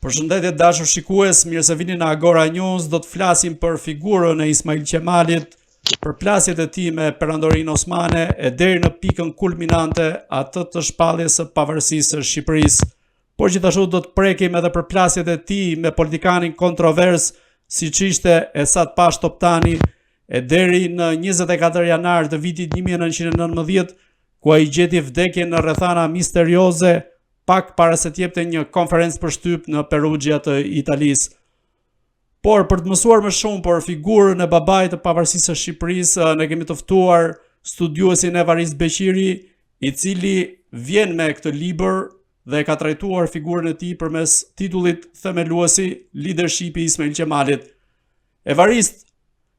Përshëndetje dashur shikues, mirë se vini në Agora News. Do të flasim për figurën e Ismail Qemalit, për plasjet e tij me Perandorinë Osmane e deri në pikën kulminante atë të shpalljes së pavarësisë së Shqipërisë. Por gjithashtu do të prekim edhe për plasjet e tij me politikanin kontrovers siç ishte Esat Pash Toptani e deri në 24 janar të vitit 1919, ku ai gjeti vdekjen në rrethana misterioze pak para se t'jepte një konferencë për shtyp në Perugia të Italisë. Por për të mësuar më shumë për figurën e babait të pavarësisë së Shqipërisë, ne kemi të ftuar studiuesin Evarist Beqiri, i cili vjen me këtë libër dhe ka trajtuar figurën e tij përmes titullit themeluesi Leadershipi i Ismail Qemalit. Evarist,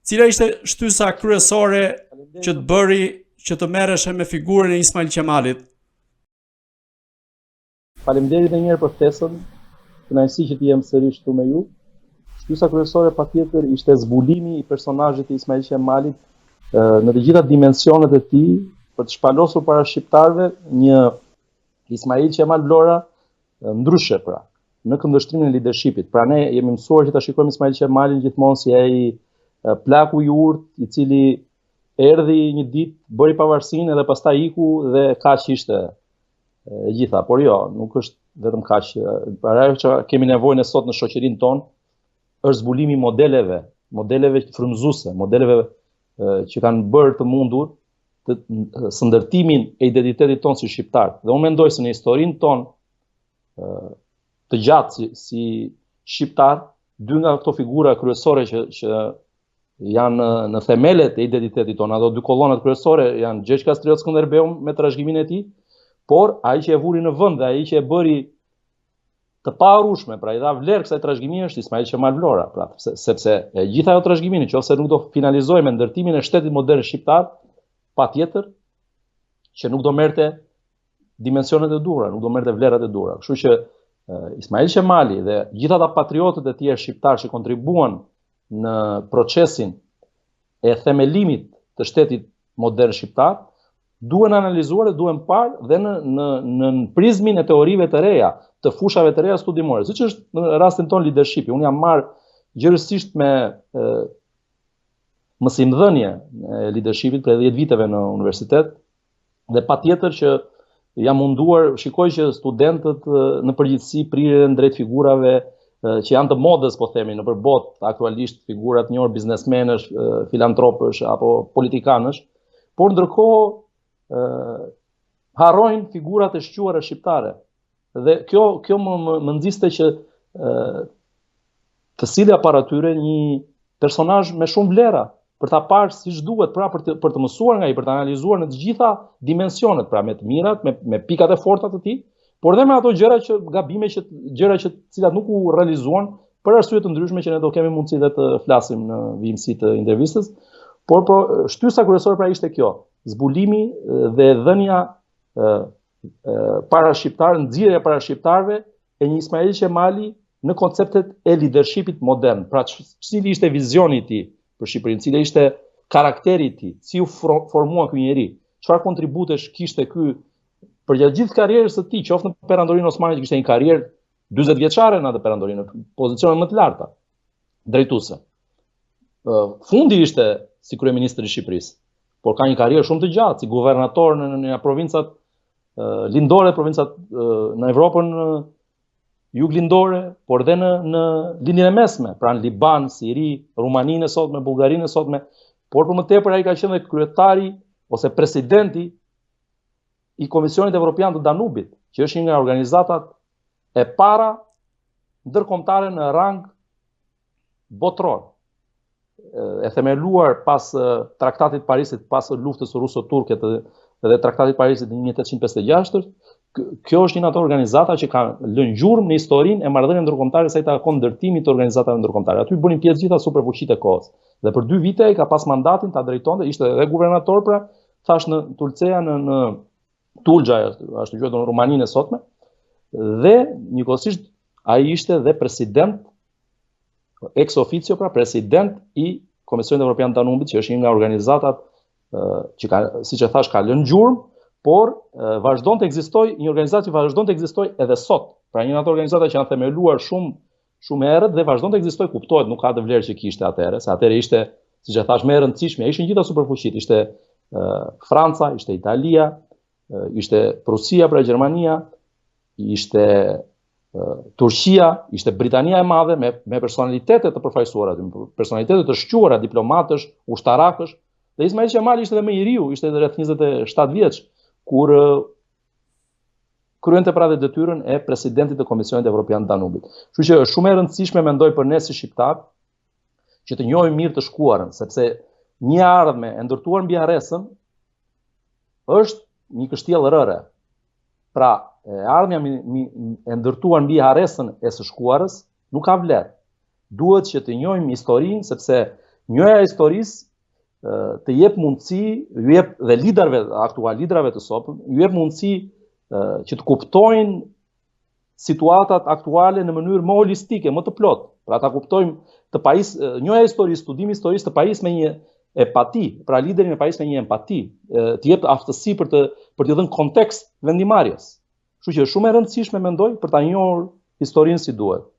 cila ishte shtysa kryesore që të bëri që të merreshe me figurën e Ismail Qemalit? Faleminderit edhe një herë për ftesën, kënaqësi që të jem sërish këtu me ju. Shtysa kryesore patjetër ishte zbulimi i personazhit të Ismail Qemalit në të gjitha dimensionet e tij, për të shpalosur para shqiptarëve një Ismail Qemal Vlora ndryshe, pra, në këndvështrimin e leadershipit. Pra ne jemi mësuar që ta shikojmë Ismail Qemalin gjithmonë si ai plaku i urtë, i cili erdhi një ditë, bëri pavarësinë dhe pastaj iku dhe kaq ishte e gjitha, por jo, nuk është vetëm kaq. Para që kemi nevojë sot në shoqërinë tonë është zbulimi modeleve frymëzuese, modeleve që kanë bërë të mundur së ndërtimin e identitetit tonë si shqiptar. Dhe unë mendoj se në historinë tonë të gjatë si shqiptar, dy nga këto figura kryesore që janë në themelet e identitetit tonë, ato dy kolonat kryesore janë Gjergj Kastriot Skënderbeu me trashëgiminë e tij, por ai që e vuri në vend dhe ai që e bëri të parushme, pra i dha vlerë kësaj trashëgimie është Ismail Qemal Vlora, pra, sepse e gjitha ajo trashëgimi, nëse nuk do finalizojë me ndërtimin e shtetit modern shqiptar, patjetër që nuk do merrte dimensionet e duhura, nuk do merrte vlerat e duhura. Kështu që Ismail Qemali dhe gjithë ata patriotët e tjerë shqiptar që kontribuan në procesin e themelimit të shtetit modern shqiptar, duhen analizuar dhe duhen parë dhe në prizmin e teorive të reja, të fushave të reja studimore, siç është në rastin ton leadershipi. Unë jam marrë gjërësisht me mësimdhënie e leadershipit për 10 viteve në universitet, dhe patjetër që jam munduar, shikoj që studentët në përgjithësi prirën drejt figurave që janë të modës, po themi, nëpër botë, aktualisht figurat njohur biznesmenësh, filantropësh apo politikanësh, por ndërkohë harrojnë figurat e shquara shqiptare. Dhe kjo më nxiste që të sillja para tyre një personazh me shumë vlera, për ta parë siç duhet, pra për të mësuar nga ai, për të analizuar në të gjitha dimensionet, pra me të mirat, me pikat e forta të tij, por dhe me ato gjëra që cilat nuk u realizuan për arsye të ndryshme që ne do kemi mundësi dhe të flasim në vijimsi të intervistës. Por shtysa kryesore pra ishte kjo, zbulimi dhe dhënia para shqiptarëve, nxjerrja para shqiptarëve e një Ismail Qemali në konceptet e leadershipit modern. Pra cili ishte vizioni i tij për Shqipërinë, cili ishte karakteri i tij, si u formua ky njeri, çfarë kontributesh kishte ky përgjatë gjithë karrierës së tij, qoftë në Perandorinë Osmane, që kishte një karrierë 40 vjeçare në atë Perandorinë, në pozicione më të larta, drejtuese. Fundi ishte si kryeministër i Shqipërisë, por ka një karrierë shumë të gjatë si guvernator në provincat lindore, provincat në Evropën juglindore, por dhe në lindjen e mesme, pra në Liban, Siri, Rumaninë e sotme, Bullgarinë e sotme, por për më tepër ai ka qenë kryetari ose presidenti i Komisionit Evropian të Danubit, që është një nga organizatat e para ndërkombëtare në rang botror. E themeluar pas Traktatit Parisit, pas luftës ruso-turke dhe Traktatit Parisit në 1856, kjo është një nga ato organizata që ka lënë gjurmë në historinë e marrëdhënieve ndërkombëtare sa i takon ndërtimit të organizatave ndërkombëtare. Aty bënin pjesë gjitha superfuqitë e kohës. Dhe për 2 vite ai ka pas mandatin ta drejtonte, ishte edhe guvernator, pra thash në Tulcea, në Tulxha, ashtu quhet në Rumaninë e sotme, dhe njëkohësisht ai ishte dhe president ex officio, pra president i Komisionit Evropian të Danubit, që është një nga organizatat që ka, siç e thash, ka lënë gjurmë, por vazhdon të ekzistojë një organizatë që vazhdon të ekzistojë edhe sot. Pra një nga ato organizata që janë themeluar shumë herët dhe vazhdon të ekzistojë, kuptohet, nuk ka të vlerë që kishte atëherë, se atëherë ishte, siç e thash, më e rëndësishme, ishin gjitha superfuqitë, ishte Franca, ishte Italia, ishte Prusia, pra Gjermania, ishte Turqia, ishte Britania e Madhe me personalitete të përfaqësuara, personalitete të shquara, diplomatësh, ushtarakësh, dhe Ismail Qemali ishte edhe më i riu, ishte rreth 27 vjeç, kur kryente pra dhe detyrën e presidentit të Komisionit Evropian Danubit. Kështu që është shumë e rëndësishme, mendoj, për ne si shqiptar, që të njohim mirë të shkuarën, sepse një ardhme e ndërtuar mbi arresën është një kështjellë rëre. Pra, ardhmja e ndërtuar mbi arresën e së shkuarës nuk ka vlerë. Duhet që të njohim historinë, sepse njohja e historisë të jep mundësi, ju jep dhe lidrave të sopëm, ju jep mundësi që të kuptojnë situatat aktuale në mënyrë më holistike, më të plotë. Pra ta kuptojmë të pajis, njohja e historisë, studimi i historisë të pajis me një empati, pra liderin e pajis me një empati, të jep aftësi për t'i dhënë kontekst vendimarrjes. Kështu që është shumë e rëndësishme, mendoj, për ta njohur historinë si duhet.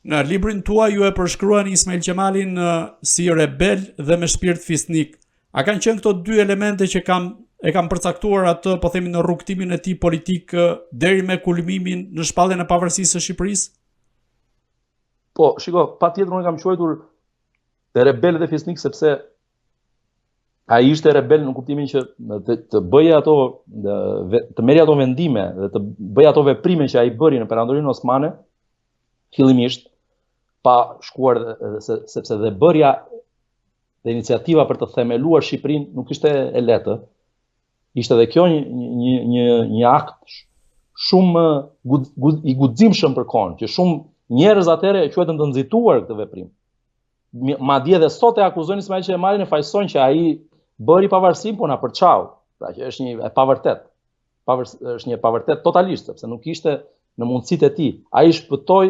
Në librin tuaj ju e përshkruani Ismail Qemalin si rebel dhe me shpirt fisnik. A kanë qenë këto dy elemente që e kam përcaktuar atë, po themi, në rrugtimin e tij politik deri me kulmimin në shpalljen e pavarësisë së Shqipërisë? Po, shiko, patjetër unë kam quajtur rebel dhe fisnik sepse ai ishte rebel në kuptimin që të bëjë ato, të merrë ato vendime dhe të bëjë ato veprime që ai bëri në Perandorinë Osmane, fillimisht pa shkuar sepse dhe bërja dhe iniciativa për të themeluar Shqipërinë nuk ishte e lehtë. Ishte edhe kjo një akt shumë i guximshëm për kohën, që shumë njerëz atëherë e quajtën të nxituar këtë veprim. Madje edhe sot e akuzojnë Ismail Qemalin, e fajsojnë që ai bëri pavarësinë, po na përçau. Pra që është një e pavërtet. Është një pavërtet totalisht, sepse nuk ishte në mundësitë e tij. Ai shpëtoi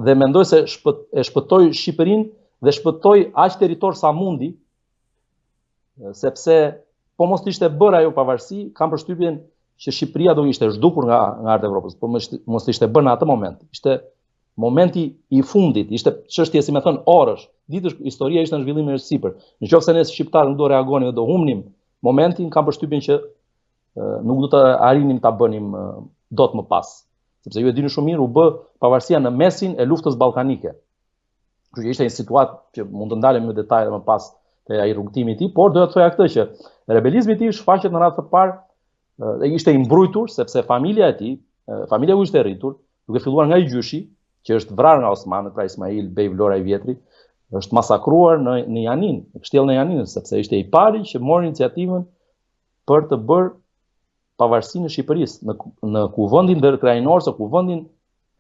dhe mendoj se e shpëtoi Shqipërinë dhe shpëtoi aq territor sa mundi, sepse po mos ishte bërë ajo pavarësi, kam përshtypjen që Shqipëria do ishte zhdukur nga artë Evropës, po mos ishte bërë në atë moment. Ishte momenti i fundit, ishte çështje, si më thon, orësh. Ditësh historia ishte në zhvillim sipër. Nëse ne shqiptarë nuk do reagonim dhe do humnim momentin, kam përshtypjen që nuk do të arrinim ta bënim dot më pas. Sepse ju e dini shumë mirë, u bë pavarësia në mesin e luftës ballkanike. Kështu që ishte një situatë që mund të ndalem në detaje më pas te ai rrugtimi i tij, por doja të thoja këtë, që rebelizmi i tij shfaqet në radhë të parë dhe ishte i mbrojtur sepse familja e tij, familja u ishte rritur, duke filluar nga i gjyshi, që është vrarë nga Osmanët, pra Ismail Bej Vlora i Vjetri, është masakruar në Janin, në kështjellën e Janinit, sepse ishte i pari që mori iniciativën për të bërë pavarësinë e Shqipërisë në kuvendin ndërkrajinor, ose kuvendin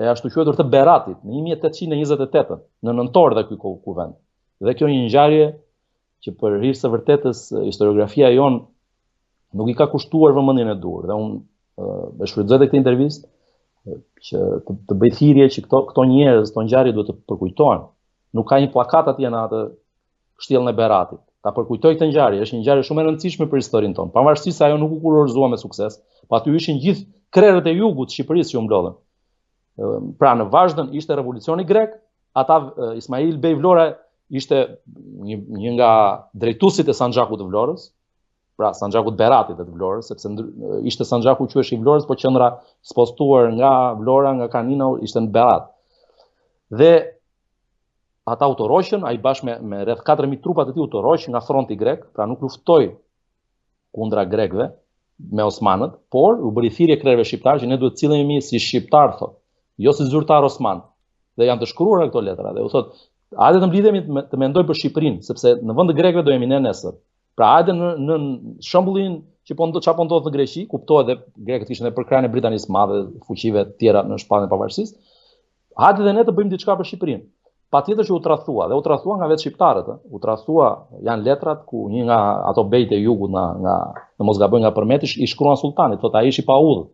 e ashtu quajtur të Beratit, në 1828, në nëntor dhe ky kuvend. Dhe kjo një ngjarje që për hir të vërtetës historiografia jon nuk i ka kushtuar vëmendjen e duhur. Dhe unë e shfrytëzoj këtë intervistë që të bëj thirrje që këto njerëz, këto ngjarje duhet të përkujtohen. Nuk ka një plakat atje në atë kështjellën e Beratit. Ta përkujtoj këtë ngjarje, është një ngjarje shumë e rëndësishme për historinë tonë. Pavarësisht se ajo nuk u kurorëzua me sukses, po aty ishin gjithë krerët e jugut të Shqipërisë që u mblodhen. Pra në Vazhdën ishte revolucioni grek, ata Ismail Bej Vlora ishte një nga drejtuesit e Sanxhakut të Vlorës, pra Sanxhakut Beratit të Vlorës, sepse ishte Sanxhaku quhesh i Vlorës, por qendra spostuar nga Vlora, nga Kanina, ishte në Berat. Dhe ata u toroqën, ai bashkë me rreth 4000 trupa të tij u toroq nga fronti grek, pra nuk luftoi kundra grekëve me osmanët, por u bëri thirrje krerëve shqiptar që ne duhet të cillemi si shqiptar, thotë, jo si zyrtar osman. Dhe janë të shkruara këto letra, dhe u thotë, hajde të mblidhemi të mendoj për Shqipërinë, sepse në vend të grekëve do jemi ne nesër. Pra hajde në shembullin që çapo ndodh në Greqi, kuptohet dhe grekët ishin edhe për krahun e Britanisë së Madhe, fuqive të tjera në shpalljen e pavarësisë. Hajde dhe ne të bëjmë diçka për Shqipërinë. Patjetër që u tradhtua, dhe u tradhtua nga vetë shqiptarët, u tradhtua, janë letrat ku një nga ato bejt e jugut në mos gaboj nga Përmeti i shkruan sultanit, thotë ai ishi pa udhë,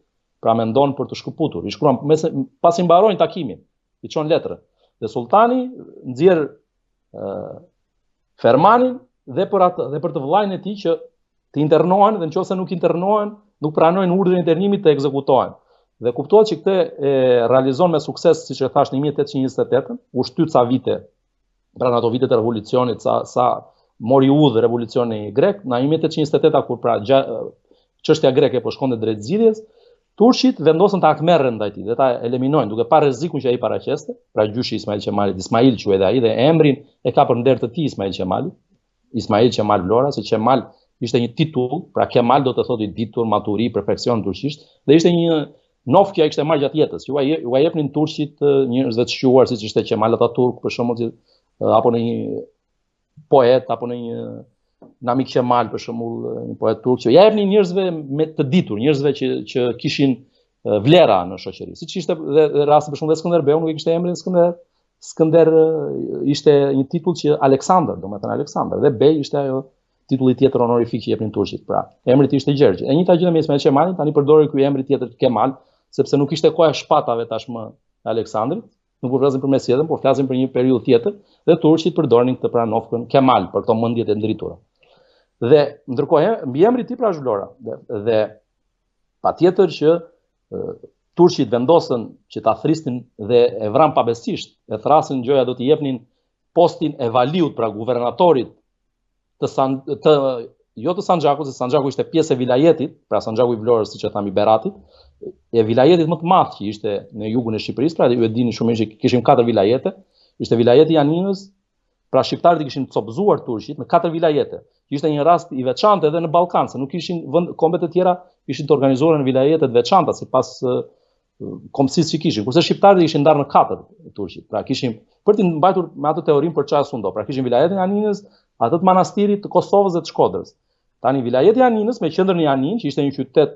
pra mendon për të shkëputur. I shkruan pasi mbarojnë takimin, i çon letrën. Dhe sultani nxjerr fermanin dhe për të vëllain e tij që të internohen dhe nëse nuk internohen, nuk pranojnë urdhrin e internimit të ekzekutohen. Dhe kuptohet që këtë e realizon me sukses, siç e thash, në 1828, u shtyt ca vite, pranë ato vitet e revolucionit, sa mori udhë revolucioni grek, në 1828 kur pra çështja greke po shkonte drejt zgjidhjes, turqit vendosën ta akmerren ndaj tij dhe ta eliminojnë duke pa rrezikun që ai paraqeste, pra gjyshi Ismail Qemalit, Ismail quhet ai dhe emrin e ka për nder të tij Ismail Qemalit, Ismail Qemal Vlora, se Qemal ishte një titull, pra Kemal do të thotë i ditur, maturi, perfeksion në turqisht, dhe ishte një noftë që ai kishte marrë gjatë jetës. Ju ai jepnin turqit njerëzve të shquar, siç ishte Qemal Ataturk për shembull, apo në një poet, apo në një Namik Qemal për shembull, një poet turk, që ja jepnin njerëzve me të ditur, njerëzve që kishin vlera në shoqëri. Siç ishte dhe rasti për shembull Skënderbeu, nuk e kishte emrin Skënder ishte një titull që Aleksandër, domethënë Aleksandër, dhe Bey ishte ajo titulli tjetër honorifik që jepnin turqit. Pra, emri i tij ishte Gjergj. E njëjta gjë me Ismail Qemalin, tani përdori ky emri tjetër Kemal, sepse nuk ishte koha e shpatave tashmë e Aleksandrit, nuk po flasim për mesjetën, por flasim për një periudhë tjetër, dhe turqit përdornin këtë pra nofkën Kemal për këto mendjet e ndritura. Dhe ndërkohë mbi emri i tij pra është Vlora. Dhe patjetër që turqit vendosën që ta thrisnin dhe e vran pabesisht, e thrasin gjoja do t'i jepnin postin e valiut pra guvernatorit jo të Sanxhakut, se Sanxhaku ishte pjesë e vilajetit, pra Sanxhaku i Vlorës, siç e tham i Beratit, e vilajetit më të madh që ishte në jugun e Shqipërisë, pra ju e dini shumë mirë që kishim 4 vilajete, ishte vilajeti i Janinës, pra shqiptarët i kishin copëzuar turqit në 4 vilajete. Ishte një rast i veçantë edhe në Ballkan, se nuk kishin kombet e tjera ishin të organizuar në vilajete të veçanta sipas kombësisë që kishin. Kurse shqiptarët ishin ndarë në 4 turqit. Pra kishim për të mbajtur me atë teorinë për çfarë sundo. Pra kishim vilajetin e Janinës, atë të manastirit të Kosovës dhe të Shkodrës. Tani vilajeti i Janinës me qendrën në Janin, që ishte një qytet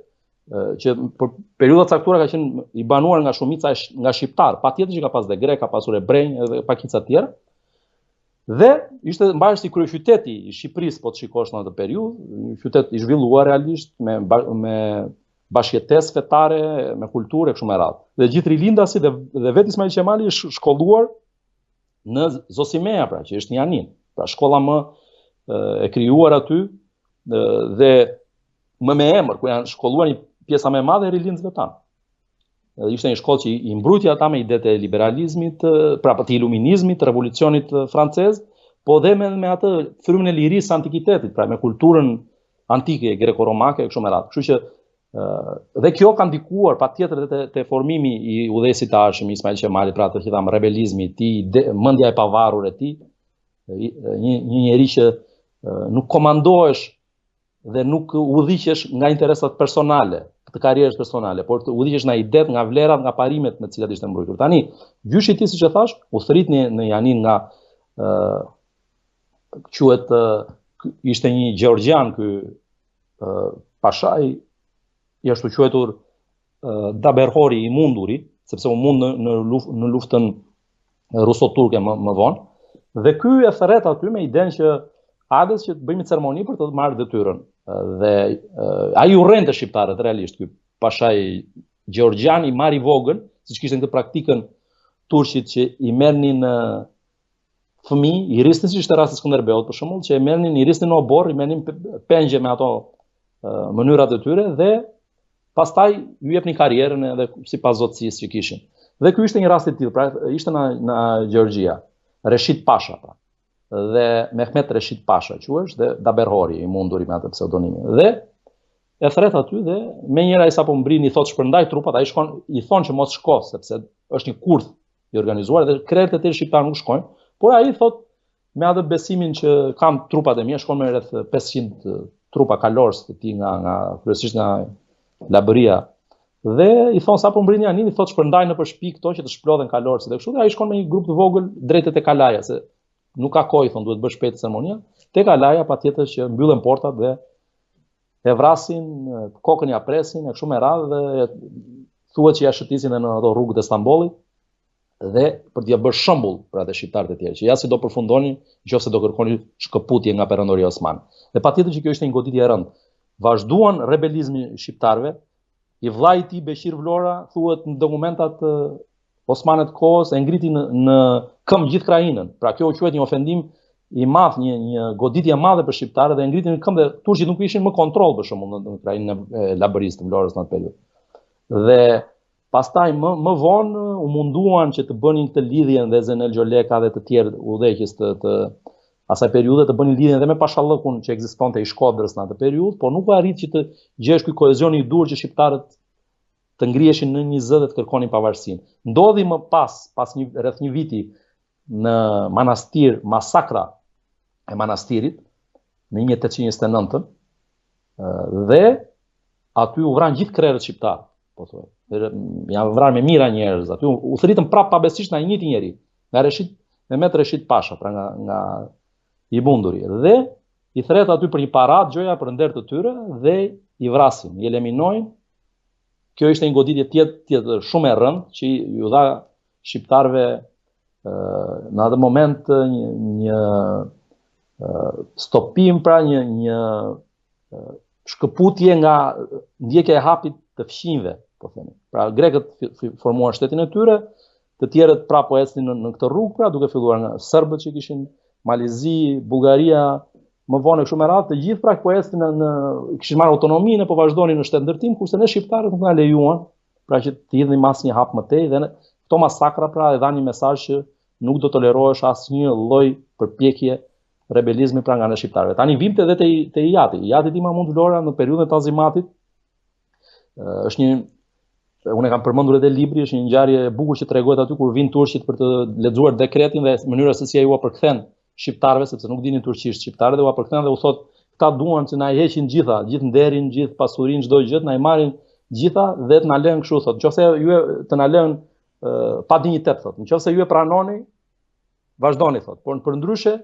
që për periudha caktuara ka qenë i banuar nga shumica nga shqiptar, patjetër që ka pas dhe grek, ka pasur ebrej edhe pakica të tjera. Dhe ishte mbarë si kryeqyteti i Shqipërisë, po të shikosh në atë periudhë, një qytet i zhvilluar realisht me bashkëjetesë fetare, me kulturë e kështu me radhë. Dhe gjithë rilindasi dhe vetë Ismail Qemali është shkolluar në Zosimeja, pra, që është një Janin. Pra shkolla më e krijuar aty dhe më me emër, ku janë shkolluar një pjesa më e madhe e rilindësve tanë. Ishte një shkollë që i mbruti ata me idetë e liberalizmit, pra të iluminizmit, të revolucionit francez, po dhe me atë frymën e lirisë së antikitetit, pra me kulturën antike greko-romake e kështu me radhë. Kështu që dhe kjo ka ndikuar patjetër te formimi i udhëheqësit të arshëm Ismail Qemali, pra të thënë rebelizmi i tij, mendja e pavarur e tij, një njeri që nuk komandohesh dhe nuk udhëhiqesh nga interesat personale të karrierës personale, por të udhëhiqesh nga idetë, nga vlerat, nga parimet me të cilat ishte mbrojtur. Tani, gjyshi i tij, siç e thash, u thrit në Janin nga quhet ishte një Gjeorgjan ky pashai i ashtu quhetur Daberhori i munduri, sepse u mund në luftën ruso-turke më vonë, dhe ky e thret aty me idenë që hajdes që të bëjmë ceremoni për të marrë detyrën. Dhe ai urrente shqiptarët realisht, ky pashai Gjeorgjan i mari vogël, siç kishte këtë praktikën turqit që i merrnin fëmijë, i rrisnin, siç ishte rasti Skënderbeut për shembull, që i merrnin, i rrisnin në oborr, i merrnin pengje me ato mënyrat e tyre dhe pastaj ju jepnin karrierën edhe sipas zotësisë që kishin. Dhe ky ishte një rast i tillë, pra ishte në Gjeorgjia, Reshid Pasha, pra. Dhe Mehmet Reshid Pasha quhesh, dhe Daberhori i munduri me atë pseudonimin. Dhe e thret aty dhe menjëherë ai sapo mbrin i thot shpërndaj trupat, ai i thon që mos shko sepse është një kurth i organizuar dhe krerët e tjerë shqiptar nuk shkojnë, por ai thot me atë besimin që kam trupat e mia, shkon me rreth 500 trupa kalorës të tij nga kryesisht nga Labëria. Dhe i thon sapo mbrin Janin, i thot shpërndaj nëpër shtëpi këto që të shplodhen kalorës dhe kështu, dhe ai shkon me një grup të vogël drejt te Kalaja, se nuk ka kohë, thon, duhet bësh shpejt ceremonia. Te Kalaja patjetër që mbyllen portat dhe e vrasin, kokën ja presin e kështu me radhë dhe thuhet që ja shëtisin në ato rrugët e Stambollit dhe për t'ia bërë shembull për atë shqiptarët e tjerë, që ja si do përfundonin nëse do kërkonin shkëputje nga Perandoria Osmane. Dhe patjetër që kjo ishte një goditje e rëndë. Vazhduan rebelizmi shqiptarëve, i vllai i tij Beqir Vlora thuhet në dokumentat osmane të kohës e ngriti në këmbë gjithë krajinën. Pra kjo quhet një ofendim i madh, një goditje e madhe për shqiptarët dhe ngritin këmbë dhe turqit nuk ishin më kontroll për shembull në krahin e Laboristë të Vlorës në atë periudhë. Dhe pastaj më vonë u munduan që të bënin këtë lidhjen dhe Zenel Gjoleka dhe të tjerë udhëheqës të asaj periudhe të bënin lidhjen edhe me Pashallëkun që ekzistonte i Shkodrës në atë periudhë, por nuk u arrit që të gjesh ky kohezion i dur që shqiptarët të ngriheshin në një zë dhe të kërkonin pavarësinë. Ndodhi më pas rreth një viti në manastir masakra e manastirit në 1829 dhe aty u vran gjithë krerët shqiptar, po thuaj. Janë vrarë me mira njerëz, aty u thritën prapë pabesisht nga njëjti njeri, nga Mehmet Reshid Pasha, pra nga i Bunduri, dhe i thret aty për një parat gjoja për nder të tyre dhe i vrasin, i eliminojnë. Kjo ishte një goditje tjetër shumë e rëndë që ju dha shqiptarëve në atë moment një stopim, pra një shkëputje nga ndjekja e hapit të fqinjve, po themi. Pra grekët formuan shtetin e tyre, të tjerët prapë ecnin në këtë rrugë, pra duke filluar nga serbët që kishin Malizi, Bullgaria, më vonë kështu me radhë, të gjithë pra po ecnin kishin marrë autonominë e po vazhdonin në shtetëndërtim, kurse ne shqiptarët nuk na lejuan, pra që të hidhnin mas një hap më tej dhe këto masakra pra e dhanë një mesazh që nuk do tolerohesh asnjë lloj përpjekje rebelizmi pra nga ne shqiptarëve. Tani vimte edhe te Ijati. Ijati Ti Mahmud Vlora në periudhën e Tazimatit është unë e kam përmendur edhe libri, është një ngjarje e bukur që tregohet aty kur vinë turqit për të lexuar dekretin dhe mënyra se si ai u përkthen shqiptarëve, sepse nuk dinin turqisht shqiptarët, dhe u përkthen dhe u thot, këta duan që na i heqin gjithë nderin, gjithë pasurinë, çdo gjë, na i marrin gjitha dhe të na lënë kështu, thot. Nëse ju të na lënë pa dinjitet, thot. Nëse ju e pranoni, vazhdoni, thot. Por përndryshe,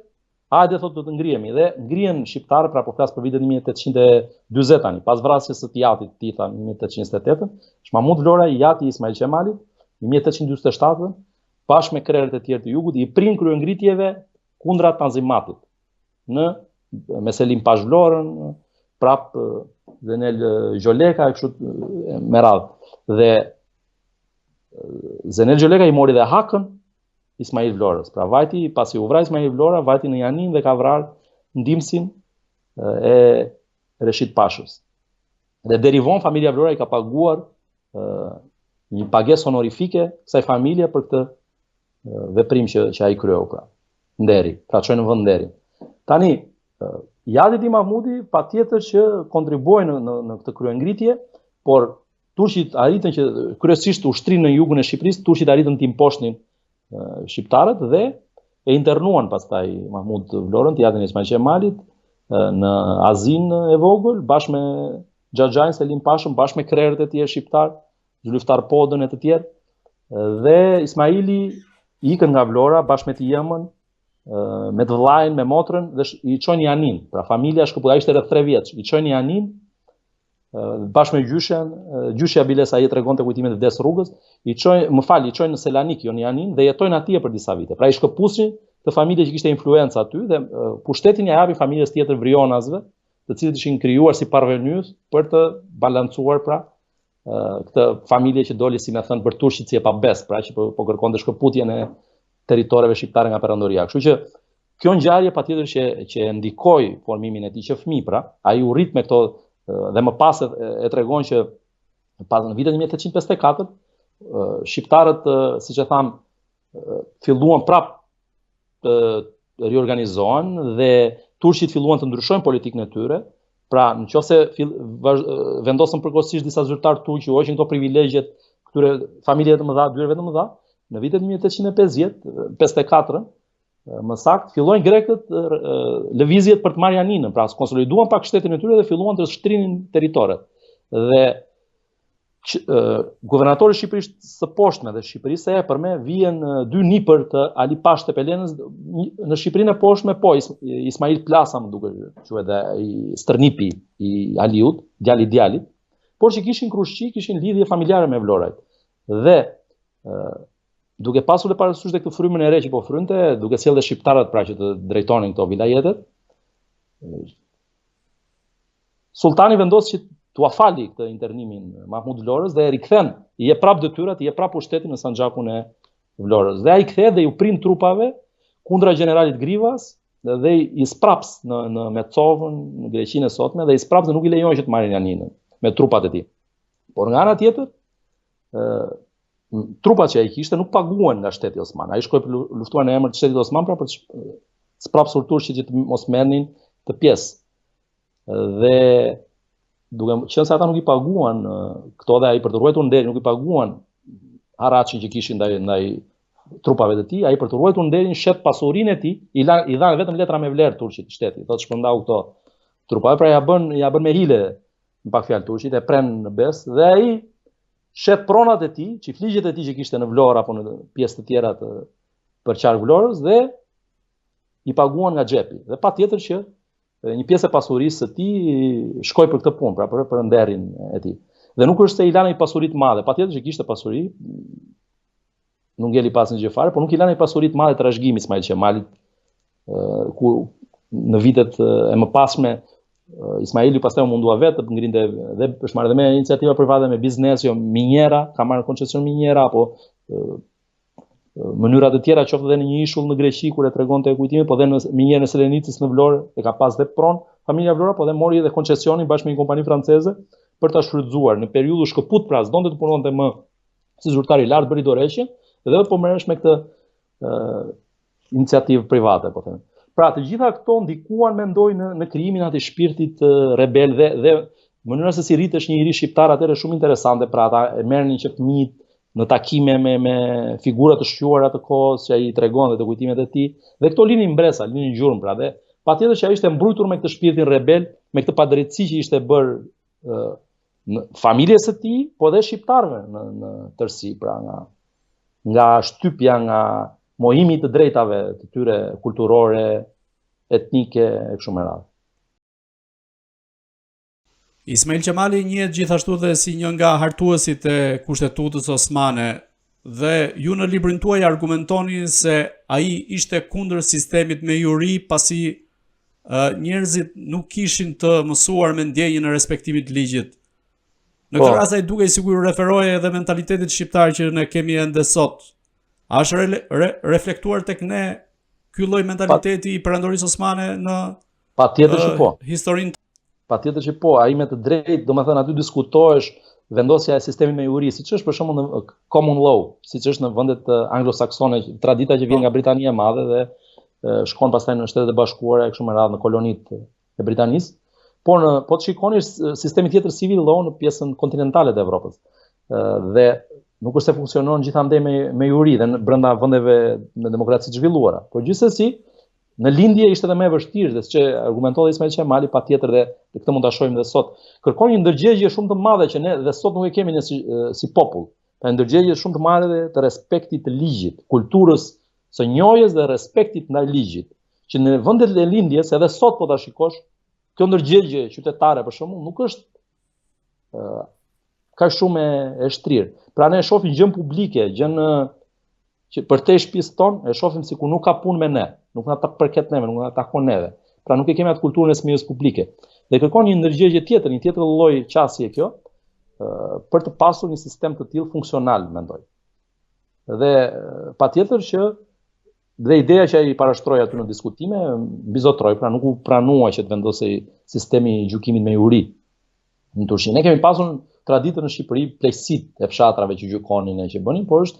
hajde, thot, do të ngrihemi. Dhe ngrihen shqiptarë, pra po flas për vitin 1840 tani, pas vrasjes së Tijatit, Tita në 1828, Mahmud Vlora i Ijati Ismail Qemalit, në 1847, bashkë me krerët e tjerë të jugut, i prin kryengritjeve kundra Tanzimatit, me Selim Pash Vlorën, prap Zenel Gjoleka, kështu me radhë. Dhe Zenel Gjoleka i mori dhe hakën Ismail Vlorës. Pra vajti, pasi u vra Ismail Vlora, vajti në Janin dhe ka vrarë ndihmësin e Reshid Pashës. Dhe deri vonë familja Vlora i ka paguar një pagesë honorifike kësaj familje për këtë veprim që ai kryeu, pra nderi, pra çoi në vend nderi. Tani Ijati Ti Mahmudi patjetër që kontribuoi në këtë kryengritje, por turqit arritën që kryesisht ushtrinë në jugun e Shqipërisë, turqit arritën të imposhnin shqiptarët dhe e internuan pastaj Mahmud Vlorën, Ijatin Ismail Qemalit, në Azin e vogël, bashkë me Xhaxhain Selim Pashën, bashkë me krerët e tjerë shqiptar, Zylftar Podën e të tjerë, dhe Ismaili ikën nga Vlora bashkë me Tijemën, me të vllajën, me motrën, dhe i çojnë Janin. Pra familja shkëputej, ishte rreth 3 vjeç. I çojnë Janin bashkë me gjyshen, gjyshja Biles ai tregonte kujtimet e vdes rrugës, i çojnë në Selanik, jo në Janin, dhe jetojnë atje për disa vite. Pra i shkëpusin të familje që kishte influencë aty dhe pushtetin ja japin familjes tjetër vrionasve, të cilët ishin krijuar si parvenys për të balancuar pra këtë familje që doli, si më thënë, për turqit si e pabes, pra që po kërkonte shkëputjen e territoreve shqiptare nga perandoria. Kështu që kjo ngjarje patjetër që ndikoi formimin e tij që fëmijë, pra ai u rrit me këto dhe më pas e tregon që pas në vitin 1854 shqiptarët, siç e tham, filluan prap të riorganizohen dhe turqit filluan të ndryshojnë politikën e tyre. Pra, nëse vendosën përkohësisht disa zyrtar turq që hoqin këto privilegjet këtyre familjeve të mëdha, dyreve të mëdha, në vitet 1854, më saktë, fillojnë grekët lëvizjet për të marrë Janinën, pra konsoliduan pak shtetin e tyre dhe filluan të shtrinin territoret. Dhe guvernatori i Shqipërisë së poshtme dhe Shqipërisë së epërme vjen 2 nipër të Ali Pash Tepelenës në Shqipërinë e poshtme, po Ismail Plasa, më duket quhet, dhe i stërnipi i Aliut, djali i djalit, por që kishin krushqi, kishin lidhje familjare me Vlorajt. Dhe duke pasur dhe parasysh dhe këtë frymën e re që po frynte, duke sjellë dhe shqiptarët pra që të drejtonin këto vilajetet, sultani vendos që t'u afali këtë internimin Mahmud Vlorës dhe e rikthen, i jep prap detyrat, i jep prap pushtetin në sanxhakun e Vlorës. Dhe ai kthehet dhe ju prind trupave kundra generalit Grivas dhe i spraps në Metsovën, në Greqinë e sotme, dhe i spraps dhe nuk i lejojnë që të marrin janinën me trupat e tij. Por nga ana tjetër, trupat që ai kishte nuk paguhen nga shteti osman. Ai shkoi për luftuar në emër të shtetit osman pra për të sprapsur turqit që të mos merrnin të pjesë. Dhe duke qenë se ata nuk i paguan këto dhe ai për të ruajtur nderin nuk i paguan harraçin që kishin ndaj trupave të tij, ai për të ruajtur nderin shet pasurinë e tij, i dhan vetëm letra me vlerë turqit shteti, thotë shpërndau këto trupa, pra ja bën me hile në pak fjalë turqit, e pren në bes dhe ai shet pronat e tij, çiftligjet e tij që kishte në Vlorë apo në pjesë të tjera të përqark Vlorës dhe i paguan nga xhepi. Dhe patjetër që një pjesë e pasurisë së tij shkoi për këtë punë, pra për nderin e tij. Dhe nuk është se i lanë pasuri të madhe, patjetër që kishte pasuri, nuk ngeli pas në gjë fare, por nuk i lanë pasuri të madhe trashëgimit Ismail Qemalit, ku në vitet e mëpasme Ismaili pastaj u mundua vetë të ngrinte dhe është marrë me iniciativa private me biznes, jo minjera, ka marrë koncesion minjera apo mënyra të tjera, qoftë edhe në një ishull në Greqi kur e tregonte kujtimin, po dhe në minjerën e Selenicës në Vlorë e ka pas dhe pron familja Vlora, po dhe mori edhe koncesionin bashkë me një kompani franceze për ta shfrytzuar në periudhë shkëput, pra s'donte të punonte më si zyrtar i lartë, bëri dorëheqje dhe po merresh me këtë iniciativë private, po them. Pra të gjitha këto ndikuan mendoj në krijimin atij shpirtit rebel dhe mënyra se si rritesh një njerëz shqiptar atëherë shumë interesante, pra ata e merrnin që fëmijët në takime me figura të shquara të kohës që ai i tregon dhe të kujtimet e tij, dhe këto linin mbresa, linin gjurmë, pra dhe patjetër që ai ishte mbrojtur me këtë shpirtin rebel, me këtë padrejtësi që ishte bërë në familjes së tij, po dhe shqiptarëve në tërësi, pra nga shtypja, nga mohimi të drejtave të tyre kulturore, etnike e kështu me radhë. Ismail Qemali njihet gjithashtu dhe si një nga hartuesit e kushtetutës osmane dhe ju në librin tuaj argumentoni se ai ishte kundër sistemit me juri pasi njerëzit nuk kishin të mësuar me ndjenjën e respektimit të ligjit. Në këtë rast ai duke sigurisht referoje edhe mentalitetit shqiptar që ne kemi ende sot. A është reflektuar tek ne ky lloj mentaliteti i perandorisë osmane në patjetër që po. Historinë? Patjetër që po, ai me të drejtë, domethënë aty diskutohesh vendosja e sistemit me juri, siç është për shembull në common law, siç është në vendet anglosaksone, tradita që vjen nga Britania e Madhe dhe shkon pastaj në Shtetet e Bashkuara e kështu me radhë në kolonitë e Britanisë. Por po të shikoni sistemi tjetër civil law në pjesën kontinentale të Evropës. Dhe nuk është se funksionon gjithandej me juri dhe brenda vendeve në demokraci të zhvilluara. Por gjithsesi në lindje ishte edhe më e vështirë, dhe siç argumentoi Ismail Qemali, patjetër dhe këtë mund ta shohim edhe sot. Kërkon një ndërgjegje shumë të madhe që ne dhe sot nuk e kemi ne si popull. Pra ndërgjegje shumë të madhe të respektit të ligjit, kulturës së njohjes dhe respektit ndaj ligjit, që në vendet e lindjes edhe sot po ta shikosh, kjo ndërgjegje qytetare për shembull nuk është ka shumë e shtrirë. Pra ne shohim gjën publike, gjën që për te shtëpisë tonë e shohim sikur nuk ka punë me ne, nuk na përket neve, nuk na takon neve. Pra nuk e kemi atë kulturën e smirës publike. Dhe kërkon një ndërgjegje tjetër, një tjetër lloj qasje kjo, për të pasur një sistem të tillë funksional, mendoj. Dhe patjetër që dhe ideja që ai parashtroi aty në diskutime bizotroi, pra nuk u pranua që të vendosej sistemi i gjykimit me juri në Turqi. Ne kemi pasur traditën në Shqipëri plejësit e fshatrave që gjykonin e që bënin, por është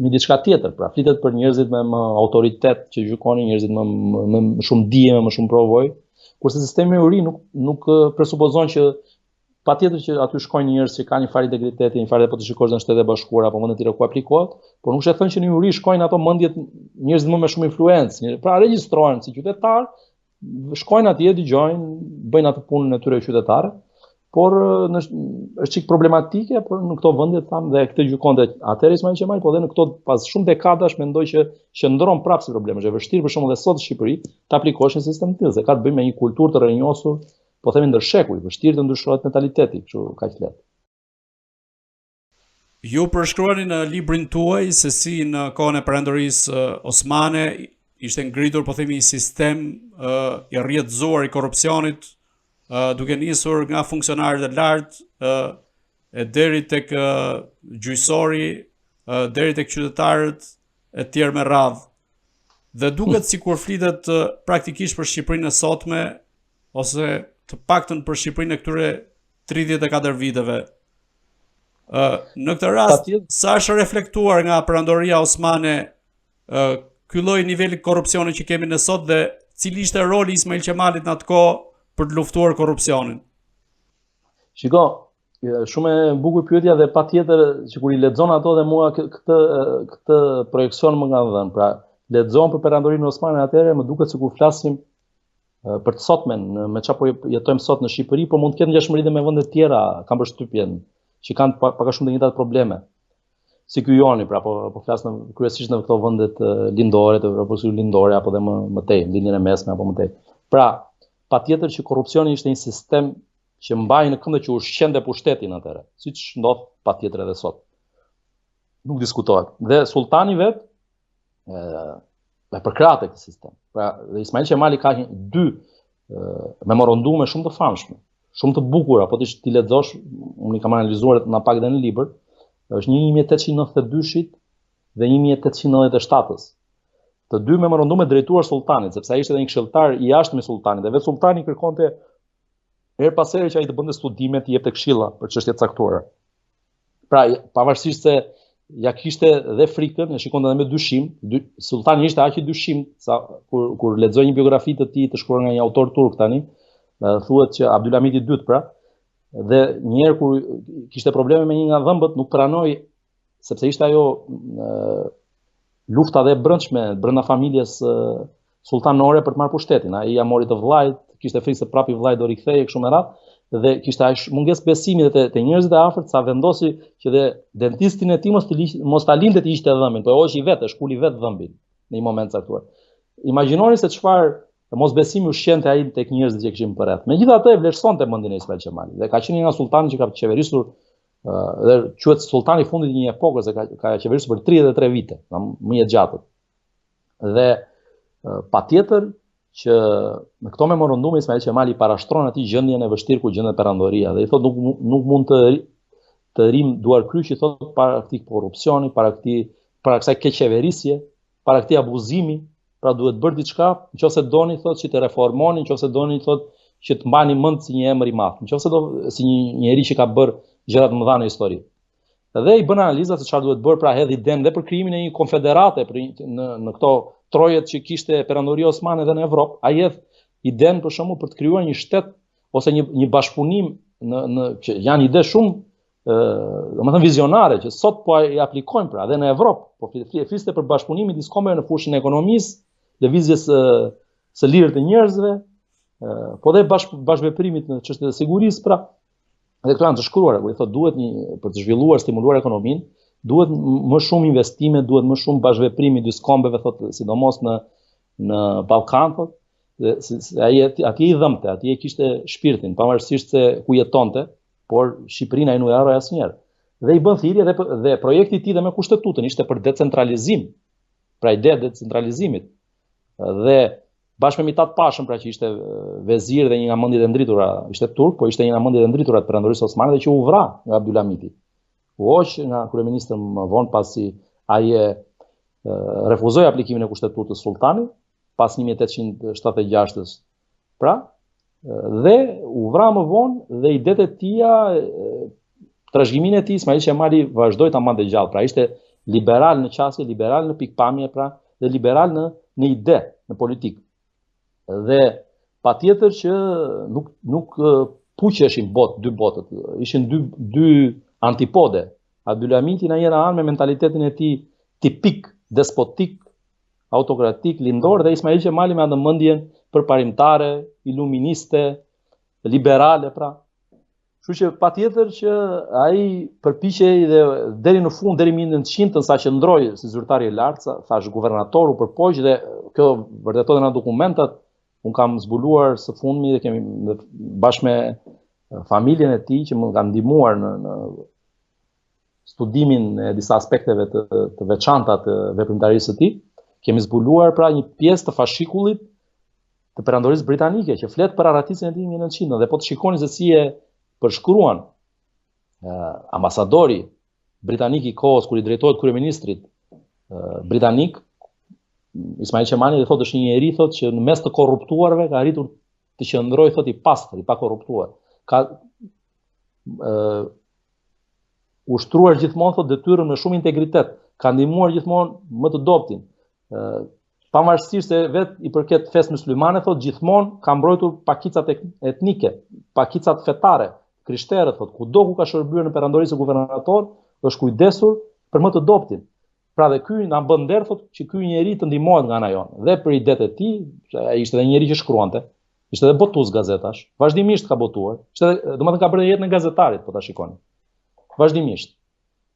një diçka tjetër, pra flitet për njerëzit me më autoritet që gjykonin, njerëzit me shumë dije, me më shumë provojë, kurse sistemi i juri nuk presupozon që patjetër që aty shkojnë njerëz që kanë një farë integriteti, një farë po të shikosh në Shtetet e Bashkuara apo vende të tjera ku aplikohet, por nuk është e thënë që në juri shkojnë ato mendjet njerëz më shumë influencë, pra regjistrohen si qytetar, shkojnë atje, dëgjojnë, bëjnë atë punën e tyre qytetare, por është çik problematike, por në këto vende tham dhe këtë gjykonte atëherë Ismail Qemali, po dhe në këto pas shumë dekadash mendoj që qëndron prapë si problem. Është e vështirë për shembull edhe sot në Shqipëri të aplikosh një sistem të tillë, se ka të bëjë me një kulturë të rrënjosur, po themi ndër shekuj, vështirë të ndryshohet mentaliteti, kështu kaq lehtë. Ju përshkruani në librin tuaj se si në kohën e perandorisë osmane ishte ngritur, po themi, një sistem i rrjedhzuar i korrupsionit, duke nisur nga funksionarët e lartë e deri tek gjyqësori, deri tek qytetarët e tjerë me radhë. Dhe duket sikur flitet praktikisht për Shqipërinë e sotme ose të paktën për Shqipërinë e këtyre 34 viteve. Në këtë rast, sa është reflektuar nga Perandoria Osmane ky lloj niveli korrupsioni që kemi në sot dhe cili ishte roli i Ismail Qemalit në atë kohë për të luftuar korrupsionin? Shiko, shumë e bukur pyetja dhe patjetër që kur I lexon ato dhe mua këtë projekcion më nga dhënë. Pra, lexon për Perandorinë Osmane atëherë më duket sikur flasim për të sotmen, me çfarë po jetojmë sot në Shqipëri, por mund të ketë ngjashmëri dhe me vende të tjera, kam përshtypjen, që kanë pak a shumë të njëjtat probleme. Si ky Joni, pra po flas kryesisht në këto vendet lindore, të Evropës lindore apo dhe më tej, linjën e mesme apo më tej. Pra, patjetër që korrupsioni ishte një sistem që mbaj në këmbë që ushqente pushtetin atëherë, siç ndodh patjetër edhe sot. Nuk diskutohet. Dhe sultani vet e përkrahte këtë sistem. Pra, dhe Ismail Qemali ka dy memorandume shumë të famshme, shumë të bukura, po ti lexosh, unë I kam analizuar na pak edhe në libër, është 1892-shit dhe 1897-s. Të dy memorandume drejtuar sultanit, sepse ai ishte edhe një këshilltar I jashtëm I sultanit, dhe vetë sultani kërkonte her pas here që ai të bënte studime, të jepte këshilla për çështje të caktuara. Pra, pavarësisht se ja kishte dhe frikën, e shikonte edhe me dyshim, sultani ishte aq I dyshim sa kur lexoj një biografi të tij të shkruar nga një autor turk tani, thuhet që Abdulhamit II pra, dhe një herë kur kishte probleme me një nga dhëmbët, nuk pranoi sepse ishte ajo lufta dhe brendshme brenda familjes sultanore për të marrë pushtetin. Ai ja mori të vllajt, kishte frikë se prapë vllai do rikthehej kështu me radhë, dhe kishte aq mungesë besimi te njerëzit e afërt sa vendosi që dhe dentistin e tij mos ta linte të ishte dhëmbin, po hoqi vetë, shkuli vetë dhëmbin në një moment caktuar. Imagjinoni se çfarë mosbesimi ushqente ai tek njerëzit që kishin përreth. Megjithatë e vlerësonte mendjen e Ismail Qemalit dhe ka qenë një nga sultanët që ka qeverisur dhe quhet sultani I fundit I një epoke se ka qeverisur për 33 vite, më I gjatë. Dhe patjetër që në këto memorandume Ismail Qemali parashtron atij gjendjen e vështirë ku gjendet Perandoria dhe I thotë nuk mund të rim duar kryq, I thotë para këtij korrupsioni, para kësaj keqeverisje, para këtij abuzimi, pra duhet bërë diçka, nëse doni thotë që të reformoni, nëse doni thotë që të mbani mend si një emër I madh, nëse do si një njerëz që ka bërë gjëra të mëdha në histori. Dhe I bën analiza se çfarë duhet bërë, pra hedh idenë dhe për krijimin e një konfederate në këto trojet që kishte Perandoria Osmane edhe në Evropë. Ai hedh idenë për shembull për të krijuar një shtet ose një bashkëpunim që janë ide shumë domethënë vizionare që sot po I aplikojnë pra edhe në Evropë, po fliste për bashkëpunimin diskombëtar në fushën e ekonomisë, lëvizjes së lirë të njerëzve, po dhe bashkëveprimit në çështjet e sigurisë, pra. Dhe këto janë të shkruara, kur I thotë duhet për të zhvilluar, stimuluar ekonominë, duhet më shumë investime, duhet më shumë bashkëveprim I dy kombeve, thotë, sidomos në Ballkan, thotë, ai atje I dhëmte, atje kishte shpirtin, pavarësisht se ku jetonte, por Shqipërinë ai nuk e harroi asnjëherë. Dhe I bën thirrje dhe projekti I tij dhe me kushtetutën ishte për decentralizim, pra ide e decentralizimit. Dhe bashkë me Mitat Pashën, pra që ishte vezir dhe një nga mendjet e ndritura, ishte turk, po ishte një nga mendjet e ndritura të Perandorisë Osmane dhe që u vra nga Abdulhamiti. U hoq nga kryeministri më vonë pasi ai refuzoi aplikimin e kushtetutës sultanit pas 1876-s. Pra, dhe u vra më vonë dhe idetë e tija, trashëgiminë e tij Ismail Qemali vazhdoi ta mbante gjallë. Pra ishte liberal në qasje, liberal në pikpamje, pra, dhe liberal në ide, në politikë. Dhe patjetër që nuk puqeshin dy botët, ishin dy antipode. Abdulhamiti në njëra anë me mentalitetin e tij tipik despotik, autokratik, lindor, dhe Ismail Qemali me atë mendjen përparimtare, iluministe, liberale, pra. Kështu që patjetër që ai përpiqej dhe deri në fund, deri në 1900-ën sa që ndroi si zyrtar I lartë, thash guvernator u përpoq dhe kjo vërtetohet në dokumentat. Unë kam zbuluar së fundmi dhe kemi bashkë me familjen e tij që më kanë ndihmuar në studimin e disa aspekteve të veçanta të veprimtarisë së tij. Kemi zbuluar pra një pjesë të fashikullit të Perandorisë britanike që flet për arratisjen e tij në 1900 dhe po të shikoni se si e përshkruan ambasadori britanik I kohës kur I drejtohet kryeministrit britanik Ismail Qemali thotë është një njeri thotë që në mes të korruptuarve ka arritur të qëndrojë thotë i pastër, i pa korruptuar. Ka ushtruar gjithmonë thotë detyrën me shumë integritet, ka ndihmuar gjithmonë më të dobtin. Pavarësisht se vetë i përket fesë myslimane, thotë gjithmonë ka mbrojtur pakicat etnike, pakicat fetare, krishterët, thotë kudo ku ka shërbyer në perandorisë guvernator, është kujdesur për më të dobtin. Pra dhe ky na bën nder thotë që ky njeri të ndihmohet nga ana jonë. Dhe për idetë e tij, ai ishte edhe një njeri që shkruante, ishte edhe botues gazetash, vazhdimisht ka botuar. Domethënë ka bërë jetën e gazetarit, po ta shikoni. Vazhdimisht.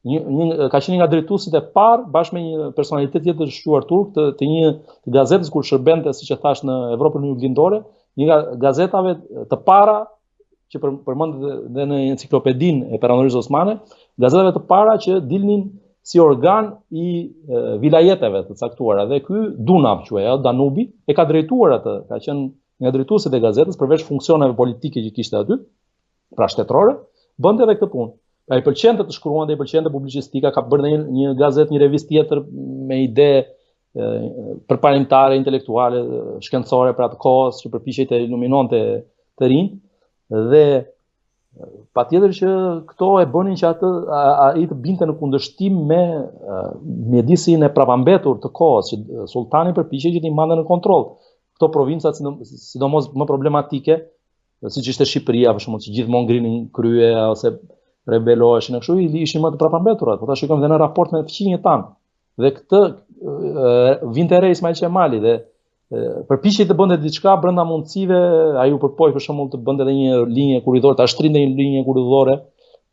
Ka qenë nga drejtuesit e parë bashkë me një personalitet tjetër të shquar turk të një gazetës kur shërbente, siç e thash, në Evropën Juglindore, një nga gazetave të para që përmendet dhe në enciklopedinë e perandorisë osmane, gazetave të para që dilnin si organ i vilajeteve të caktuara. Dhe ky Dunav quhej, Danubi, e ka drejtuar atë, ka qenë nga drejtuesit e gazetës përveç funksioneve politike që kishte aty, pra shtetërore, bënte edhe këtë punë. Ai pëlqente të shkruante, i pëlqente publicistika, ka bërë një gazetë, një revistë tjetër me ide përparimtare, intelektuale, shkencore për atë kohës që përpiqej të iluminonte të rinj. Dhe patjetër që këto e bënin që ai të binte në kundërshtim me mjedisin e prapambetur të kohës, që sultani përpiqej që t'i mande në kontroll këto provincat, sidomos më problematike, siç ishte Shqipëria, për shembull, që gjithmonë ngrinin krye ose rebeloheshin, kështu ishin më të prapambeturat, po ta shikojmë dhe në raport me fqinjët tanë. Dhe këtë vinte re Ismail Qemali dhe përpiqej të bënte diçka brenda mundësive, ai u përpoi për shembull të bënte edhe një linjë kurridore, ta shtrinte një linjë kurridore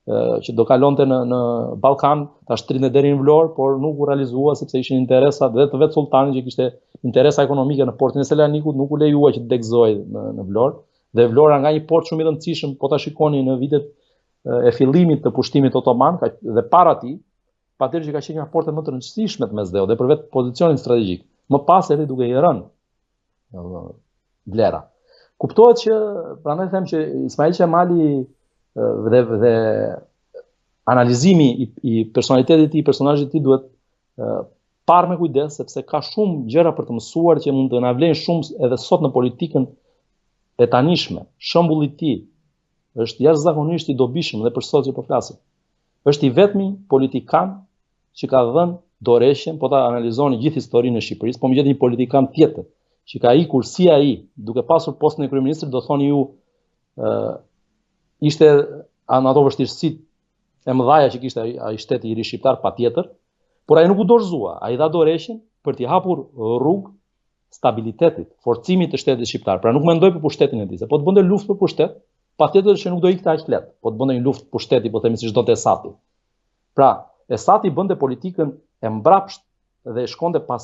që do kalonte në Ballkan, ta shtrinte deri në Vlorë, por nuk u realizua sepse ishin interesat dhe të vetë sultanit që kishte interesa ekonomike në portin e Selanikut, nuk u lejua që të degëzoi në Vlorë. Dhe Vlora nga një port shumë i rëndësishëm, po ta shikoni në vitet e fillimit të pushtimit otoman dhe para tij, patjetër që ka qenë një portë më të rëndësishme të Mesdheu dhe për vetë pozicionin strategjik. Më pas erdhi duke i rënë vlera. Kuptohet që, prandaj them që Ismail Qemali dhe analizimi i personalitetit të tij, personazhit të tij duhet parë me kujdes, sepse ka shumë gjëra për të mësuar që mund të na vlejnë shumë edhe sot në politikën e tanishme. Shembulli i tij është jashtëzakonisht i dobishëm dhe për sot që po flasim. Është i vetmi politikan që ka dhënë dorëshjen, po ta analizoni gjithë historinë e Shqipërisë, po më gjet një politikan tjetër që ka ikur si ai, duke pasur postën e kryeministrit, do thoni ju ishte në ato vështirësitë e mëdha që kishte ai shteti i ri shqiptar, patjetër, por ai nuk u dorëzua, ai dha dorëshjen për t'i hapur rrugë stabilitetit, forcimit të shtetit shqiptar. Pra nuk mendoi për pushtetin e tij, se po të bënte luftë për pushtet, patjetër që nuk do ikte aq lehtë, po të bënte një luftë pushteti, po themi siç donte Esati. Pra, Esati bënte politikën e mbrapsht dhe shkonte pas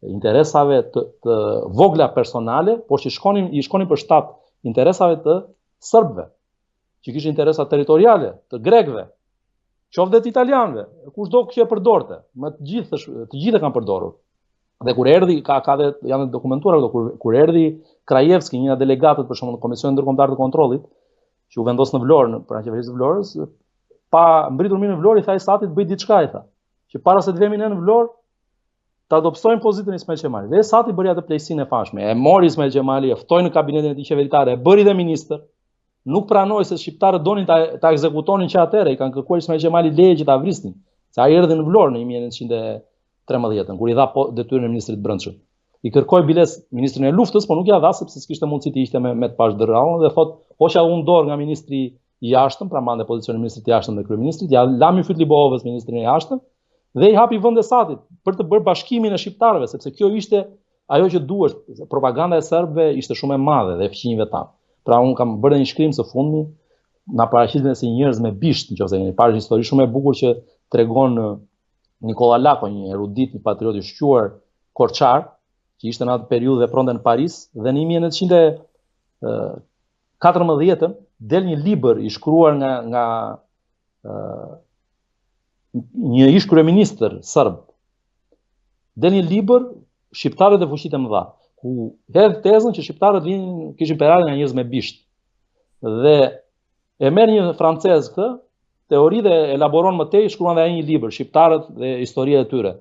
interesave të vogla personale, por që i shkonin për shtat interesave të serbëve, që kishin interesa territoriale, të grekëve, qoftë të italianëve, kushdo që e përdorte, të gjithë kanë përdorur. Dhe kur erdhi, janë dokumentuar këto, kur erdhi Krajevski, një nga delegatët për shembull në Komisionin Ndërkombëtar të Kontrollit, që u vendos në Vlorë, pranë qeverisë së Vlorës, pa mbritur mirë në Vlorë, i tha Esatit bëj diçka, i tha, që para se të vemi ne në Vlorë, ta adopsojmë pozitën e Ismail Qemali. Dhe Esati bëri atë plejsinë e fashme. E mori Ismail Qemali, e ftoi në kabinetin e tij qeveritar, e bëri dhe ministër. Nuk pranoi se shqiptarët donin ta ekzekutonin që atëherë, i kanë kërkuar Ismail Qemali leje që ta vrisnin. Se ai erdhi në Vlorë në 1913, kur i dha detyrën e ministrit të brendshëm. I kërkoi biles ministrin e luftës, por nuk ja dha sepse s'kishte mundësi të ishte me të pashë dhe thot, hoqja unë dorë nga ministri i jashtëm, pra mande pozicionin e ministrit të jashtëm dhe kryeministrit, ja lami Fytlibohës ministrin e jashtëm dhe i hapi vend Esatit për të bërë bashkimin e shqiptarëve, sepse kjo ishte ajo që duhet, propaganda e serbëve ishte shumë e madhe dhe fqinjve tanë. Pra unë kam bërë një shkrim së fundmi, na paraqiten si njerëz me bisht, nëse keni parë një histori shumë e bukur që tregon Nikola Lako, një erudit, një patriot i shquar Korçar, që ishte në atë periudhë vepronte në Paris, dhe në 1914 del një libër i shkruar nga një ish kryeministër serb. Del një libër Shqiptarët dhe fuqitë e mëdha, ku hedh tezën që shqiptarët kishin perarë nga njerëz me bisht. Dhe e merr një francez këtë teori dhe elaboron më tej, shkruan dhe ai një libër, Shqiptarët dhe historia e tyre.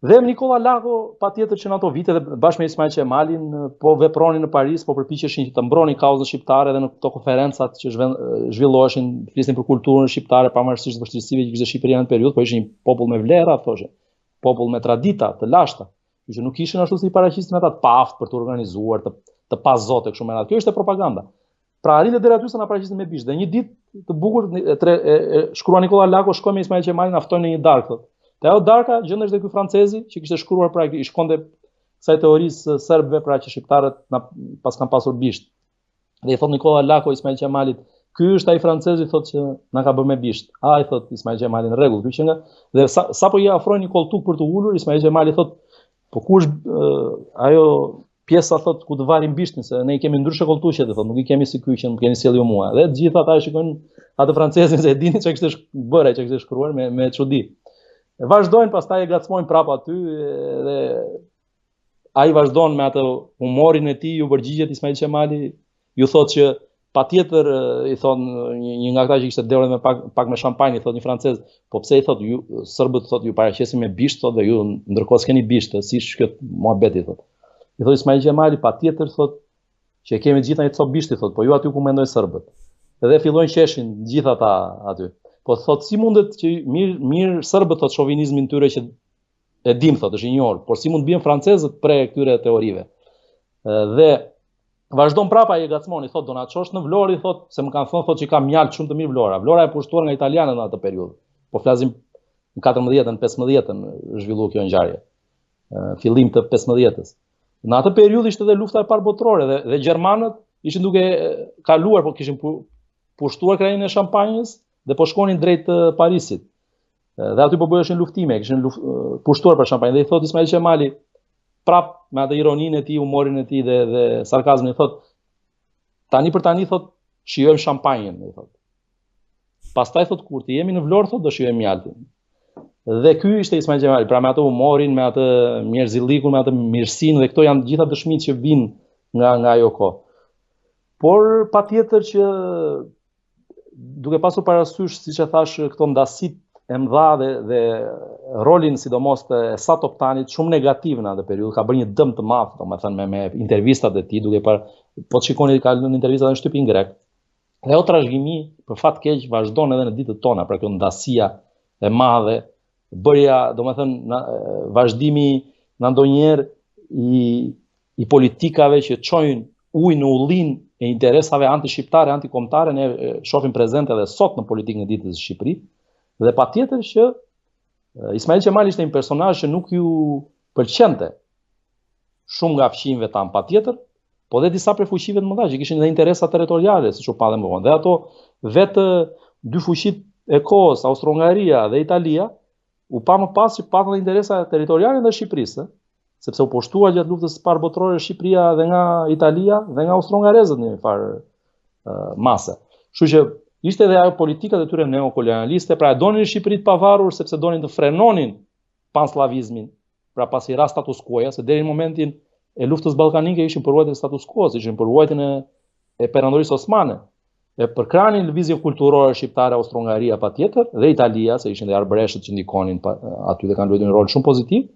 Dhe Nikola Lago patjetër që në ato vite dhe bashkë me Ismail Qemalin po vepronin në Paris, po përpiqeshin që të mbronin kauzën shqiptare dhe në këto konferencat që zhvilloheshin, flisnin për kulturën shqiptare pavarësisht vështirësive që kishte Shqipëria në periudhë, po ishin një popull me vlera, thoshe, popull me tradita të lashta, që nuk ishin ashtu si paraqisnin ata të paaft për të organizuar, të pa zote kështu me radhë. Kjo ishte propaganda. Pra arritën deri aty sa na paraqisnin me bish. Dhe një ditë të bukur shkrua Nikola Lago, shkoi me Ismail Qemalin, aftojnë në një darkë. Te ajo darka gjendesh te ky francezi që kishte shkruar pra i shkonte kësaj teorisë serbëve pra që shqiptarët pas kanë pasur bisht. Dhe i thot Nikola Lago Ismail Qemalit, ky është ai francezi thot që na ka bërë me bisht. I thot Ismail Qemali në rregull, ky që nga dhe sapo i afroi një koltuk për të ulur, Ismail Qemali thot, po ku është ajo pjesa thot ku të varim bishtin, se ne i kemi ndryshe koltuqet, thot, nuk i kemi si ky që më keni sjellë ju mua. Dhe të gjithë ata shikojnë atë francezin se e dinin çka kishte bërë, çka kishte shkruar me çudi. Vazhdojnë, pastaj e gacmojnë prapë aty dhe ai vazhdon me atë humorin e tij, ju përgjigjet Ismail Qemali, ju thotë që patjetër i thon një nga ata që kishte derën me pak me shampanjë, i thot një francez, po pse i thot ju serbët thot ju paraqesin me bisht thot dhe ju ndërkohë s'keni bisht, si është kjo muhabeti thot. I thot Ismail Qemali patjetër thot që e kemi gjithë një cop bishti thot, po ju aty ku mendojnë serbët. Dhe fillojnë qeshin gjithë ata aty. Po thot si mundet që mirë serbët thot shovinizmin tyre që e dim thot është i njohur, por si mund bien francezët pre këtyre teorive. Dhe vazhdon prapa ai gacmoni thot do na çosh në Vlorë thot se më kanë thënë thot që ka mjalt shumë të mirë Vlora. Vlora e pushtuar nga italianët në atë periudhë. Po flasim në 14-ën, 15-ën zhvillu kjo ngjarje. Fillim të 15-s. Në atë periudhë ishte edhe lufta e parë botërore dhe gjermanët ishin duke kaluar, po kishin pushtuar krajinë e Shampanjës dhe po shkonin drejt Parisit. Dhe aty po bëheshin luftime, kishin pushtuar për Shampanjën. Dhe i thot Ismail Qemali, prap me atë ironinë e tij, humorin e tij dhe sarkazmin, i thot, tani për tani thot, shijojmë Shampanjën, i thot. Pastaj thot kur të jemi në Vlorë thot do shijojmë mjaltin. Dhe ky ishte Ismail Qemali, pra me atë humorin, me atë mjerzillikun, me atë mirësinë, dhe këto janë gjitha dëshmitë që vinë nga ajo kohë. Por patjetër që duke pasur parasysh, siç e thash, këto ndasit e mëdha dhe rolin sidomos të Esat Toptanit shumë negativ në atë periudhë, ka bërë një dëm të madh, domethënë me intervistat e tij, duke po të shikoni ka në intervistat në shtypin grek. Dhe ajo trashëgimi për fat keq vazhdon edhe në ditët tona, pra kjo ndasia e madhe, bërja, domethënë vazhdimi në ndonjëherë i politikave që çojnë ujë në ullin e interesave anti-shqiptare, anti-kombëtare, ne shohim prezente edhe sot në politikën e ditës së Shqipërisë. Dhe patjetër që Ismail Qemali ishte një personazh që nuk ju pëlqente shumë nga fqinjve tan patjetër, po dhe disa prej fuqive të mëdha që kishin edhe interesa territoriale, siç u pa dhe më vonë. Dhe ato vetë dy fuqitë e kohës, Austro-Hungaria dhe Italia, u pa më pas që patën interesa territoriale në Shqipërisë, sepse u poshtua gjatë luftës së parë botërore Shqipëria dhe nga Italia dhe nga austro-hungarezët në një farë mase. Kështu që ishte edhe ajo politikat e tyre neokolonialiste, pra e donin Shqipërinë të pavarur sepse donin të frenonin panslavizmin, pra pasi ra status quo-ja, se deri në momentin e luftës ballkanike ishin për ruajtjen e status quo-s, ishin për ruajtjen e perandorisë osmane. E përkranin lëvizjen kulturore shqiptare Austro-Hungaria patjetër dhe Italia, se ishin dhe arbreshët që ndikonin aty dhe kanë luajtur një rol shumë pozitiv.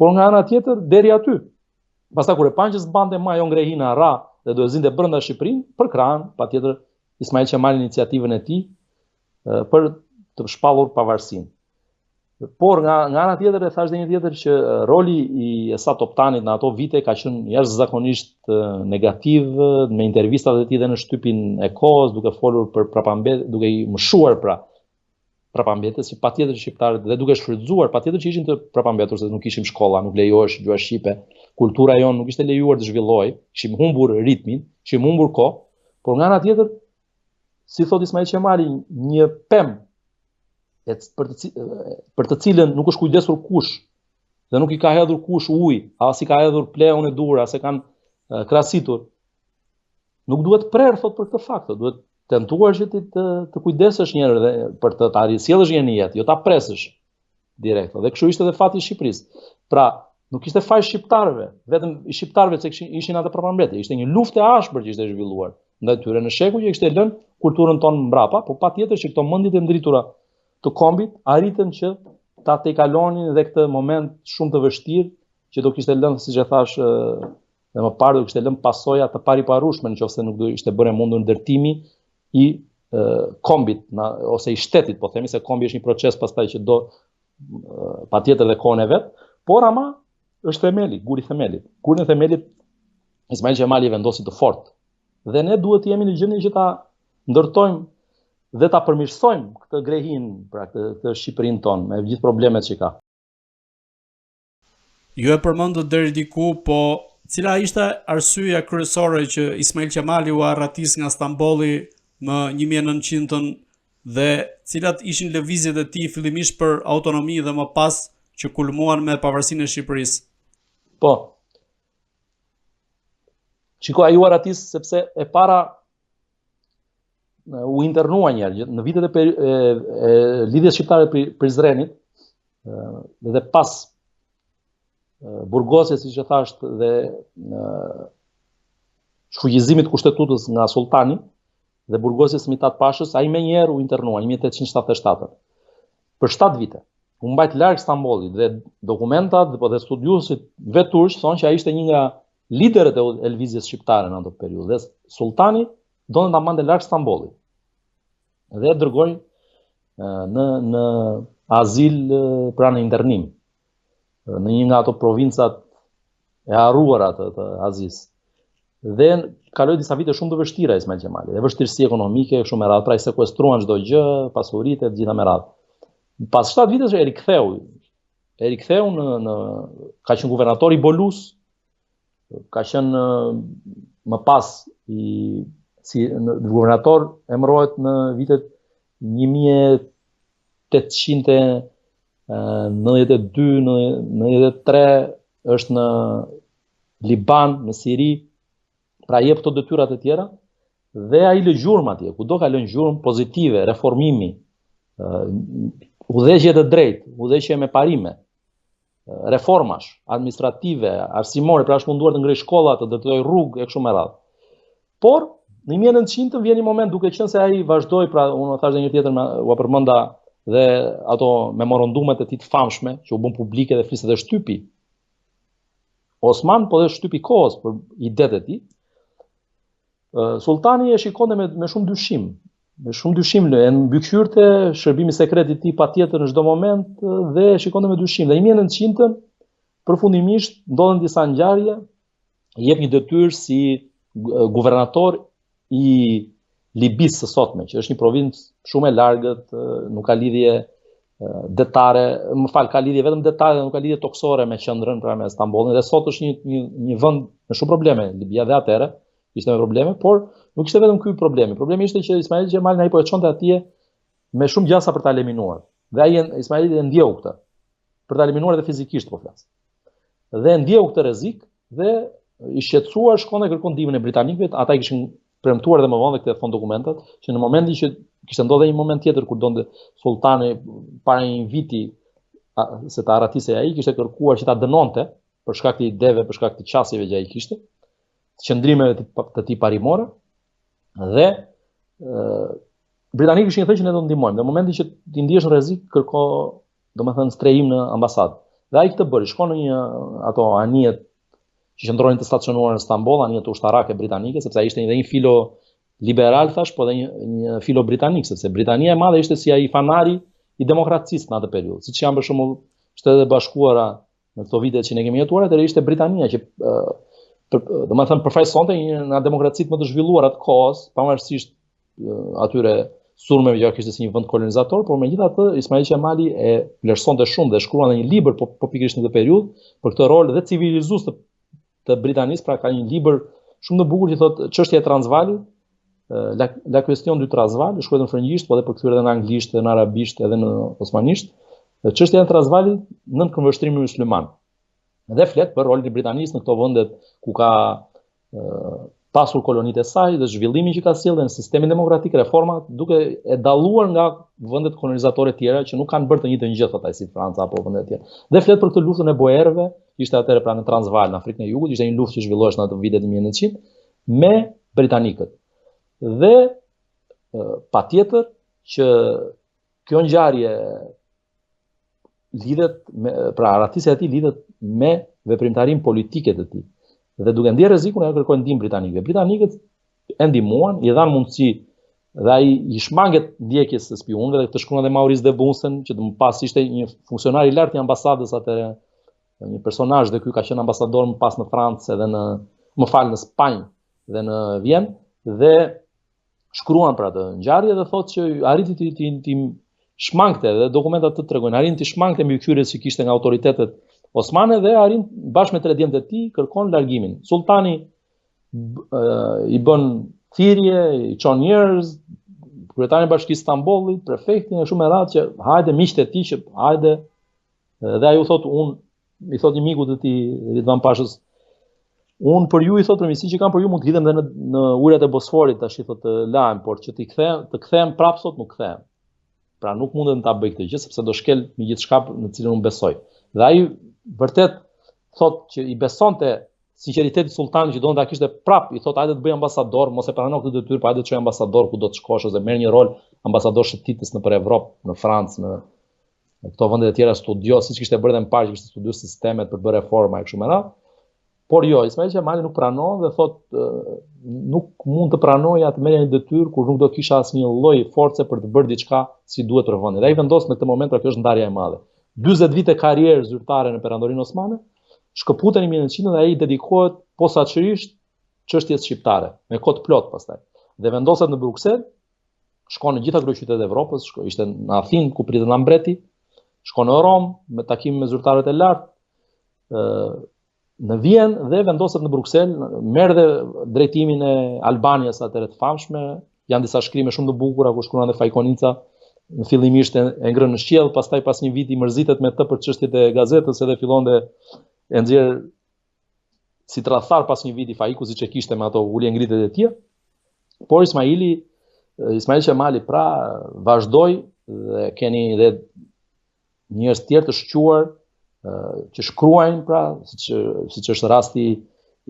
Por nga ana tjetër deri aty. Pastaj kur e pan që s'bante më ajo ngrehina ra dhe do e zinte brenda Shqipërinë, përkran patjetër Ismail Qemali iniciativën e tij për të shpallur pavarësinë. Por nga ana tjetër e thash dhe një tjetër që roli i Esat Toptanit në ato vite ka qenë jashtëzakonisht negativ, me intervistat e tij dhe në shtypin e kohës, duke folur për prapambet, duke i mshuar prapambetës, që patjetër shqiptarët dhe duke shfrytzuar patjetër që ishin të prapambetur se nuk kishim shkolla, nuk lejohesh gjua shqipe, kultura jonë nuk ishte lejuar të zhvillohej, kishim humbur ritmin, kishim humbur kohë, por nga ana tjetër, si thot Ismail Qemali, një pemë për të cilën nuk është kujdesur kush dhe nuk i ka hedhur kush ujë, as i ka hedhur pleun e dur, as e kanë krasitur, nuk duhet prerë thot për këtë fakt, duhet tentuar që të kujdesesh njerë dhe për të arrisjellësh një jetë, jo ta presësh direkt. Dhe kështu ishte edhe fati i Shqipërisë. Pra, nuk ishte faj shqiptarëve, vetëm i shqiptarëve që ishin atë prapambetje, ishte një luftë e ashpër që ishte zhvilluar ndaj tyre në shekuj që kishte lënë kulturën tonë mbrapa, por patjetër që këto mendjet e ndritura të kombit arritën që ta tejkalonin dhe këtë moment shumë të vështirë që do kishte lënë, siç e thash dhe më parë, do kishte lënë pasoja të pariparueshme nëse nuk do ishte bërë mundur ndërtimi i kombit ose i shtetit, po themi, se kombi është një proces pastaj që do patjetër dhe kohën e vet, por ama është themeli, guri i themelit. Gurin e themelit Ismail Qemali vendosi të fortë. Dhe ne duhet të jemi në gjendje që ta ndërtojmë dhe ta përmirësojmë këtë grehin, pra këtë Shqipërinë tonë me gjithë problemet që ka. Ju e përmendët deri diku, po cila ishte arsyeja kryesore që Ismail Qemali u arratis nga Stambolli më 1900-ën dhe cilat ishin lëvizjet e tij fillimisht për autonomi dhe më pas që kulmuan me pavarësinë e Shqipërisë? Po. Shiko, ai u arratis sepse e para u internua një herë në vitet e lidhjes shqiptare Prizrenit dhe pas burgosjes, siç e thash, dhe shfuqizimit kushtetutës nga sultani dhe burgosjes Mitat Pashës, ai menjëherë u internua në 1877. Për 7 vite. U mbajt larg Stambollit dhe dokumentat dhe studiuesit vetursh thonë që ai ishte një nga liderët e lëvizjes shqiptare në atë periudhë. Dhe sultani donte ta mande larg Stambollit. Dhe dërgoi në azil pranë internim në një nga ato provincat e harruara të Azis. Dhe kaloi disa vite shumë të vështira Ismail Qemali, dhe vështirësi ekonomike shumë me radhë, pra i sekuestruan çdo gjë, pasuritë e gjitha me radhë. Pas 7 vitesh e riktheu ka qenë guvernator i Bolus, ka qenë më pas si guvernator emërohet në vitet 1892-93, është në Liban, në Siri, pra jep këto detyrat e tjera, dhe ai lë gjurmë atje, kudo ka lënë gjurmë pozitive, reformimi, udhëheqje të drejtë, udhëheqje me parime, reformash administrative, arsimore, pra është munduar të ngrej shkolla, të ndërtoj rrugë e kështu me radhë. Por në 1900 vjen një moment, duke qenë se ai vazhdoi, pra unë thash edhe një tjetër, u përmenda dhe ato memorandumet e tij të famshme që u bën publike dhe fliset e shtypi Osman, po dhe shtypi kohës për idetë e tij. Sultani e shikonte me shumë dyshim. Me shumë dyshim, e mbykëqyrte shërbimi sekret i tij patjetër në çdo moment dhe e shikonte me dyshim. Dhe në 1900 përfundimisht ndodhen disa ngjarje, jep një detyrë si guvernator i Libisë së sotme, që është një provincë shumë e largët, nuk ka lidhje detare, ka lidhje vetëm detare dhe nuk ka lidhje toksore me qendrën, pra me Stambollin, dhe sot është një vend me shumë probleme. Libia dhe atëherë ishte me probleme, por nuk ishte vetëm ky problemi. Problemi ishte që Ismail Qemali ai po e çonte atje me shumë gjasa për ta eliminuar. Dhe ai Ismaili e ndjeu këtë, për ta eliminuar edhe fizikisht po flas. Dhe ndjeu këtë rrezik dhe i shqetësuar shkon dhe kërkon ndihmën e britanikëve, ata i kishin premtuar dhe më vonë këtë thon dokumentat, që në momentin që kishte ndodhur një moment tjetër kur donte sultani para një viti se ta arratise ai, kishte kërkuar që ta dënonte për shkak të ideve, për shkak të qasjeve që ai kishte, të qëndrimeve të tij parimore, dhe britanikët kishin thënë që ne do ndihmojmë. Në momentin që ti ndihesh në rrezik, kërko, domethënë, strehim në ambasadë. Dhe ai këtë bëri, shkon në ato anijet që qëndronin të stacionuar në Stamboll, anijet ushtarake britanike, sepse ai ishte edhe një filo liberal, thash, po edhe një filo britanik, sepse Britania e Madhe ishte si ai fanari i demokracisë në atë periudhë, siç janë për shembull Shtetet e Bashkuara në këto vite që ne kemi jetuar, atëherë ishte Britania që domethënë përfaqësonte një demokracitë më të zhvilluara të kohës, pavarësisht atyre sulmeve që kishte si një vend kolonizator, por megjithatë Ismail Qemali e vlerësonte shumë dhe shkruan një libër po pikërisht në këtë periudhë për këtë rol dhe civilizues të Britanisë, pra ka një libër shumë të bukur që thotë çështja e Transvalit, la question du Transval, shkruhet në frëngjisht, po edhe përkthyer edhe në anglisht, në arabisht, edhe në osmanisht, çështja e Transvalit nën këmbvështrimin mysliman. Dhe flet për rolin e Britanisë në këto vende ku ka pasur kolonitë e saj dhe zhvillimin që ka sjellë në sistemin demokratik, reforma, duke e dalluar nga vendet kolonizatore tjera që nuk kanë bërë të njëjtën gjë, thotë ai, si Franca apo vende tjera. Dhe flet për këtë luftën e boerëve, ishte atëherë pra në Transvaal, në Afrikën e Jugut, ishte një luftë që zhvillohej në ato vitet 1900 me britanikët. Dhe patjetër që kjo ngjarje lidhet pra arratësia e tij lidhet me veprimtarinë politike të tij. Dhe duke ndier rrezikun ajo kërkoi ndihmë britanikëve. Britanikët e ndihmuan, i dhanë mundësi dhe ai i shmanget ndjekjes së spionëve dhe këtë shkruan edhe Maurice de Bunsen, që më pas ishte një funksionar i lartë i ambasadës atëherë, një personazh, dhe ky ka qenë ambasador më pas në Francë edhe në Spanjë dhe në Vjenë, dhe shkruan për atë ngjarje dhe thotë që arriti të shmangte, dhe dokumentat të tregojnë, arrin të shmangte mbikëqyrjes që kishte nga autoritetet osmane dhe arrin bashkë me 3 djemtë e tij kërkon largimin. Sultani i bën thirrje, i çon njerëz, kryetarin e Bashkisë Stambollit, prefektin e shumë e radhë që hajde miqtë e tij që hajde, dhe ai u thot i thot një mikut të tij Ridvan Pashës, unë për ju, i thot, përmirësi që kam për ju mund të hidhem dhe në ujërat e Bosforit, tash i thot të lahem, por që të kthehem prapë sot nuk kthehem. Pra nuk mundet ta bëj këtë gjë sepse do shkel me gjithçka në cilën unë besoj. Dhe ai vërtet thot që i besonte sinqeriteti sultanit që donte ta kishte prap, i thot hajde të bëj ambasador, mos e prano këtë detyrë, po hajde të çoj ambasador ku do të shkosh ose merr një rol ambasador shëtitës nëpër Evropë, në Francë, në këto vende të tjera studios, siç kishte bërë edhe më parë, që kishte studiuar sistemet për të bërë reforma e kështu me radhë. Por jo, Ismail Qemali nuk pranon dhe thot nuk mund të pranoj atë merrje një detyrë kur nuk do kisha asnjë lloj force për të bërë diçka si duhet për vendin. Dhe ai vendos në këtë moment, pra kjo është ndarja e madhe. 40 vite karrierë zyrtare në Perandorinë Osmane, shkëputen në 1900 dhe ai dedikohet posaçërisht çështjes shqiptare, me kohë plot pastaj. Dhe vendoset në Bruksel, shkon në gjitha kryeqytetet e Evropës, ishte në Athinë ku pritej mbreti, shkon në Rom me takime me zyrtarët e lartë, në Vjenë dhe vendoset në Bruksel, merr dhe drejtimin e Albanias atëherë të famshme, janë disa shkrime shumë të bukura ku shkruan dhe Fajkonica, në fillimisht e ngrënë në qiell, pastaj pas një viti mërzitet me të për çështjet e gazetës edhe fillon dhe e nxjerr si tradhtar pas një viti Faiku siç e kishte me ato ulje ngritjet e tij. Por Ismail Qemali pra vazhdoi dhe keni dhe njerëz tjerë të shquar që shkruajnë pra, siç është rasti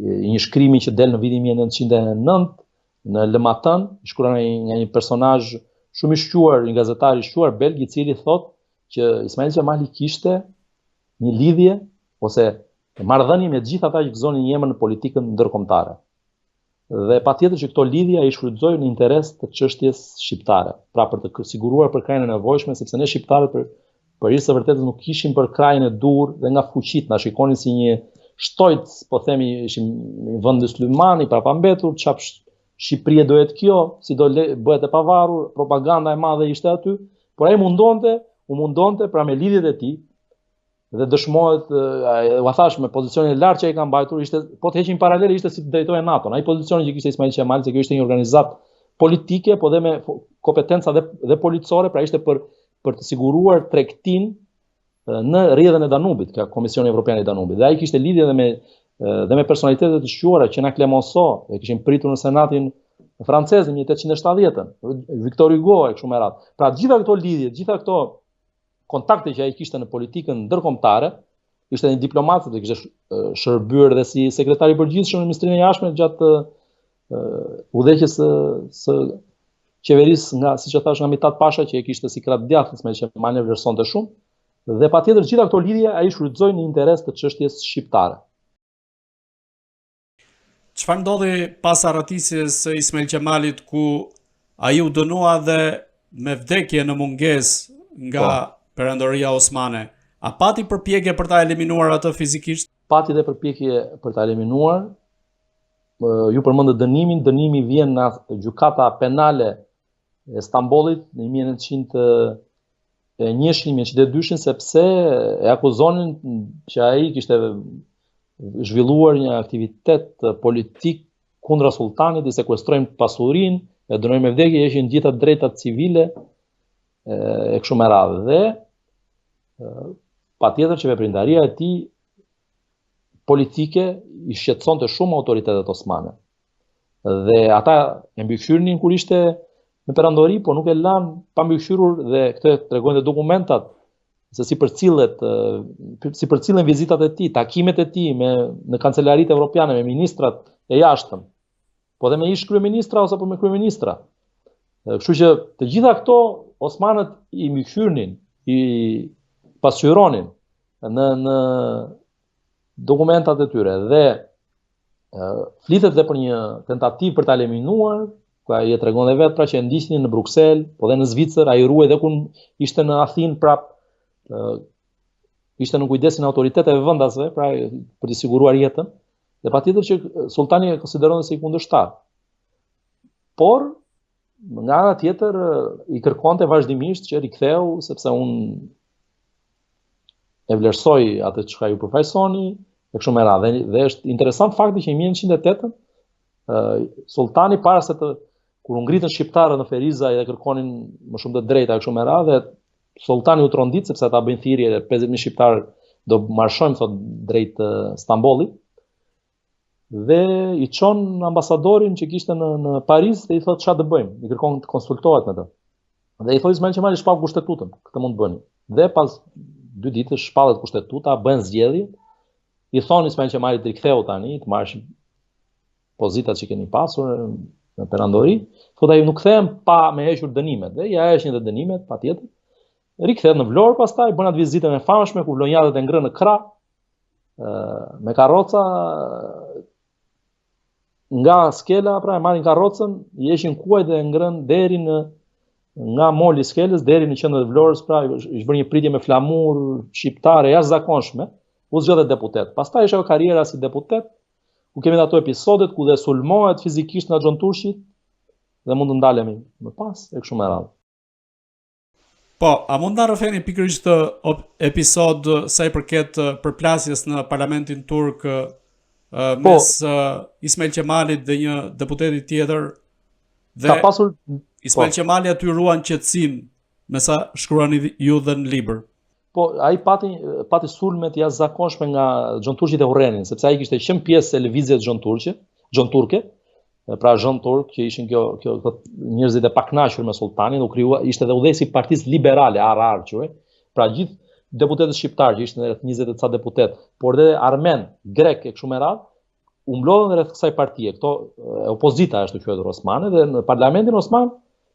i një shkrimi që del në vitin 1909 në Le Matin, shkruar nga një personazh shumë i shquar, një gazetar i shquar belg, i cili thotë që Ismail Qemali kishte një lidhje ose marrëdhënie me gjithë ata që gëzonin një emër në politikën ndërkombëtare. Dhe patjetër që këto lidhje ai shfrytëzoi në interes të çështjes shqiptare, pra për të siguruar për krajin e nevojshme, sepse ne shqiptarët për hir të vërtetës nuk kishim për krajin e dur dhe nga fuqit, na shikonin si një shtojt, po themi, ishim një vend musliman i prapambetur, çfarë Shqipëria do jetë kjo, si do bëhet e pavarur, propaganda e madhe ishte aty, por ai u mundonte pra me lidhjet e tij dhe dëshmohet, u thash me pozicionin e lartë që ai ka mbajtur, ishte, po të heqim paralele, ishte si të drejtoje NATO-n. Ai pozicionin që kishte Ismail Qemali, se kjo ishte një organizat politike, po dhe me kompetenca dhe policore, pra ishte për të siguruar tregtinë në rrjedhën e Danubit, ka Komisioni Evropian i Danubit. Dhe ai kishte lidhje dhe me personalitete të shquara që na Clemenceau e kishin pritur në Senatin francez në 1870-ën, Victor Hugo e kështu me radhë. Pra gjitha këto lidhje, gjitha këto kontakte që ai kishte në politikën ndërkombëtare, ishte një diplomat dhe kishte shërbyer dhe si sekretar i përgjithshëm në Ministrinë e Jashtme gjatë udhëheqjes së qeverisë nga, siç e thash, nga Mithat Pasha, që e kishte si krah djathtë, me që Mane vlerësonte shumë, dhe patjetër gjitha këto lidhje ai shfrytëzoi në interes të çështjes shqiptare. Çfarë ndodhi pas arratisjes së Ismail Qemalit, ku ai u dënua dhe me vdekje në mungesë nga Perandoria Osmane? A pati përpjekje për ta eliminuar atë fizikisht? Pati dhe përpjekje për ta eliminuar. Ju përmendët dënimin, dënimi vjen nga gjykata penale e Stambollit në 1901-1902, sepse e akuzonin që ai kishte zhvilluar një aktivitet politik kundra sultanit, i sekuestrojnë pasurinë, e dënojnë me vdekje, ishin gjitha drejtat civile e kështu me radhë. Dhe patjetër që veprimtaria e tij politike i shqetësonte shumë autoritetet osmane. Dhe ata e mbikëqyrnin kur ishte në perandori, po nuk e lanë pa mbikëqyrur, dhe këtë tregojnë dhe dokumentat se si përcillen vizitat e tij, takimet e tij në kancelaritë evropiane me ministrat e jashtëm, po dhe me ish kryeministra ose po me kryeministra. Kështu që të gjitha këto osmanët i mbikëqyrnin, pasqyronin në dokumentat e tyre dhe flitet dhe për një tentativë për ta eliminuar, ku ai e tregon dhe vetë pra që e ndiqnin në Bruksel, po dhe në Zvicër, ai ruaj dhe kur ishte në Athinë prap, ishte në kujdesin e autoriteteve vendase, pra për të siguruar jetën, dhe patjetër që sultani e konsideronte si kundërshtar. Por nga ana tjetër i kërkonte vazhdimisht që riktheu, sepse unë e vlerësoj atë çka ju përfaqësoni e kështu me radhë. Dhe është interesant fakti që në 1908 sultani para se kur u ngritën shqiptarët në Ferizaj dhe kërkonin më shumë të drejta e kështu me radhë, sultani u trondit sepse ata bëjnë thirrje 50.000 shqiptarë do marshojmë thot drejt Stambollit. Dhe i çon ambasadorin që kishte në Paris dhe i thot çfarë të bëjmë, i kërkon të konsultohet me të. Dhe i thoi Ismail Qemali shpall kushtetutën, këtë mund të bëni. Dhe pas 2 ditësh shpallet kushtetuta, bën zgjedhje. I thon Ismail Qemalit të riktheu tani, të marrësh pozitat që keni pasur në perandori. Thotë ai nuk kthehem pa me hequr dënimet. Dhe ja heqin edhe dënimet patjetër. Rikthehet në Vlorë pastaj, bën atë vizitën e famshme ku vlonjatët e ngrënë në krah me karroca. Nga skela, pra e marrin karrocën, i heqin kuajt dhe ngrën deri nga moli i skelës deri në qendrën e Vlorës, pra është bërë një pritje me flamur shqiptare jashtëzakonshme, u zgjodhet deputet. Pastaj është ajo karriera si deputet, ku kemi ato episodet ku dhe sulmohet fizikisht nga Xhon Turqi dhe mund të ndalemi më pas e kështu me radhë. Po, a mund ta rrëfeni pikërisht episod sa i përket përplasjes në parlamentin turk mes Ismail Qemalit dhe një deputeti tjetër dhe ka pasur Ismail Qemali aty ruan qetësim me sa shkruani ju dhe në libër. Po, ai pati sulme të jashtëzakonshme nga Xhon Turqi dhe Urrenin, sepse ai kishte qenë pjesë e lëvizjes Xhon Turke, pra Xhon Turk që ishin kjo njerëzit e pakënaqur me sultanin, ishte dhe udhëhesi i Partisë Liberale, ARR quhej. Pra gjithë deputetët shqiptarë që ishin rreth 20 e ca deputet, por dhe armen, grek e kështu me radhë, u mblodhen rreth kësaj partie. Këto opozita është quajtur osmane dhe në parlamentin osman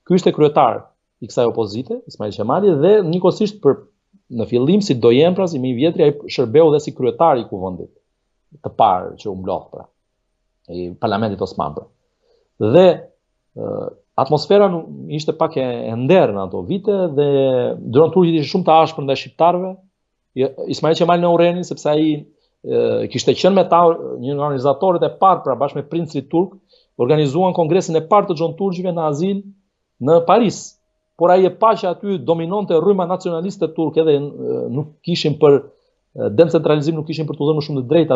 ky ishte kryetar i kësaj opozite, Ismail Qemali, dhe njëkohësisht në fillim si dojen pra si më i vjetri ai shërbeu dhe si kryetari i kuvendit të parë që u mblodh pra i parlamentit osman pra. Dhe atmosfera ishte pak e nder në ato vite dhe Xhon Turqi ishte shumë të ashpër ndaj shqiptarëve. Ismail Qemali në Urrenin sepse ai kishte qenë me ta një nga organizatorët e parë pra bashkë me princin turk, organizuan kongresin e parë të Xhon Turqive në azil në Paris. Por ai e pa që aty dominonte rryma nacionaliste turke dhe nuk kishin për decentralizim, nuk kishin për të dhënë më shumë të drejta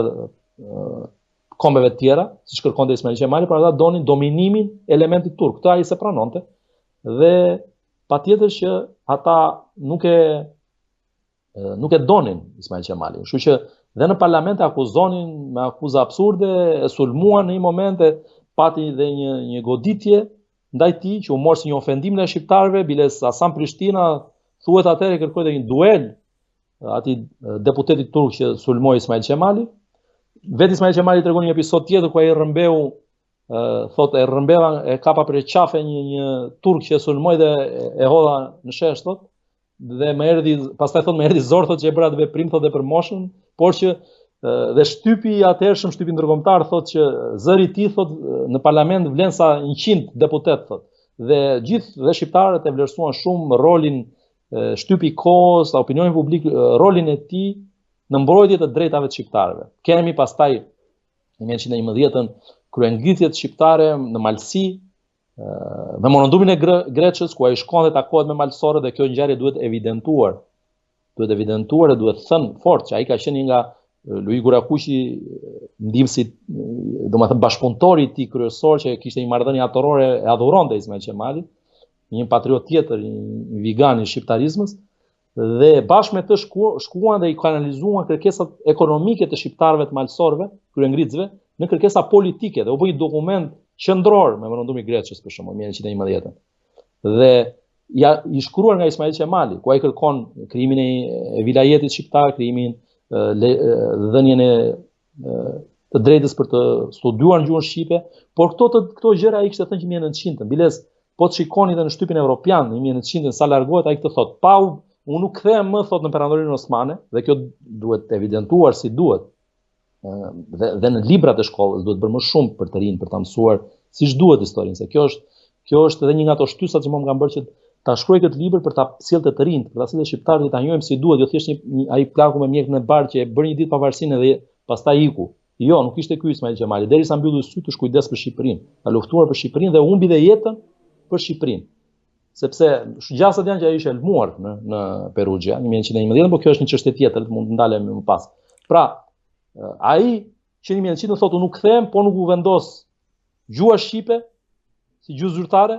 kombeve të tjera, siç kërkonte Ismail Qemali, por ata donin dominimin e elementit turk. Këtë ai se pranonte dhe patjetër që ata nuk e donin Ismail Qemalin. Kështu që dhe në parlament e akuzonin me akuza absurde, e sulmuan në një moment, pati dhe një goditje ndaj tij që u mor si një ofendim ndaj shqiptarëve, biles Hasan Prishtina thuhet atëherë kërkoi një duel atij deputetit turk që sulmoi Ismail Qemali. Vetë Ismail Qemali tregon një episod tjetër ku ai rrëmbeu, thotë e kapa për qafe një turk që sulmoi dhe e hodha në shesh thotë. Dhe pastaj thotë më erdhi zor thotë që e bëra atë veprim thotë dhe për moshën, por që dhe shtypi i atëhershëm, shtypi ndërkombëtar thotë që zëri i tij thotë në parlament vlen sa 100 deputet thotë. Dhe gjithë dhe shqiptarët e vlerësuan shumë rolin shtypi i kohës, opinioni publik, rolin e tij në mbrojtje të drejtave të shqiptarëve. Kemi pastaj në 1911-ën kryengritjet shqiptare në Malsi, memorandumin e Greçës ku ai shkon dhe takohet me malsorët dhe kjo ngjarje duhet evidentuar dhe duhet thënë fort që ai ka qenë nga Luigi Gurakuqi, ndihmësi, domethënë bashkëpunëtori i tij kryesor që kishte një marrëdhënie atorore e adhuronte Ismail Qemalin, një patriot tjetër, një vigan i shqiptarizmës, dhe bashkë me të shkuan dhe i kanalizuan kërkesat ekonomike të shqiptarëve të malsorëve, kryengritësve, në kërkesa politike dhe u bë një dokument qendror me memorandumi i Greçës për shembull 1911. Dhe i shkruar nga Ismail Qemali, ku ai kërkon krijimin e vilajetit shqiptar, krijimin dhënien e të drejtës për të studiuar gjuhën shqipe, por këto gjëra ai kishte thënë që 1900-ën, biles po të shikoni edhe në shtypin evropian në 1900-ën sa largohet ai këtë thotë, pa u unë nuk kthehem më thot në perandorinë osmane, dhe kjo duhet evidentuar si duhet. Dhe në librat e shkollës duhet bërë më shumë për të rinj, për ta mësuar siç duhet historinë, se kjo është edhe një nga ato shtysat që më kanë bërë që ta shkruaj këtë libër për ta sjellë të rinjt, për ta sjellë shqiptarët ta njohim si duhet, jo thjesht ai plaku me mjekën e bar që e bëri një ditë pavarësinë dhe pastaj iku. Jo, nuk ishte ky Ismail Qemali, derisa mbylli sy të shkujdes për Shqipërinë, ka luftuar për Shqipërinë dhe humbi dhe jetën për Shqipërinë. Sepse gjasat janë që ai ishte lmuar në Perugia 1911, por kjo është një çështje tjetër, mund të ndalemi më pas. Pra, ai që 1900 thotë nuk kthehem, po nuk u vendos gjua shqipe si gjuhë zyrtare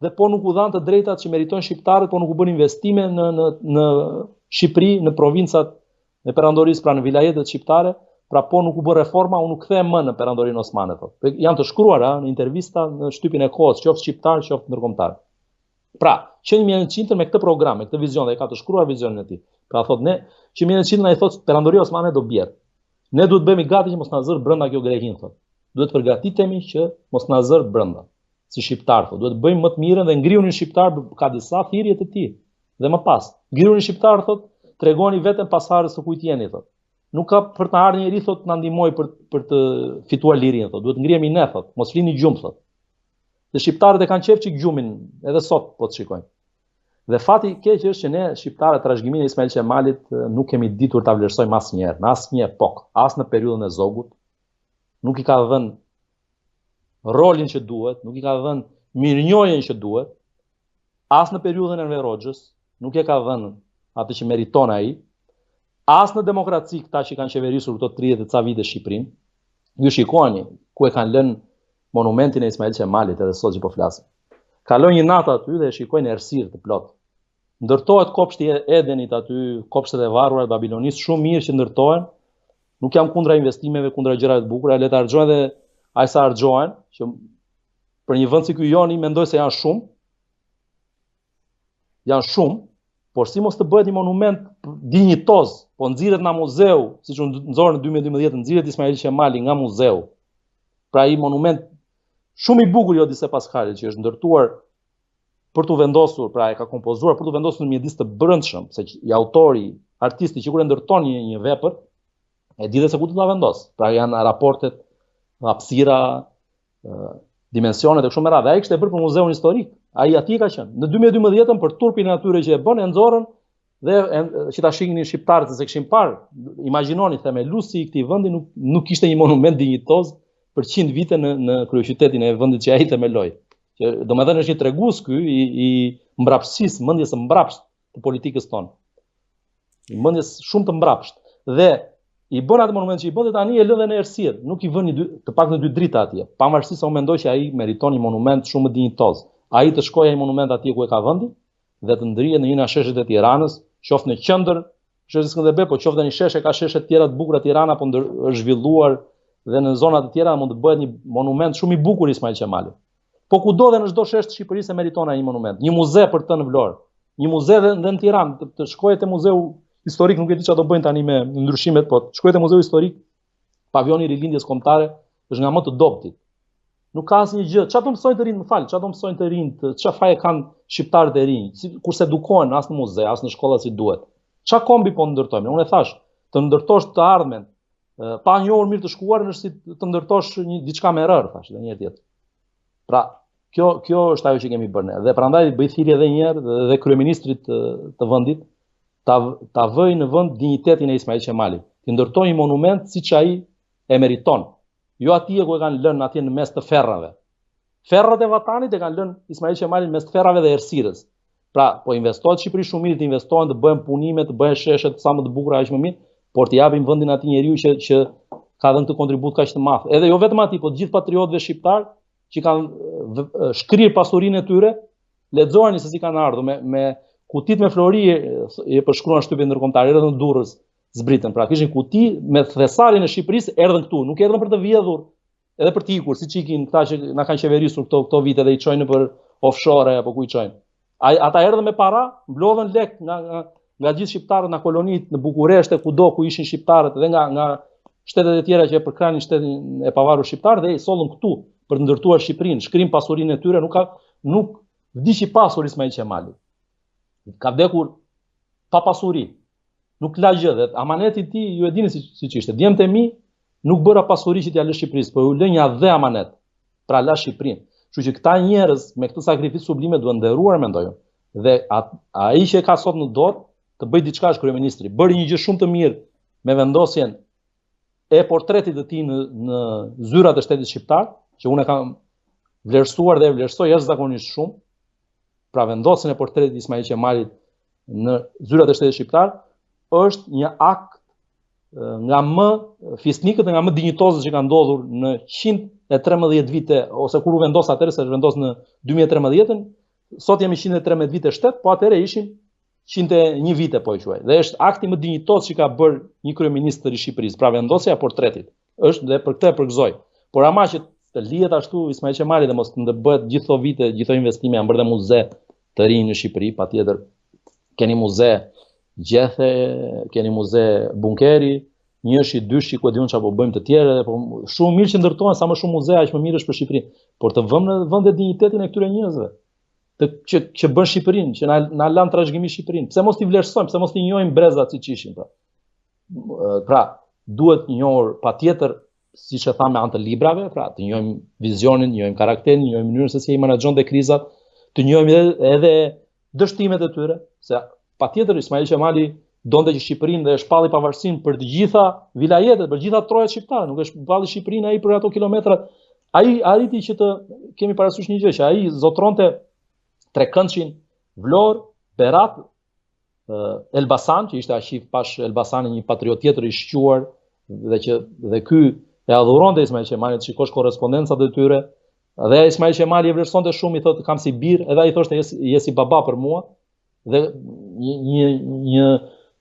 dhe po nuk u dhan të drejtat që meritojnë shqiptarët, po nuk u bën investime në Shqipëri, në provincat e perandorisë, pra në vilajetet shqiptare, pra po nuk u bë reforma, unë nuk kthehem më në perandorinë osmane thotë. Janë të shkruara në intervista në shtypin e kohës, qoftë shqiptar, qoftë ndërkombëtar. Pra, që 1900 me këtë program, me këtë vizion, dhe ka të shkruar vizionin e tij. Pra thotë ne, që 1900 ai thotë perandoria osmane do bjerë. Ne duhet bëhemi gati që mos na zër brenda kjo grehin thotë. Duhet përgatitemi që mos na zër brenda. Si shqiptar thotë, duhet bëjmë më të mirën dhe ngrihunin shqiptar, ka disa thirrje të tij. Dhe më pas, ngrihunin shqiptar thotë, tregoni veten pasardhës të kujt jeni thotë. Nuk ka për të ardhur njëri thotë na ndihmoj për të fituar lirinë thotë. Duhet ngrihemi ne thotë, mos flini gjumë thotë. Dhe shqiptarët e kanë qejf çik gjumin edhe sot po të shikojnë. Dhe fati i keq është që ne shqiptarët trashëgiminë e Ismail Qemalit nuk kemi ditur ta vlerësojmë asnjëherë, në asnjë epokë, as në periudhën e Zogut. Nuk i ka dhënë rolin që duhet, nuk i ka dhënë mirënjohjen që duhet, as në periudhën e Enver Hoxhës, nuk e ka dhënë atë që meriton ai, as në demokraci këta që kanë qeverisur këto 30 e ca vite Shqipërinë. Ju shikoni ku e kanë lënë monumentin e Ismail Qemalit edhe sot që po flasim. Kaloj një natë aty dhe shikojnë errësirë të plot. Ndërtohet kopshti i Edenit aty, kopshtet e varura të Babilonisë, shumë mirë që ndërtohen. Nuk jam kundra investimeve, kundra gjërave të bukura, le të harxojnë dhe aq sa harxohen, që për një vend si ky joni mendoj se janë shumë. Janë shumë, por si mos të bëhet një monument dinjitoz, po nxirret nga muzeu, siç u nxorë në 2012, nxirret Ismail Qemali nga muzeu. Pra ai monument shumë i bukur jo dise Paskalit që është ndërtuar për të vendosur, pra e ka kompozuar për të vendosur në mjedis të brendshëm, se i autori, artisti që kur e ndërton një vepër, e di dhe se ku të ta vendos. Pra janë raportet, hapësira, dimensionet e kështu me radhë. Ai kishte bërë për muzeun historik. Ai aty ka qenë. Në 2012 për turpin e atyre që e bën e nxorën dhe që ta shihnin shqiptarët se kishin parë. Imagjinoni themeluesi i këtij vendi nuk kishte një monument dinjitoz për 100 vite në kryeqytetin e vendit që ai themeloi. Që domethënë është një tregues ky i mbrapsisë, mendjes së mbrapsht të politikës tonë. I mendjes shumë të mbrapsht. Dhe i bën atë monument që i bën dhe tani e lë dhe në errësirë, nuk i vën të paktën 2 drita atje. Pavarësisht se unë mendoj që ai meriton një monument shumë më dinjitoz. Ai të shkojë ai monument atje ku e ka vendi dhe të ndrihet në një nga sheshet e Tiranës, qoftë në qendër, sheshi Skënderbeu, po qoftë në një sheshe, ka sheshe të tjera të bukura Tirana, po është zhvilluar dhe në zona të tjera mund të bëhet një monument shumë i bukur Ismail Qemali. Po kudo dhe në çdo shesh të Shqipërisë e meriton ai një monument, një muze për të në Vlorë, një muze dhe në Tiranë, të shkojë te muzeu historik, nuk e di çfarë do bëjnë tani me ndryshimet, po shkojë te muzeu historik, pavioni i rilindjes kombëtare është nga më të dobtit. Nuk ka asnjë gjë. Çfarë do mësojnë të rinjt, çfarë do mësojnë të rinjt, çfarë faje kanë shqiptarët e rinj, kurse edukohen as në muze, as në shkolla si duhet. Çfarë kombi po ndërtojmë? Unë e thash, të ndërtosh të ardhmen, pa njohur mirë të shkuarën është si të ndërtosh diçka me rër, thash, edhe një herë tjetër. Pra, kjo është ajo që kemi bërë ne. Dhe prandaj bëj thirrje edhe një herë dhe kryeministrit të vendit ta vëjë në vend dinjitetin e Ismail Qemalit, të ndërtojë një monument siç ai e meriton. Jo atje ku e kanë lënë atje në mes të ferrave. Ferrat e vatanit e kanë lënë Ismail Qemalin mes të ferrave dhe errësirës. Pra, po investohet Shqipëri shumë mirë, të investohen, të bëhen punime, të bëhen sheshet sa më të bukura aq më mirë, por të japim vendin atij njeriu që ka dhënë këtë kontribut kaq të madh. Edhe jo vetëm atij, po të gjithë patriotëve shqiptar që kanë shkrir pasurinë e tyre, lexojeni se si kanë ardhur me kutit me flori e përshkruan shtypin ndërkombëtar, erdhën në Durrës, zbritën. Pra kishin kuti me thesarin e Shqipërisë, erdhën këtu, nuk erdhën për të vjedhur, edhe për të ikur, siç ikin këta që na kanë qeverisur këto vite dhe i çojnë për offshore apo ku i çojnë. Ata erdhën me para, mblodhen lek nga gjithë shqiptarët në kolonitë, në Bukuresht, kudo ku ishin shqiptarët dhe nga shtetet e tjera që e përkranin shtetin e pavarur shqiptar dhe i sollën këtu për të ndërtuar Shqipërinë, shkrim pasurinë e tyre, nuk vdiq i pasur Ismail Qemali. Ka vdekur pa pasuri. Nuk la gjë dhe amaneti i tij ju e dini si ishte. Djemtë e mi nuk bëra pasuri që t'ja lë Shqipërisë, por u lë një dhe amanet. Pra la Shqipërinë. Kështu që këta njerëz me këtë sakrificë sublime duhen nderuar mendoj unë. Dhe ai që e ka sot në dorë të bëj diçka është kryeministri. Bëri një gjë shumë të mirë me vendosjen e portretit të tij në zyrat e shtetit shqiptar, që unë e kam vlerësuar dhe e vlerësoj jashtëzakonisht shumë. Pra vendosjen e portretit të Ismail Qemalit në zyrat e shtetit shqiptar është një akt nga më fisnikët dhe nga më dinjitozët që ka ndodhur në 113 vite, ose kur u vendos atëherë, se vendos në 2013, sot jemi 113 vite shtet, po atëherë ishim 101 vite, po e quaj. Dhe është akti më dinjitoz që ka bërë një kryeministër i Shqipërisë, pra vendosja e portretit. Është dhe për këtë e përgëzoj. Por ama që të lihet ashtu Ismail Qemali dhe mos të bëhet gjithë këto vite, gjithë këto investime, janë bërë dhe muze të rinj në Shqipëri, patjetër. Keni muze Gjethe, keni muze Bunkeri, njëshi, dyshi, ku e diun çapo bëjmë të tjerë, po shumë mirë që ndërtohen sa më shumë muze, aq më mirë është për Shqipërinë. Por të vëmë në vend dinjitetin e këtyre njerëzve, që bën Shqipërinë, që na lan trashëgimi Shqipërinë. Pse mos t'i vlerësojmë, pse mos t'i njohim brezat siç ishin pra. Pra, duhet njohur patjetër, siç e thamë me anë të librave, pra të njohim vizionin, njohim karakterin, njohim mënyrën se si ai menaxhon dhe krizat, të njohim edhe dështimet e tyre, se patjetër Ismail Qemali donte që Shqipërinë dhe e shpalli pavarësinë për të gjitha vilajetet, për gjitha trojet shqiptare, nuk e shpalli Shqipërinë ai për ato kilometrat. Ai arriti që të kemi parasysh një gjë, që ai zotronte Trekëndshin, Vlorë, Berat, Elbasan, që ishte arkiv pash Elbasani një patriot tjetër i shquar dhe ky e adhuronte Ismail Qemalin, të shikosh korrespondencat e tyre. Dhe Ismail Qemali e vlerësonte shumë, i thotë kam si bir, edhe ai thoshte je si baba për mua. Dhe një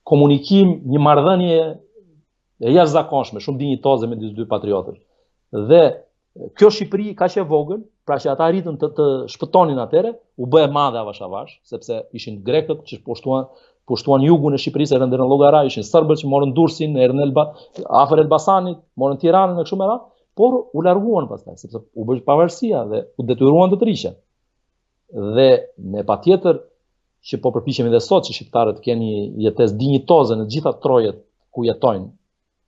komunikim, një marrëdhënie e jashtëzakonshme, shumë dinjitoze me dy patriotësh. Dhe kjo Shqipëri kaq e vogël, pra që ata arritën të shpëtonin atëre, u bë e madhe avash avash, sepse ishin grekët që pushtuan jugun e Shqipërisë, erdhën deri në Llogara, ishin serbët që morën Durrësin, erdhën afër Elbasanit, morën Tiranën e kështu me radhë, por u larguan pastaj, sepse u bë pavarësia dhe u detyruan të trishen. Dhe ne patjetër që po përpiqemi dhe sot që shqiptarët keni jetesë dinjitoze në gjitha trojet ku jetojnë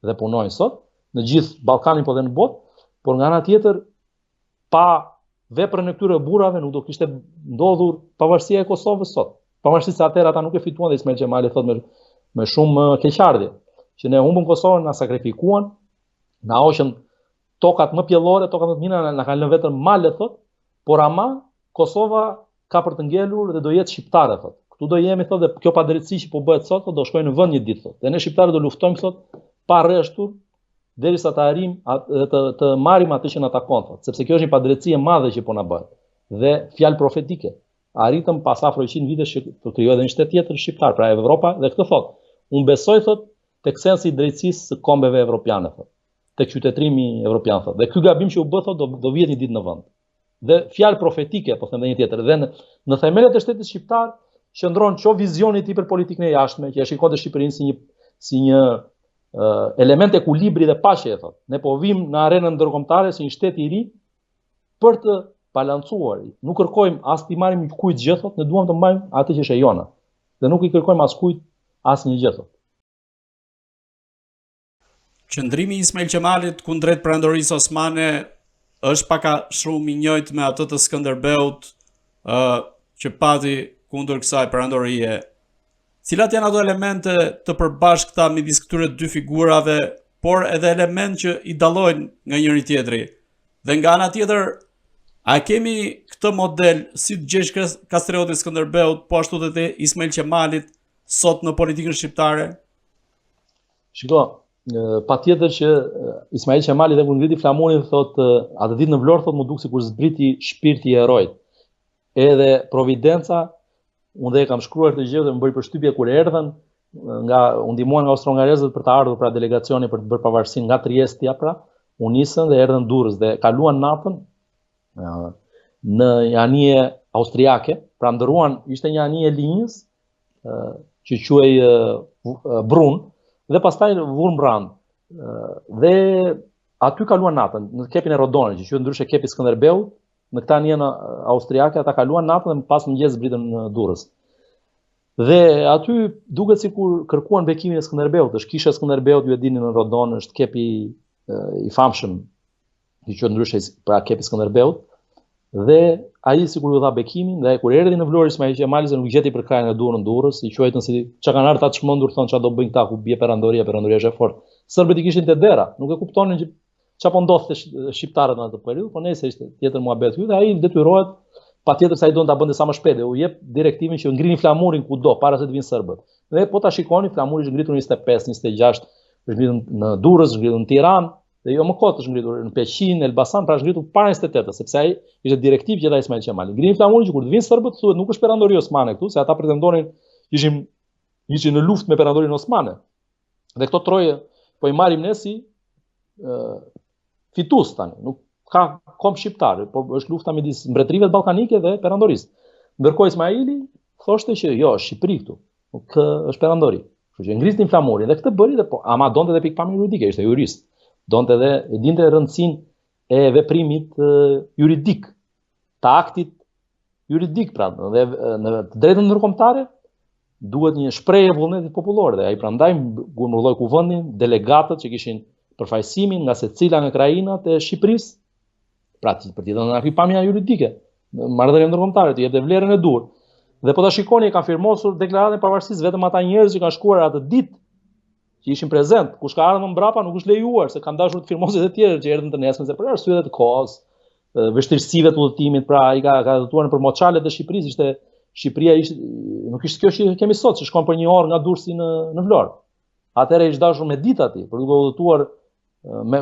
dhe punojnë sot, në gjithë Ballkanin po dhe në botë, por nga ana tjetër pa veprën e këtyre burrave nuk do kishte ndodhur pavarësia e Kosovës sot. Pavarësisht se atëherë ata nuk e fituan dhe Ismail Qemali thotë me shumë keqardhje, që ne humbëm Kosovën, na sakrifikuan, na hoqën tokat më pjellore, tokat më të mira na kanë lënë vetëm male thotë, por ama Kosova ka për të ngelur dhe do jetë shqiptare thotë. Ktu do jemi thotë dhe kjo padrejtësi që po bëhet sot do shkojnë në vend një ditë thotë. Dhe ne shqiptarët do luftojmë thotë pa rreshtur derisa të arrijmë të marrim atë që na takon thotë, sepse kjo është një padrejtësi e madhe që po na bëhet. Dhe fjalë profetike. Arritëm pas afro 100 vitesh që të krijohet një shtet tjetër shqiptar, pra Evropa, dhe këtë thotë. Unë besoj thotë tek sensi i drejtësisë së kombeve evropiane thotë, tek qytetërimi evropian thotë. Dhe ky gabim që u bë thotë do vihet një ditë në vend. Dhe fjalë profetike, po them edhe një tjetër, dhe në themelet e shtetit shqiptar qëndron ço vizioni i tij për politikën e jashtme, që e shikonte Shqipërinë si një element ekuilibri dhe paqe thotë. Ne po vim në arenën ndërkombëtare si një shtet i ri për të balancuar. Nuk kërkojmë as të marrim kujt gjë thotë, ne duam të mbajmë atë që është e jona. Dhe nuk i kërkojmë as kujt asnjë gjë thotë. Qëndrimi i Ismail Qemalit kundrejt perandorisë osmane është pak a shumë i njëjtë me atë të Skënderbeut që pati kundër kësaj perandorie. Cilat janë ato elemente të përbashkëta midis këtyre dy figurave, por edhe element që i dallojnë nga njëri tjetri. Dhe nga ana tjetër, a kemi këtë model si të Gjergj Kastrioti Skënderbeut, po ashtu edhe Ismail Qemalit sot në politikën shqiptare? Shiko, patjetër që Ismail Qemali dhe kur ngriti flamurin thotë atë ditë në Vlorë thotë më duk sikur zbriti shpirti i herojt. Edhe Providenca, unë dhe e kam shkruar këtë gjë dhe më bëri përshtypje kur erdhën nga u ndihmuan nga austro-hungarezët për të ardhur pra delegacioni për të bërë pavarësinë nga Trieste pra, u nisën dhe erdhën Durrës dhe kaluan natën në një anije austriake, pra ndëruan, ishte një anije linjës që quhej Brun, dhe pastaj Wurmbrand. Dhe aty kaluan natën, në kepin e Rodonit, që quhet ndryshe kepi Skënderbeut, në këtë anijen austriake ata kaluan natën dhe pas mëngjes zbritën në Durrës. Dhe aty duket sikur kërkuan bekimin e Skënderbeut, është kisha e Skënderbeut, ju e dini, në Rodon është kepi i famshëm, i quhet ndryshe pra kepi Skënderbeut, dhe ai sikur u dha bekimin, dhe kur erdhi në Vlorë Ismail Qemali se nuk gjeti për krajin e Durrës në Durrës, i quajtën si çka kanë ardhur ta çmendur, thonë çfarë do bëjnë këta ku bie perandoria është e fortë. Serbët i kishin te dera, nuk e kuptonin që çfarë po ndodhte shqiptarët në atë periudhë, po nëse ishte tjetër muhabet hyn, dhe ai detyrohet patjetër se ai donte ta bënte sa më shpejt, u jep direktivën që ngrini flamurin kudo para se të vinë serbët. Dhe po ta shikoni, flamuri është ngritur 25, 26, është ngritur në Durrës, është ngritur në Tiranë, dhe jo më kot është ngritur në Peqin, në Elbasan, pra është ngritur para 28, sepse ai ishte direktivë që dha Ismail Qemali. Ngrini flamurin që kur të vinë serbët thuhet nuk është perandori osmane këtu, se ata pretendonin ishin në luftë me perandorin osmane. Dhe këto troje po i marrim ne si fitues tani, nuk ka kom shqiptar, po është lufta midis mbretërive ballkanike dhe perandorisë. Ndërkohë Ismaili thoshte që jo, Shqipëri këtu, nuk është perandori. Kështu që ngrisnin flamurin dhe këtë bëri dhe po, ama donte edhe pikpamjen juridike, ishte jurist. Donte edhe e dinte rëndësinë e veprimit juridik, të aktit juridik, pra, dhe në të drejtën ndërkombëtare duhet një shprehje e vullnetit popullor, dhe ai prandaj ngurmulloi kuvendin delegatët që kishin përfaqësimin nga secila nga krajinat e Shqipërisë, pra për t'i dhënë pikpamja juridike, marrëdhënie ndërkombëtare, të jepte vlerën e duhur. Dhe po ta shikoni, e kanë firmosur deklaratën e pavarësisë vetëm ata njerëz që kanë shkuar atë ditë, që ishin prezent. Kush ka ardhur më mbrapa nuk është lejuar, se kanë dashur të firmosin të tjerë që erdhën të nesër, se për arsye të kohës, vështirësive të udhëtimit, pra ai ka hetuar për moçalet e Shqipërisë, ishte Shqipëria nuk ishte kjo që kemi sot, që shkon për një orë nga Durrësi në Vlorë. Atëherë ishte dashur me ditë aty, për duke udhëtuar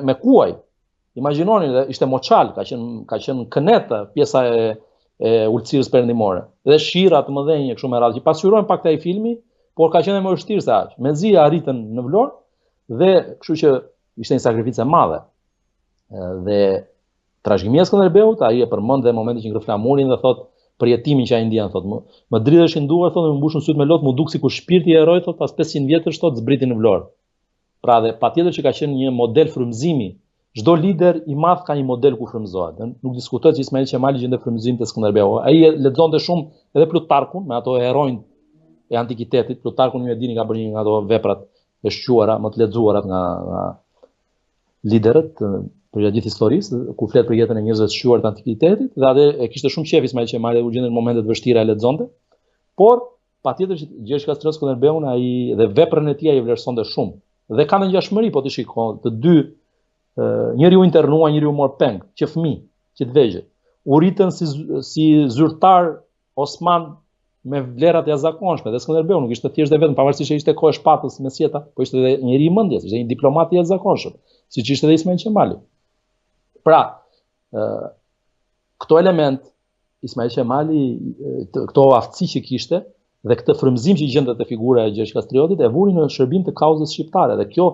me kuaj. Imagjinoni, ishte moçal, ka qenë këneta pjesa e ulësirës perëndimore. Dhe shira të mëdhenj kështu me radhë që pasqyrojnë pak këtij filmi, por ka qenë më vështirë se aq. Mezi arritën në Vlorë dhe kështu që ishte një sakrificë e madhe. Dhe trashëgimia e Skënderbeut, ai e përmend dhe momentin që ngre flamurin dhe thot për jetimin që ai ndjen, thot më dridheshin duar, thot, më mbushën syt me lot, më duk sikur shpirti i heroj, thot, pas 500 vjetësh, thot, zbriti në Vlorë. Pra dhe patjetër që ka qenë një model frymëzimi. Çdo lider i madh ka një model ku frymëzohet. Nuk diskutohet që Ismail Qemali gjente frymëzim te Skënderbeu. Ai lexonte shumë edhe Plutarkun, me ato heronj e antikitetit. Plutarkun, ju e dini, ka bërë një nga ato veprat e shquara, më të lexuara nga liderët për gjithë historisë, ku flet për jetën e njerëzve të shquar të antikitetit, dhe atë e kishte shumë qejf Ismail Qemali, u gjendën në momente të vështira e lexonte. Por patjetër që gjësh ka stres Skënderbeun, ai dhe veprën e tij ai vlerësonte shumë. Dhe kanë ngjashmëri, po ti shikon, të dy njëri u internua, njëri u mor peng, që fëmijë, që të vegjël. U ritën si zyrtar osman me vlerat e jashtëzakonshme, dhe Skënderbeu nuk ishte thjesht vetëm, pavarësisht se ishte kohë shpatës me sjeta, po ishte edhe njëri i mendjes, ishte një diplomat i jashtëzakonshëm, siç ishte edhe Ismail Qemali. Pra, këto element Ismail Qemali, këto aftësi që kishte dhe këtë frymëzim që gjendet te figura e Gjergj Kastriotit e vuri në shërbim të kauzës shqiptare, dhe kjo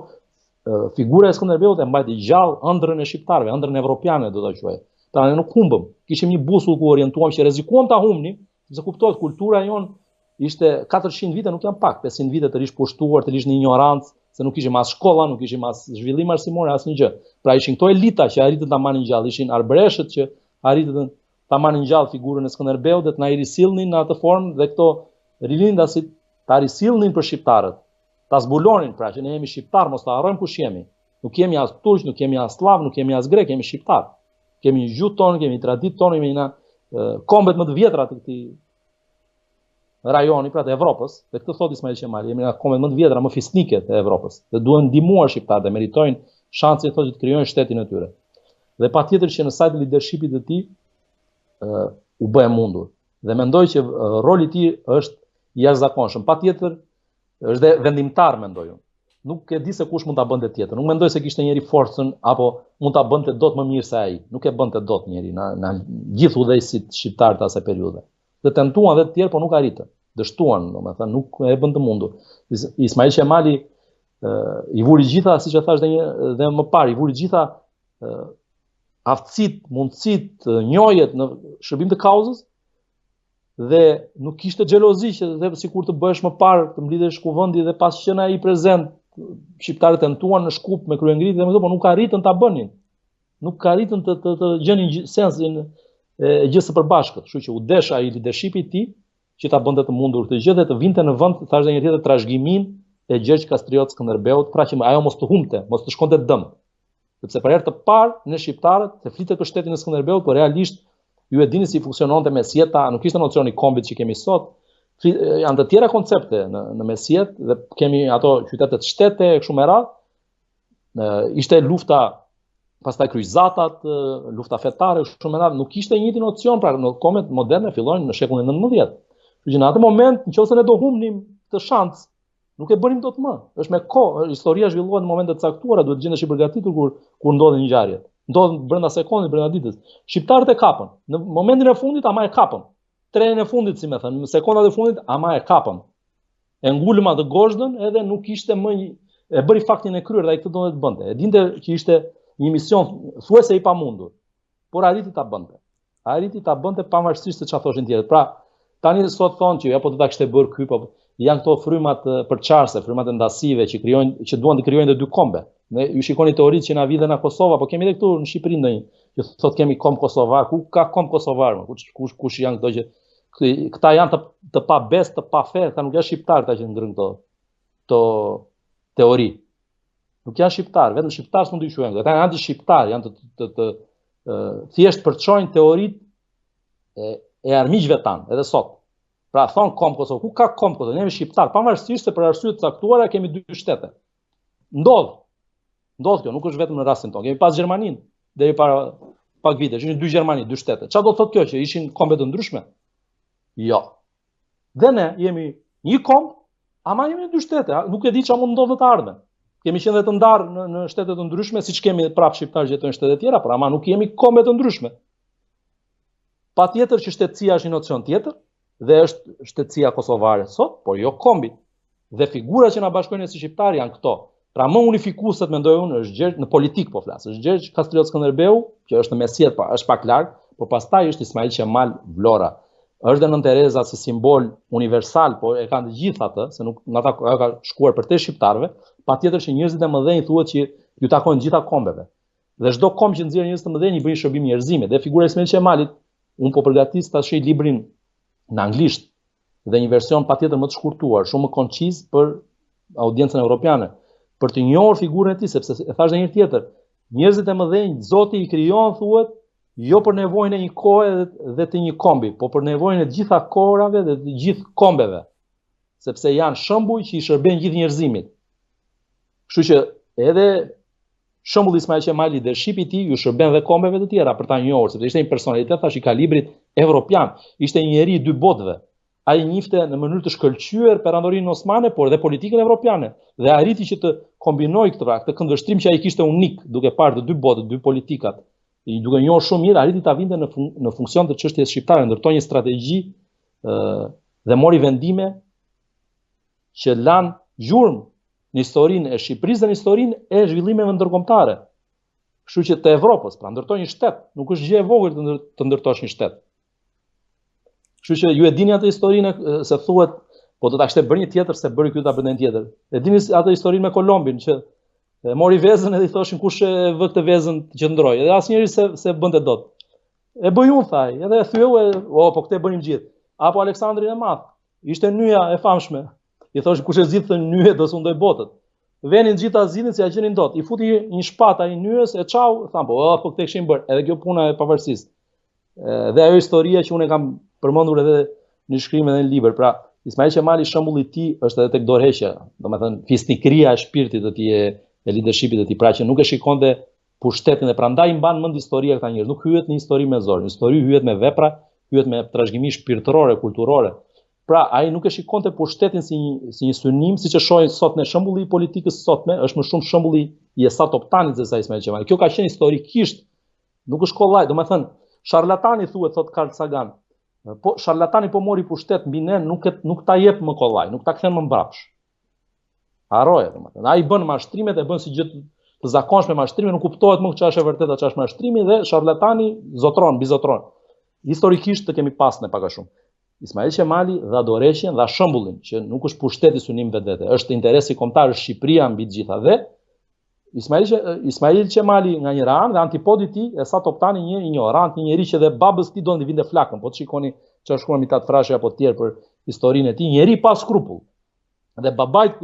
figura e Skënderbeut e mbajti gjallë ëndrrën e shqiptarëve, ëndrrën evropiane do ta quaj. Pra ne nuk humbëm, kishim një busull ku orientuam që rrezikuam ta humnim, sepse kuptohet kultura jon ishte 400 vite, nuk janë pak, 500 vite të rish pushtuar, të rish në ignorancë, se nuk kishim as shkolla, nuk kishim as zhvillim arsimor, asnjë gjë. Pra ishin këto elita që arritën ta marrin gjallë, ishin arbreshët që arritën ta marrin gjallë figurën e Skënderbeut dhe të na i risillnin në atë formë, dhe këto rilindasit ta risillnin për shqiptarët. Ta zbulonin, pra, që ne jemi shqiptar, mos ta harrojmë kush jemi. Nuk jemi as turq, nuk jemi as slav, nuk jemi as grek, jemi shqiptar. Kemi një gjuhë tonë, kemi një traditë tonë, kemi kombet më të vjetra të këtij rajoni, pra të Evropës, dhe këtë thot Ismail Qemali, jemi nga kombet më të vjetra, më fisnike të Evropës, dhe duhen ndihmuar shqiptarët, dhe meritojnë shansin thotë që të krijojnë shtetin e tyre. Dhe patjetër që në sajt e leadershipit të tij u bë e mundur. Dhe mendoj që roli i tij është i jashtëzakonshëm. Patjetër është dhe vendimtar, mendoj unë. Nuk e di se kush mund ta bënte tjetër. Nuk mendoj se kishte njëri forcën apo mund ta bënte dot më mirë se ai. Nuk e bënte dot njëri në gjithë udhëheqësit shqiptar të asaj periudhe. Dhe tentuan dhe të tjerë, por nuk arritën. Dështuan, domethënë nuk e bën të mundur. Ismail Qemali i vuri gjitha, siç e thash dhe më parë, i vuri gjitha aftësitë, mundësitë, njohjet në shërbim të kauzës, dhe nuk kishte xhelozi që dhe sikur të bëhesh më parë, të mblidhesh kuvendi, dhe pas qenë ai prezent, shqiptarët tentuan në Shkup me kryengritje dhe me këto, por nuk arritën ta bënin. Nuk arritën të gjenin sensin e gjës së përbashkët. Kështu që u desh ai leadershipi i tij që ta bënte të mundur këtë gjë dhe të vinte në vend, thash edhe një tjetër, trashëgimin e Gjergj Kastriot Skënderbeut, pra që ajo mos të humte, mos të shkonte dëm. Sepse për herë të parë në shqiptarët se flitet për shtetin e Skënderbeut, por realisht ju e dini si funksiononte mesjeta, nuk ishte nocioni kombit që kemi sot. Janë të tjera koncepte në mesjet dhe kemi ato qytetet shtete e kështu me radhë. Ishte lufta, pastaj kryqëzatat, lufta fetare, kështu me radhë, nuk ishte një njëjti nocion, pra në kombet moderne fillojnë në shekullin 19. Kështu që në atë moment, nëse ne do humnim të shans, nuk e bënim dot më. Është me kohë, historia zhvillohet në momente të caktuara, duhet gjendesh i përgatitur kur ndodhin ngjarjet. Ndodhen brenda sekondit, brenda ditës. Shqiptarët e kapën. Në momentin e fundit ama e kapën. Trenin e fundit, si më thënë, në sekondat e fundit ama e kapën. E ngulëm atë gozhdën edhe nuk ishte më e bëri faktin e kryer dhe ai këtë donte të bënte. E dinte që ishte një mision thuajse i pamundur, por arriti ta bënte. Arriti ta bënte pavarësisht se çfarë thoshin tjerët. Pra, tani sot thonë që apo do ta kishte bërë ky, po janë këto frymat përçarse, frymat e ndasive që krijojnë, që duan të krijojnë dy kombe. Ne ju shikoni teoritë që na vidhen në Kosovë, po kemi edhe këtu në Shqipëri ndonjë, që thotë kemi komb kosovar, ku ka komb kosovar, kush janë këto që këta janë të pa bes, të pa fe, këta nuk janë shqiptar këta që ngrën këto teori. Nuk janë shqiptar, vetëm shqiptar s'mund të quhen. Këta janë anti-shqiptar, janë të thjesht përçojnë teoritë e armiqve tan, edhe sot. Pra thon komb Kosovë, ku ka komb Kosovë? Ne jemi shqiptar, pavarësisht se për arsye të caktuara kemi dy shtete. Ndodh kjo, nuk është vetëm në rastin tonë. Kemi pas Gjermaninë deri para pak vitesh, ishin dy Gjermani, dy shtete. Çfarë do të thotë kjo, që ishin kombe të ndryshme? Jo. Dhe ne jemi një komb, ama jemi dy shtete, nuk e di çfarë mund ndodhë të ardhmen. Kemi qenë dhe të ndarë në shtete të ndryshme, siç kemi prapë shqiptarë që jetojnë në shtete tjera, por ama nuk jemi kombe të ndryshme. Patjetër që shtetësia është një nocion tjetër dhe është shtetësia kosovare sot, por jo kombi. Dhe figurat që na bashkojnë si shqiptar janë këto. Pra më unifikueset mendoj unë është Gjergj, në politik po flas, është Gjergj Kastriot Skënderbeu, që është në mesjet, pa, është pak larg, por pastaj është Ismail Qemal Vlora. Është dhe Nën Tereza si simbol universal, po e kanë të gjithë atë, se nuk nga ata ka shkuar për te shqiptarëve, patjetër që njerëzit e mëdhenj thuhet që ju takojnë gjitha kombeve. Dhe çdo komb që nxjerr njerëz të mëdhenj i bën shërbim njerëzimi. Dhe figura e Ismail Qemalit, unë po përgatis tash librin në anglisht dhe një version patjetër më të shkurtuar, shumë më konciz për audiencën evropiane, për të njohur figurën e tij, sepse e thash edhe një tjetër, njerëzit e mëdhenj Zoti i krijon thuhet jo për nevojën e një kohe dhe të një kombi, po për nevojën e të gjitha kohërave dhe të gjithë kombeve, sepse janë shembuj që i shërben gjithë njerëzimit. Kështu që edhe shembulli Ismail Qemali dhe shipi i tij ju shërben dhe kombeve të tjera për ta njohur, sepse ishte një personalitet thash i kalibrit evropian, ishte një njeri i dy botëve. Ai njifte në mënyrë të shkëlqyer perandorinë osmane, por dhe politikën evropiane, dhe arriti që të kombinojë këtë këndvështrim që ai kishte unik, duke parë të dy botët, dy politikat, duke njohur shumë mirë, arriti ta vinte në funksion të çështjes shqiptare, ndërtoi një strategji dhe mori vendime që lanë gjurmë në historinë e Shqipërisë dhe në historinë e zhvillimeve ndërkombëtare. Kështu që të Evropës, pra ndërtoi një shtet, nuk është gjë e vogël të ndërtosh një shtet. Kështu që ju e dini atë historinë se thuhet, po do ta kishte bërë një tjetër se bëri ky ta bënë një tjetër. E dini atë historinë me Kolombin që mori vezën edhe i thoshin kush e vë këtë vezën të qëndroj. Edhe asnjëri se bënte dot. E bëj unë thaj, edhe e thyeu, po këtë e bënim gjithë. Apo Aleksandrin e Madh, ishte nyja e famshme. I thoshin kush e zgjidh këtë nyje do sundoj botët. Venin gjithë azinin se ja gjenin dot. I futi një shpat ai nyjes e çau, tham po këtë kishin bërë. Edhe kjo puna e pavarësisë. Dhe ajo historia që unë e kam përmendur edhe në shkrim edhe në libër. Pra, Ismail Qemali shembulli i tij është edhe tek dorëheqja, domethënë fisnikëria e shpirtit të tij e leadershipit të tij, pra që nuk e shikonte pushtetin dhe prandaj i mban mend historia këta njerëz. Nuk hyhet në histori me zor, në histori hyhet me vepra, hyhet me trashëgimi shpirtërore, kulturore. Pra, ai nuk e shikonte pushtetin si një synim, siç e shohin sot në shembulli i politikës sotme, është më shumë shembulli i Esat Toptanit se sa Ismail Qemali. Kjo ka qenë historikisht, nuk është kollaj, domethënë sharlatani thuhet thot Carl Sagan. Po sharlatani po mori pushtet mbi ne, nuk ta jep më kollaj, nuk ta kthen më mbrapsh. Harroje, domethënë. Ai bën mashtrimet, e bën si gjë të zakonshme mashtrimi, nuk kuptohet më çfarë është e vërteta, çfarë është mashtrimi dhe sharlatani zotron, bizotron. Historikisht të kemi pas ne pak a shumë. Ismail Qemali dha dorëheqjen, dha shembullin që nuk është pushteti synim vetvete, është interesi kombëtar, Shqipëria mbi të gjitha dhe Ismail Qemali nga një anë dhe antipodi i tij Esat Toptani një ignorant, një njerëz që dhe babës tij donte vinte flakën, po të shikoni çfarë shkruan Mithat Frashi apo tjerë për historinë e tij, njeri pa skrupull. Dhe babait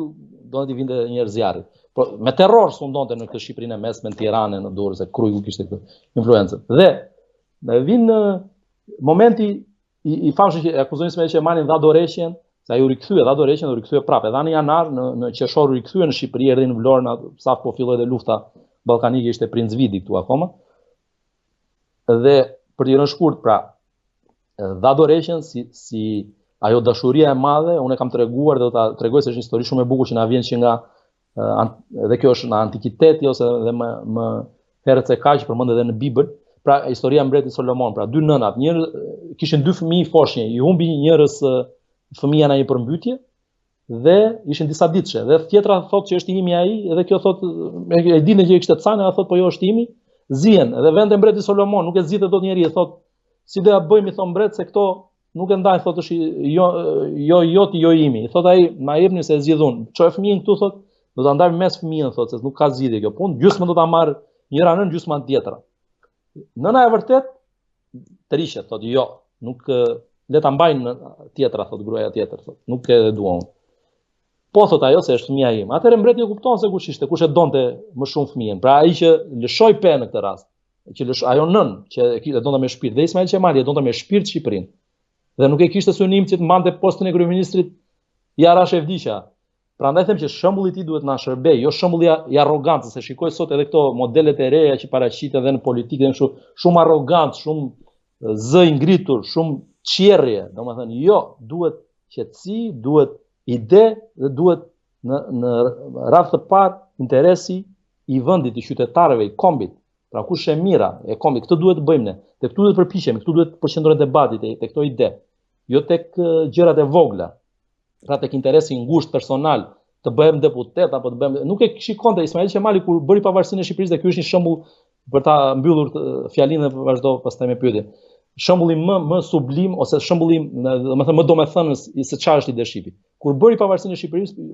donte vinte njerëz zjarri. Po me terror sundonte në këtë Shqipërinë e mesme, në Tiranë, në Durrës, se Krujku kishte këtë influencë. Dhe vin momenti i famshëm që akuzojnë Ismail Qemalin dha dorëshjen, se ai u rikthye, dha dorëshjen dhe u rikthye prapë. Edhe në janar në qershor u rikthye në Shqipëri, erdhi në Vlorë, sa po filloi dhe lufta ballkanike, ishte Princ Vidi këtu akoma. Dhe për t'i rënë shkurt, pra, dha dorëshjen si ajo dashuria e madhe, unë e kam treguar dhe do ta tregoj se është një histori shumë e bukur që na vjen që nga dhe kjo është në antikiteti ose dhe më herët se kaq përmendet edhe në Bibël. Pra historia e mbretit Solomon, pra dy nënat, kishin dy fëmijë foshnjë, i humbi njërës fëmia në një përmbytje dhe ishin disa ditëshe. Dhe tjetra thotë që është imi ai, dhe kjo thotë e dinë që kishte cane, dhe thotë po jo është imi, zihen dhe vende mbreti Solomon, nuk e zgjidhet dot njeri, thotë si do ja bëjmë, i thon mbret, se këto nuk e ndajnë, thotë është jo imi. Thotë ai, ma jepni se e zgjidhun. Çoj fëmijën këtu, thotë, do ta ndajmë mes fëmijën, thotë, se nuk ka zgjidhje kjo punë, gjysmën do ta marr njëra nën, gjysmën tjetra. Nëna e vërtet trishet, thotë jo, nuk le ta mbajnë tjetra, thotë gruaja tjetër, thotë, nuk e dua unë. Po thotë ajo se është fëmia ime. Atëherë mbreti e kupton se kush ishte, kush e donte më shumë fëmijën. Pra ai që lëshoi pe në këtë rast, që ajo nën që e donte me shpirt, dhe Ismail Qemali e donte me shpirt Shqipërinë. Dhe nuk e kishte synim që të mbante postin e kryeministrit Jara Shevdiqa. Prandaj them që shembulli i tij duhet na shërbej, jo shembulli i arrogancës, se shikoj sot edhe këto modelet e reja që paraqiten edhe në politikë, shumë arrogant, shumë zë i ngritur, shumë qerrje, domethënë jo, duhet qetësi, duhet ide dhe duhet në radhë të parë interesi i vendit, i qytetarëve, i kombit. Pra kush e mira e kombit, këtë duhet të bëjmë ne. Te këtu duhet të përpiqemi, këtu duhet të përqendrohet debati te këto ide, jo tek gjërat e vogla. Pra tek interesi ngushtë personal, të bëhem deputet apo të bëhem, nuk e shikonte Ismail Qemali kur bëri pavarësinë e Shqipërisë, dhe ky është një shembull për ta mbyllur fjalinë dhe vazhdo pastaj me pyetje. Shembulli më sublim ose shembulli, domethënë më domethënës se çfarë është ide Shqipi. Kur bëri pavarësinë e Shqipërisë,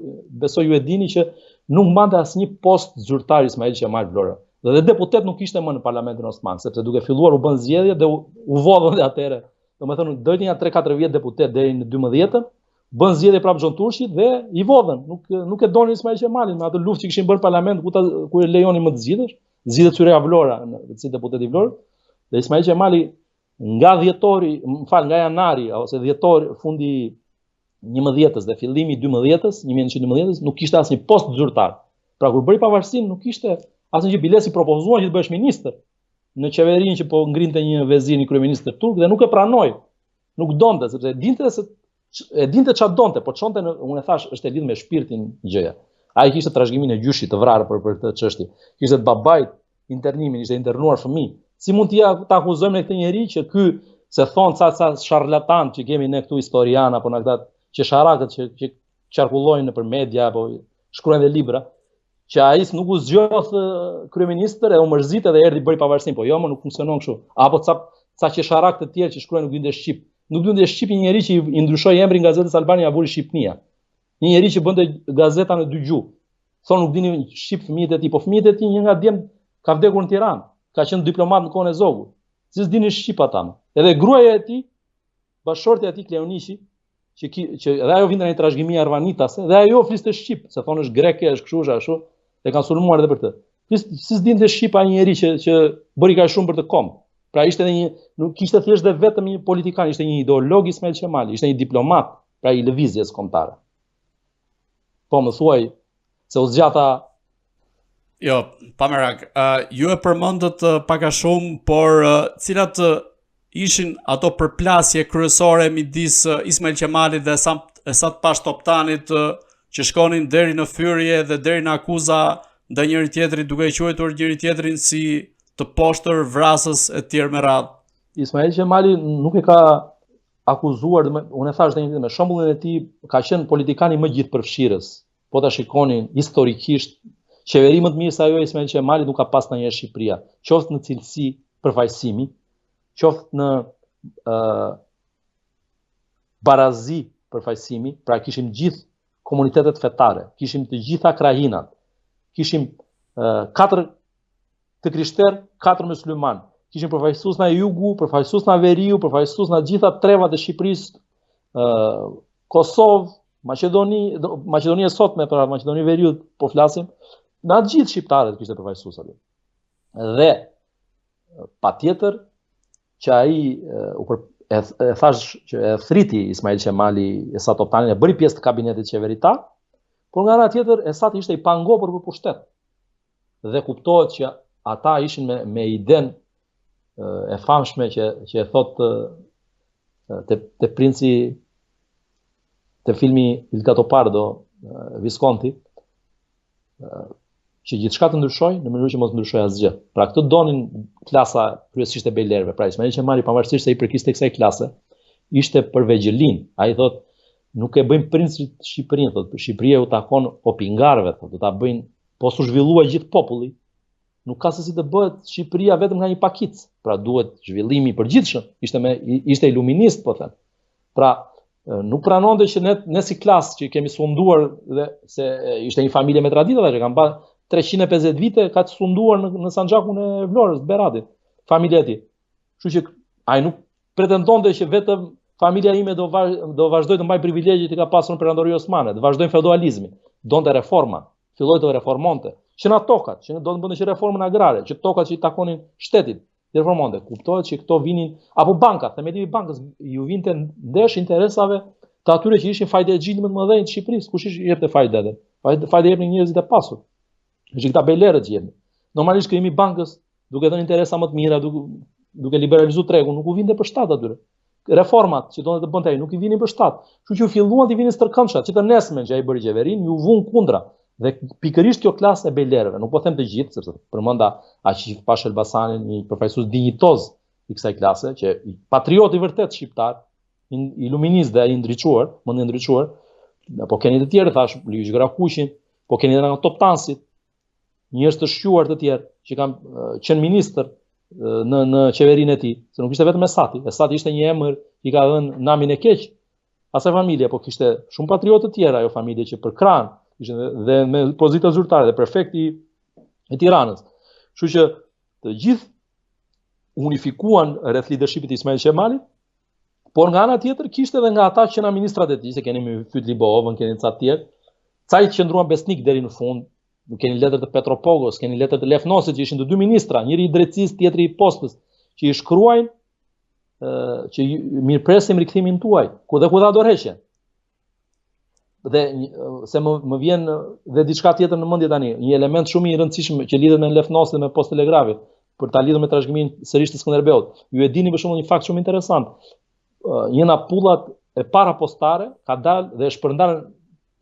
besoj ju e dini që nuk mbante asnjë post zyrtar Ismail Qemal Vlora. Dhe deputet nuk ishte më në Parlamentin Osman, sepse duke filluar u bën zgjedhje dhe u vodhën dhe atëherë. Domethënë dojnë ja 3-4 vjet deputet deri në 12-ën, bën zgjedhje prapë Xhon Turqi dhe i vodhën. Nuk e donin Ismail Qemalin me atë luftë që kishin bërë në parlament ku e lejonin më të zgjidhesh. Zgjidhet Syria Vlora si deputet i Vlorës. Dhe Ismail Qemali nga janari ose dhjetori, fundi 11-s dhe fillimi 12-s, 1912-s, nuk kishte asnjë post zyrtar. Pra kur bëri pavarësinë nuk kishte asnjë gjë, bilesi propozuan që të bëhesh ministër në qeverinë që po ngrinte një vezir, një kryeministër turk, dhe nuk e pranoi. Nuk donte, sepse e dinte çfarë donte, po çonte, unë e thash, është e lidhur me shpirtin gjëja. Ai kishte trashëgiminë e gjyshit të vrarë për këtë çështje. Kishte të babait internimin, ishte internuar fëmijë. Si mund ta akuzojmë ne këtë njerëz që ky se thon sa sharlatan që kemi ne këtu historian apo në këta qesharakët që qarkullojnë nëpër media apo shkruajnë dhe libra, që ai nuk u zgjoth kryeministër e u mërzit edhe erdhi bëri pavarësinë, po jo, më nuk funksionon kështu. Apo ca qesharak të tjerë që shkruajnë nuk dinte shqip. Nuk dinte shqip një njerëz që i ndryshoi emrin gazetës Albania Avuri Shqipnia. Një njerëz që bënte gazeta në 2 gjuhë. Thonë nuk dini shqip fëmijët e tij, po fëmijët e tij një nga djem ka vdekur në Tiranë, ka qenë diplomat në kohën e Zogut. Si s'dini shqip ata më. Edhe gruaja e tij, bashortja e tij Kleonishi, që edhe ajo vinte në trashëgimi arvanitase, dhe ajo fliste shqip, se thonë është greke, është kështu, është ashtu, e kanë sulmuar edhe për këtë. Si s'dinte shqip ai njerëz që bëri kaq shumë për të kom. Pra ishte edhe nuk kishte thjesht dhe vetëm një politikan, ishte një ideolog Ismail Qemali, ishte një diplomat, pra i lëvizjes kombëtare. Po më thuaj se u zgjata. Jo, pa merak. Ju e përmendët pak a shumë, por cilat ishin ato përplasje kryesore midis Ismail Qemalit dhe Esat Toptanit që shkonin deri në fyrje dhe deri në akuza ndaj njëri tjetrit, duke quajtur njëri tjetrin si të poshtër, vrasës e tjerë me radhë. Ismail Qemali nuk e ka akuzuar, unë e thash edhe me shembullin e tij, ka qenë politikani më gjithëpërfshirës. Po ta shikonin historikisht, qeveri më të mirë se ajo Ismail Qemali nuk ka pas ndonjëherë Shqipëria, qoftë në cilësi përfaqësimi, qoftë në barazi përfaqësimi, pra kishim gjithë komunitetet fetare, kishim të gjitha krahinat, kishim katër të krishterë, katër musliman. Kishin përfaqësues nga jugu, përfaqësues nga veriu, përfaqësues nga gjitha trevat e Shqipërisë, Kosovë, Maqedonia e sotme, pra Maqedonia e Veriut po flasim, nga të gjithë shqiptarët kishte përfaqësues aty. Dhe patjetër që ai e thash që e thriti Ismail Qemali Esat Toptanin, e bëri pjesë të kabinetit qeveritar, por nga ana tjetër Esat ishte i pangopur për pushtet. Dhe kuptohet që ata ishin me iden e famshme që e thot te princi te filmi Il Gattopardo, Visconti, që gjithçka të ndryshoj në mënyrë që mos ndryshoj asgjë. Pra këtë donin klasa kryesisht e bejlerëve. Pra Ismail Qemali, pavarësisht se i përkiste kësaj klase, ishte për vegjëlin. Ai thot, nuk e bëjmë princit Shqipërinë, thot, Shqipëria u takon opingarëve, thot, do ta bëjnë, po su zhvillua gjithë populli, nuk ka se si të bëhet Shqipëria vetëm nga një pakicë. Pra duhet zhvillimi i përgjithshëm. Ishte iluminist, po them. Pra nuk pranonte që ne si klasë që kemi sunduar dhe se ishte një familje me tradita që kanë bërë 350 vite ka të sunduar në Sanxhakun e Vlorës, Beradit, familja e tij. Kështu që ai nuk pretendonte që vetëm familja ime do vazhdoj të mbaj privilegjet që ka pasur në Perandoria Osmane, të vazhdojnë feudalizmin, donte reforma, filloi të reformonte, që na tokat, që do të bënte që reformën agrare, që tokat që i takonin shtetit, të reformonte. Kuptohet që këto vinin apo bankat, themelimi i bankës ju vinte ndesh interesave të atyre që ishin fajdegjit më të mëdhenj të Shqipërisë, kush i jepte fajde? Fajde jepnin njerëzit e pasur. Që këta bejlerët që jemi. Normalisht krijimi i bankës, duke dhënë interesa më të mira, duke liberalizuar tregun, nuk u vinte për shtat atyre. Reformat që donte të bënte ai nuk i vinin për shtat. Kështu që filluan të vinin stërkëndshat, që të nesmen që ai bëri qeverin, ju vun kundra. Dhe pikërisht kjo klasë e bejlerëve, nuk po them të gjithë, sepse përmenda Aqif Pash Elbasanin, një përfaqësues dinjitoz i kësaj klase, që patriot i vërtet shqiptar, iluminist dhe ai ndriçuar, mendje ndriçuar, po keni të tjerë thash, Ligjë Grakushin, po keni edhe nga Toptansit, njerëz të shquar të tjerë që kanë qenë ministër në qeverinë e tij, se nuk ishte vetëm Esati. Esati ishte një emër i ka dhënë namin e keq asaj familje, po kishte shumë patriotë të tjerë ajo familje që për krahn ishte dhe me pozita zyrtare dhe prefekti i Tiranës. Kështu që të gjithë unifikuan rreth leadershipit të Ismail Qemalit, por nga ana tjetër kishte edhe nga ata që na ministrat e tij, se keni Fyt Liboovën, keni ca të tjerë, ca i qëndruan besnik deri në fund. Keni letër të Petropogos, keni letër të Lefnosit që ishin të dy ministra, njëri i drejtësisë, tjetri i postës, që i shkruajnë që mirëpresim rikthimin tuaj, ku ta dorëheqjen. Dhe se më vjen dhe diçka tjetër në mendje tani, një element shumë i rëndësishëm që lidhet me Lefnosin dhe me Post Telegrafit, për ta lidhur me trashëgiminë sërish të Skënderbeut. Ju e dini për shembull një fakt shumë interesant. Një nga pullat e para postare ka dalë dhe është shpërndarë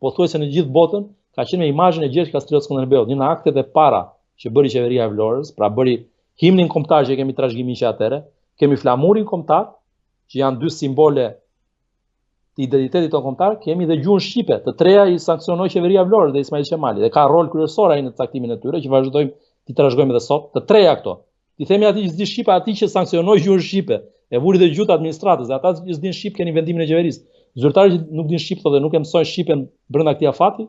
pothuajse në gjithë botën, ka qenë me imazhin e Gjergj Kastriot Skënderbeut, një nga aktet e para që bëri qeveria e Vlorës, pra bëri himnin kombëtar që kemi trashëgimin që atëre, kemi flamurin kombëtar, që janë dy simbole të identitetit tonë kombëtar, kemi dhe gjuhën shqipe, të treja i sanksionoi qeveria e Vlorës dhe Ismail Qemali, dhe ka rol kryesor ai në caktimin e tyre që vazhdojmë t'i trashëgojmë edhe sot, të treja këto. Ti themi atij që s'di shqipe, atij që sanksionoi gjuhën shqipe, e vuri dhe gjuhët administratës, dhe ata që s'din shqip keni vendimin e qeverisë. Zyrtarët që nuk din shqip thotë nuk e mësojnë shqipen brenda këtij afati,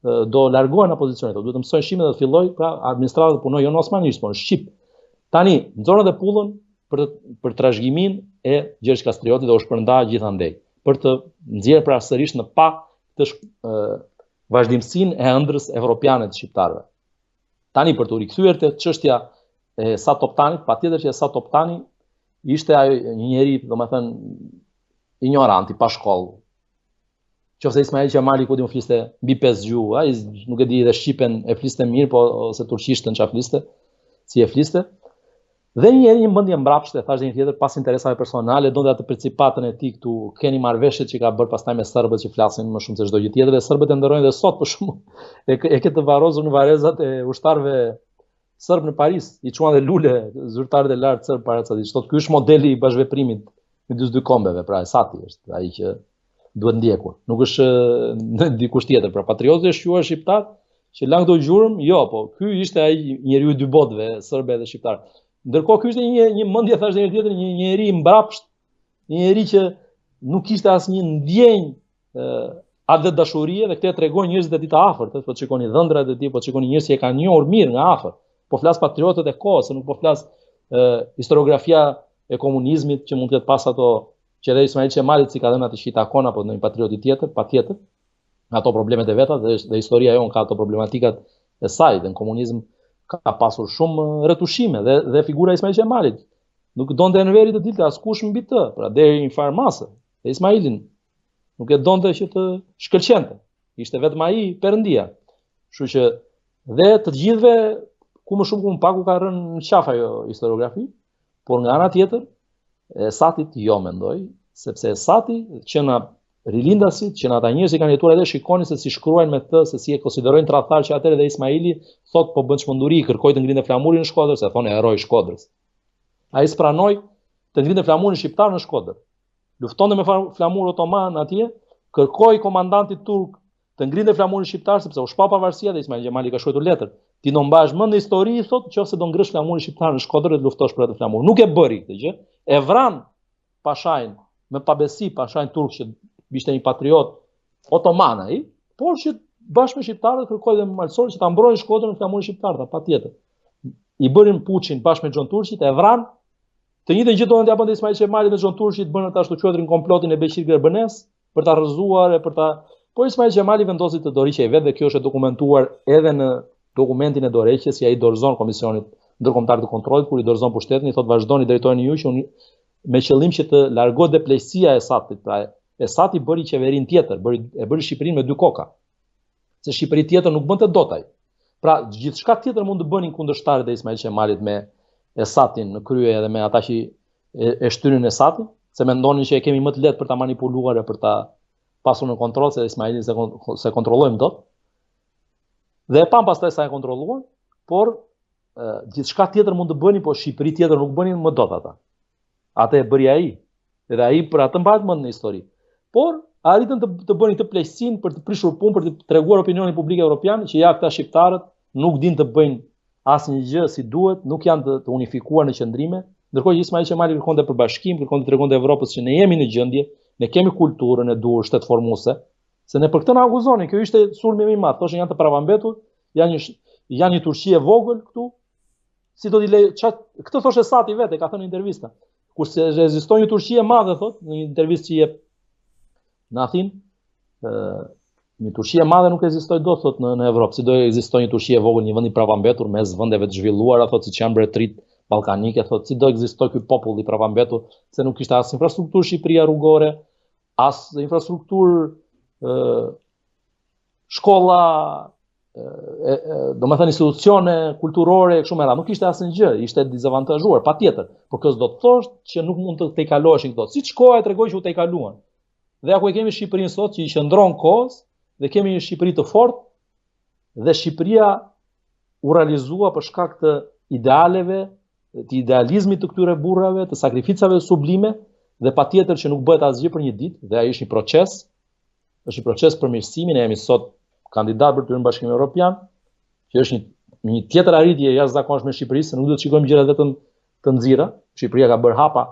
do largohen nga pozicionet, duhet të mësojnë shqipen dhe të filloj pra administrata të punoj jo në osmanisht, por në shqip. Tani, nxorën dhe pullën për trashëgimin e Gjergj Kastriotit dhe u shpërnda gjithandej, për të nxjerrë pra sërish në pa të vazhdimsinë e ëndrrës evropiane të shqiptarëve. Tani për të rikthyer te çështja e Esat Toptanit, patjetër që Esat Toptani ishte një njerëz, domethënë, ignorant, i pa shkollë. Qofse Ismail Qemali ku di më fliste mbi 5 gjuhë, ai nuk e di edhe shqipen e fliste mirë, po ose turqishtën çfarë fliste, si e fliste. Dhe një mendje mbrapshte, thash dhe një tjetër pas interesave personale, donte atë principatën e tij këtu, keni marrëveshjet që ka bërë pastaj me serbët që flasin më shumë se çdo gjë tjetër, dhe serbët e ndërrojnë dhe sot për shkak e këtë varrozur në varezat e ushtarëve serb në Paris, i çuan dhe lule zyrtarët e lartë serb para asaj. Thotë ky është modeli i bashkëveprimit midis dy kombeve, pra Esati është ai që duhet ndjekur. Nuk është dikush tjetër, pra patrioti është quajtur shqiptar, që lang do gjurmë, jo, po ky ishte ai njeriu i dy botëve, serbë dhe shqiptar. Ndërkohë ky ishte një mendje thash edhe tjetër, një njeri mbrapsht, një njeri që nuk kishte asnjë ndjenjë atë dhe dashurie dhe këtë tregojnë njerëzit e tij të afërt, po shikoni dhëndrat e tij, po shikoni njerëz që e kanë njohur mirë nga afër. Po flas patriotët e kohës, nuk po flas historiografia e komunizmit që mund të ketë pas ato që edhe Ismail Qemalit si ka dhënë atë shitakon apo ndonjë patrioti tjetër, patjetër, ato problemet e veta dhe historia jon ka ato problematikat e saj, dhe në komunizm ka pasur shumë retushime dhe figura e Ismail Qemalit nuk donte Enveri të dilte askush mbi të, pra deri një farë mase, dhe Ismailin nuk e donte që të shkëlqente. Ishte vetëm ai perëndia. Kështu që dhe të gjithëve ku më shumë ku më pak u ka rënë në qafë ajo historiografi, por nga ana tjetër Esatit jo mendoj, sepse Esati që na rilindasit, që na ata njerëz që kanë jetuar edhe shikonin se si shkruajnë me të, se si e konsiderojnë tradhtar që atëherë dhe Ismaili thot po bën çmenduri, kërkoi të ngrinte flamurin në Shkodër, se thonë heroi i Shkodrës. Ai spranoi të ngrinte flamurin shqiptar në Shkodër. Luftonte me flamur otoman atje, kërkoi komandantit turk të ngrinte flamurin shqiptar sepse u shpa pavarësia dhe Ismail Qemali ka shkruar letër. Ti do mbash mend në histori, thotë, nëse do ngresh flamurin shqiptar në Shkodër dhe të luftosh për atë flamur. Nuk e bëri këtë gjë. E vran Pashajn me pabesi, Pashajn turk që ishte një patriot otoman ai, por që bashkë me shqiptarët kërkoi dhe malsor që ta mbrojnë Shkodrën në flamurin shqiptar, patjetër. I bërin puçin bashkë me Xhon Turqit, e vran. Të njëjtën gjë donin t'ia bënte Ismail Qemali me Xhon Turqit, bën ata ashtu quhetrin komplotin e Beqir Gërbenes për ta rrëzuar e për ta. Po Ismail Qemali vendosi të dorëhiqej vetë dhe kjo është e dokumentuar edhe në dokumentin e dorëheqjes që ai dorëzon Komisionit Ndërkombëtar të Kontrollit kur i dorëzon pushtetin, i thotë vazhdoni drejtojeni ju që unë me qëllim që të largohet depleqësia e Esatit. Pra Esati bëri qeverinë tjetër, e bëri Shqipërinë me dy koka. Se Shqipëri tjetër nuk bënte dot ai. Pra gjithçka tjetër mund të bënin kundërshtarët e Ismail Qemalit me Esatin në krye edhe me ata që e shtynin Esatin, se mendonin që e kemi më të lehtë për ta manipuluar e për ta pasur në kontroll, se Ismailin se kontrollojmë dot. Dhe e pam pastaj sa e kontrolluan, por gjithçka tjetër mund të bënin, po Shqipëri tjetër nuk bënin më dot ata. Atë e bëri ai. Edhe ai për atë mbahet mend në histori. Por arritën të bënin të pleqësinë për të prishur punë, për të treguar opinionit publik evropian që ja këta shqiptarët nuk din të bëjnë asnjë gjë si duhet, nuk janë të unifikuar në qëndrime, ndërkohë që Ismail Qemali kërkonte përbashkim, kërkonte të tregonte Evropës që ne jemi në gjendje, ne kemi kulturën e duhur shtetformuese, se ne për këtë na akuzonin, kjo ishte sulmi më i madh, thoshin janë të parambetur, janë një Turqi e vogël këtu, si do t'i lej, këtë thoshte Sati vetë, ka thënë në intervista. Kurse rezistoi një Turqi e madhe, thotë, në një intervistë që jep në Athinë, një Turqi e madhe nuk ekzistoi dot, thotë, në Evropë, si do ekzistojë një Turqi e vogël, një vend i parambetur mes vendeve të zhvilluara, thotë, siç janë mbretërit ballkanike, thotë, si do ekzistojë ky popull i parambetur, se nuk kishte as infrastrukturë Shqipëria rrugore, as infrastrukturë shkolla, do më thënë institucione kulturore kështu me radhë, nuk ishte asnjë gjë, ishte dizavantazhuar, patjetër, por kjo s'do të thoshtë që nuk mund të tejkaloheshin këto. Siç koha e tregoi që u tejkaluan. Dhe ku e kemi Shqipërinë sot që i qëndron kohës, dhe kemi një Shqipëri të fortë, dhe Shqipëria u realizua për shkak të idealeve, të idealizmit të këtyre burrave, të sakrificave sublime, dhe patjetër që nuk bëhet asgjë për një ditë, dhe ai është një proces përmirësimi, ne jemi sot kandidat për të hyrë në Bashkimin Evropian, që është një tjetër arritje jashtëzakonshme e Shqipërisë, se nuk do të shikojmë gjërat vetëm të nxirra. Shqipëria ka bërë hapa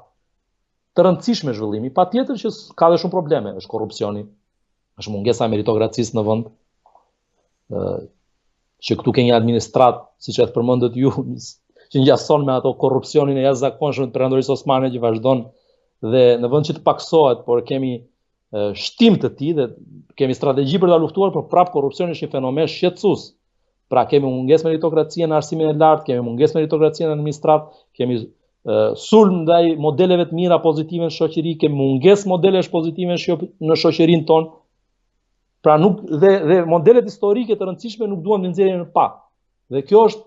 të rëndësishme zhvillimi, patjetër që ka dhe shumë probleme, është korrupsioni, është mungesa e meritokracisë në vend, që këtu ke një administrat, siç e përmendët ju, që ngjason me ato korrupsionin e jashtëzakonshëm të Perandorisë Osmane që vazhdon dhe në vend që të paksohet, por kemi shtim të tij dhe kemi strategji për ta luftuar, por prap korrupsioni është një fenomen shqetësues. Pra kemi mungesë meritokracie në arsimin e lartë, kemi mungesë meritokracie në administrat, kemi sulm ndaj modeleve të mira pozitive në shoqëri, kemi mungesë modelesh pozitive në shoqërinë tonë. Pra nuk dhe modelet historike të rëndësishme nuk duan të nxjerrin në pa. Dhe kjo është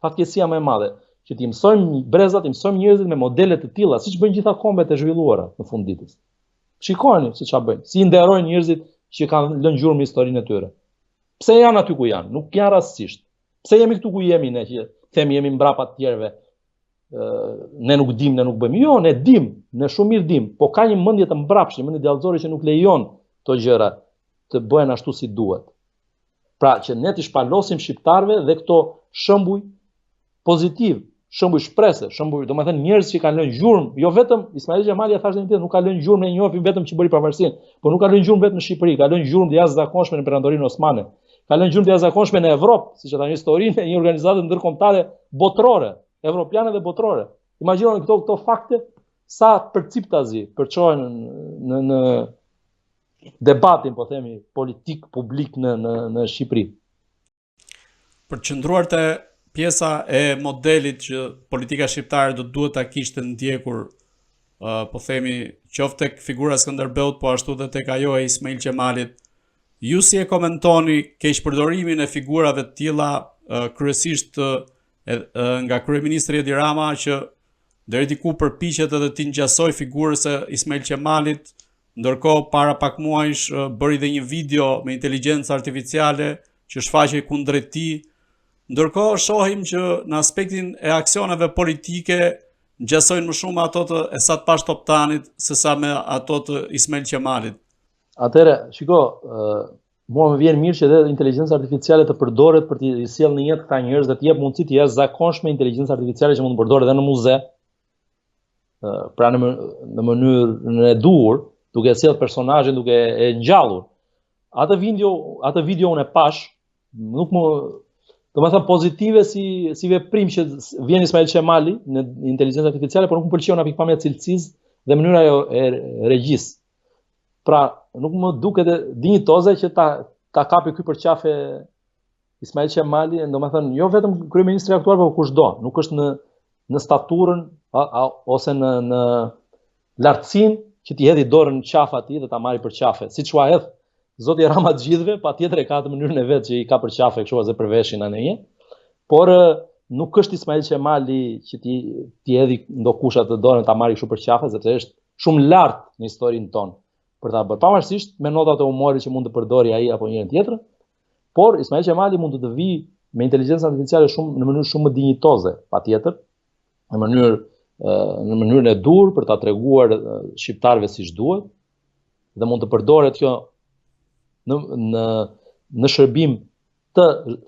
fatkeqësia më e madhe, që ti mësojmë brezat, ti mësojmë njerëzit me modele të tilla, siç bëjnë gjitha kombet e zhvilluara në fund ditës. Shikoni se çfarë bëjnë, si nderojnë njerëzit që kanë lënë gjurmë historinë e tyre. Pse janë aty ku janë? Nuk janë rastësisht. Pse jemi këtu ku jemi ne, që themi jemi mbrapa të tjerëve? Ne nuk dim, ne nuk bëjmë. Jo, ne dim, ne shumë mirë dim, po ka një mendje të mbrapshme, mendje djallëzore që nuk lejon këto gjëra të bëhen ashtu si duhet. Pra që ne t'i shpalosim shqiptarëve dhe këto shembuj pozitiv shembull shprese, shembull, domethënë njerëz që kanë lënë gjurmë, jo vetëm Ismail Xhamali e thashë një ditë, nuk ka lënë gjurmë, ne njohim vetëm që bëri pavarësinë, por nuk ka lënë gjurmë vetëm në Shqipëri, ka lënë gjurmë të jashtëzakonshme në Perandorinë Osmane. Ka lënë gjurmë të jashtëzakonshme në Evropë, siç e tani historinë e një organizate ndërkombëtare botërore, evropiane dhe botërore. Imagjinoni këto fakte sa përciptazi përçohen në debatin, po themi, politik publik në Shqipëri. Për të qëndruar te pjesa e modelit që politika shqiptare duhet ta kishte ndjekur, po themi, qoftë tek figura Skënderbeut, po ashtu dhe tek ajo e Ismail Qemalit, ju si e komentoni keqpërdorimin e figurave të tilla, kryesisht nga kryeministri Edi Rama, që deri diku përpiqet edhe të ngjasoj figurës së Ismail Qemalit, ndërkohë para pak muajsh bëri dhe një video me inteligjencë artificiale që shfaqej kundrejt tij. Ndërkohë shohim që në aspektin e aksioneve politike ngjasojnë më shumë ato të Esat Pash Toptanit sesa me ato të Ismail Qemalit. Atëre, shiko, mua më vjen mirë që edhe inteligjenca artificiale të përdoret për të sjellë në jetë këta njerëz dhe të jep mundësi të jashtëzakonshme inteligjenca artificiale që mund të përdoret edhe në muze, pra në mënyrë e duhur, duke sjellë personazhin, duke e ngjallur. Atë video unë e pash, nuk më domethënë pozitive si veprim që vjen Ismail Qemali në inteligjencë artificiale, por nuk më pëlqeu nga pikpamja e cilësisë dhe mënyra e regjisë. Pra, nuk më duket dinjitoze që ta kapi ky përqafe Ismail Qemali, domethënë jo vetëm kryeministri aktual, por kushdo, nuk është në staturën ose në lartësinë që t'i hedhi dorën në qafë atij dhe ta marri për qafe. Siç ua hedh Zoti Rama të gjithëve, patjetër e ka atë mënyrën e vet që i ka për qafe kështu ose për veshin anë. Por nuk është Ismail Qemali që t'i hedhi ndokush atë dorën ta marri kështu për qafe, sepse është shumë lart në historinë tonë për ta bërë. Pavarësisht me notat e humorit që mund të përdori ai apo njërin tjetër, por Ismail Qemali mund të vijë me inteligjencë artificiale në mënyrë shumë më dinjitoze, patjetër, në mënyrën e dur për ta treguar shqiptarëve siç duhet, dhe mund të përdoret kjo në shërbim të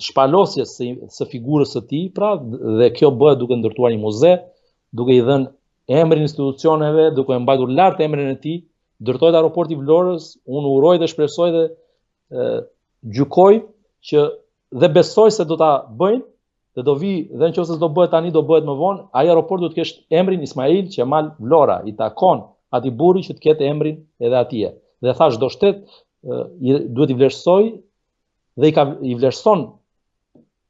shpalosjes së figurës së tij, pra, dhe kjo bëhet duke ndërtuar një muze, duke i dhënë emrin institucioneve, duke mbajtur lart emrin e tij, ndërtohet aeroporti i Vlorës, unë uroj dhe shpresoj dhe gjykoj që dhe besoj se do ta bëjnë, dhe do vi, dhe nëse do bëhet tani, do bëhet më vonë, ai aeroport do të ketë emrin Ismail Qemal Vlora, i takon atij burri që të ketë emrin edhe atje. Dhe thash, çdo shtet duhet i vlerësoj dhe i vlerëson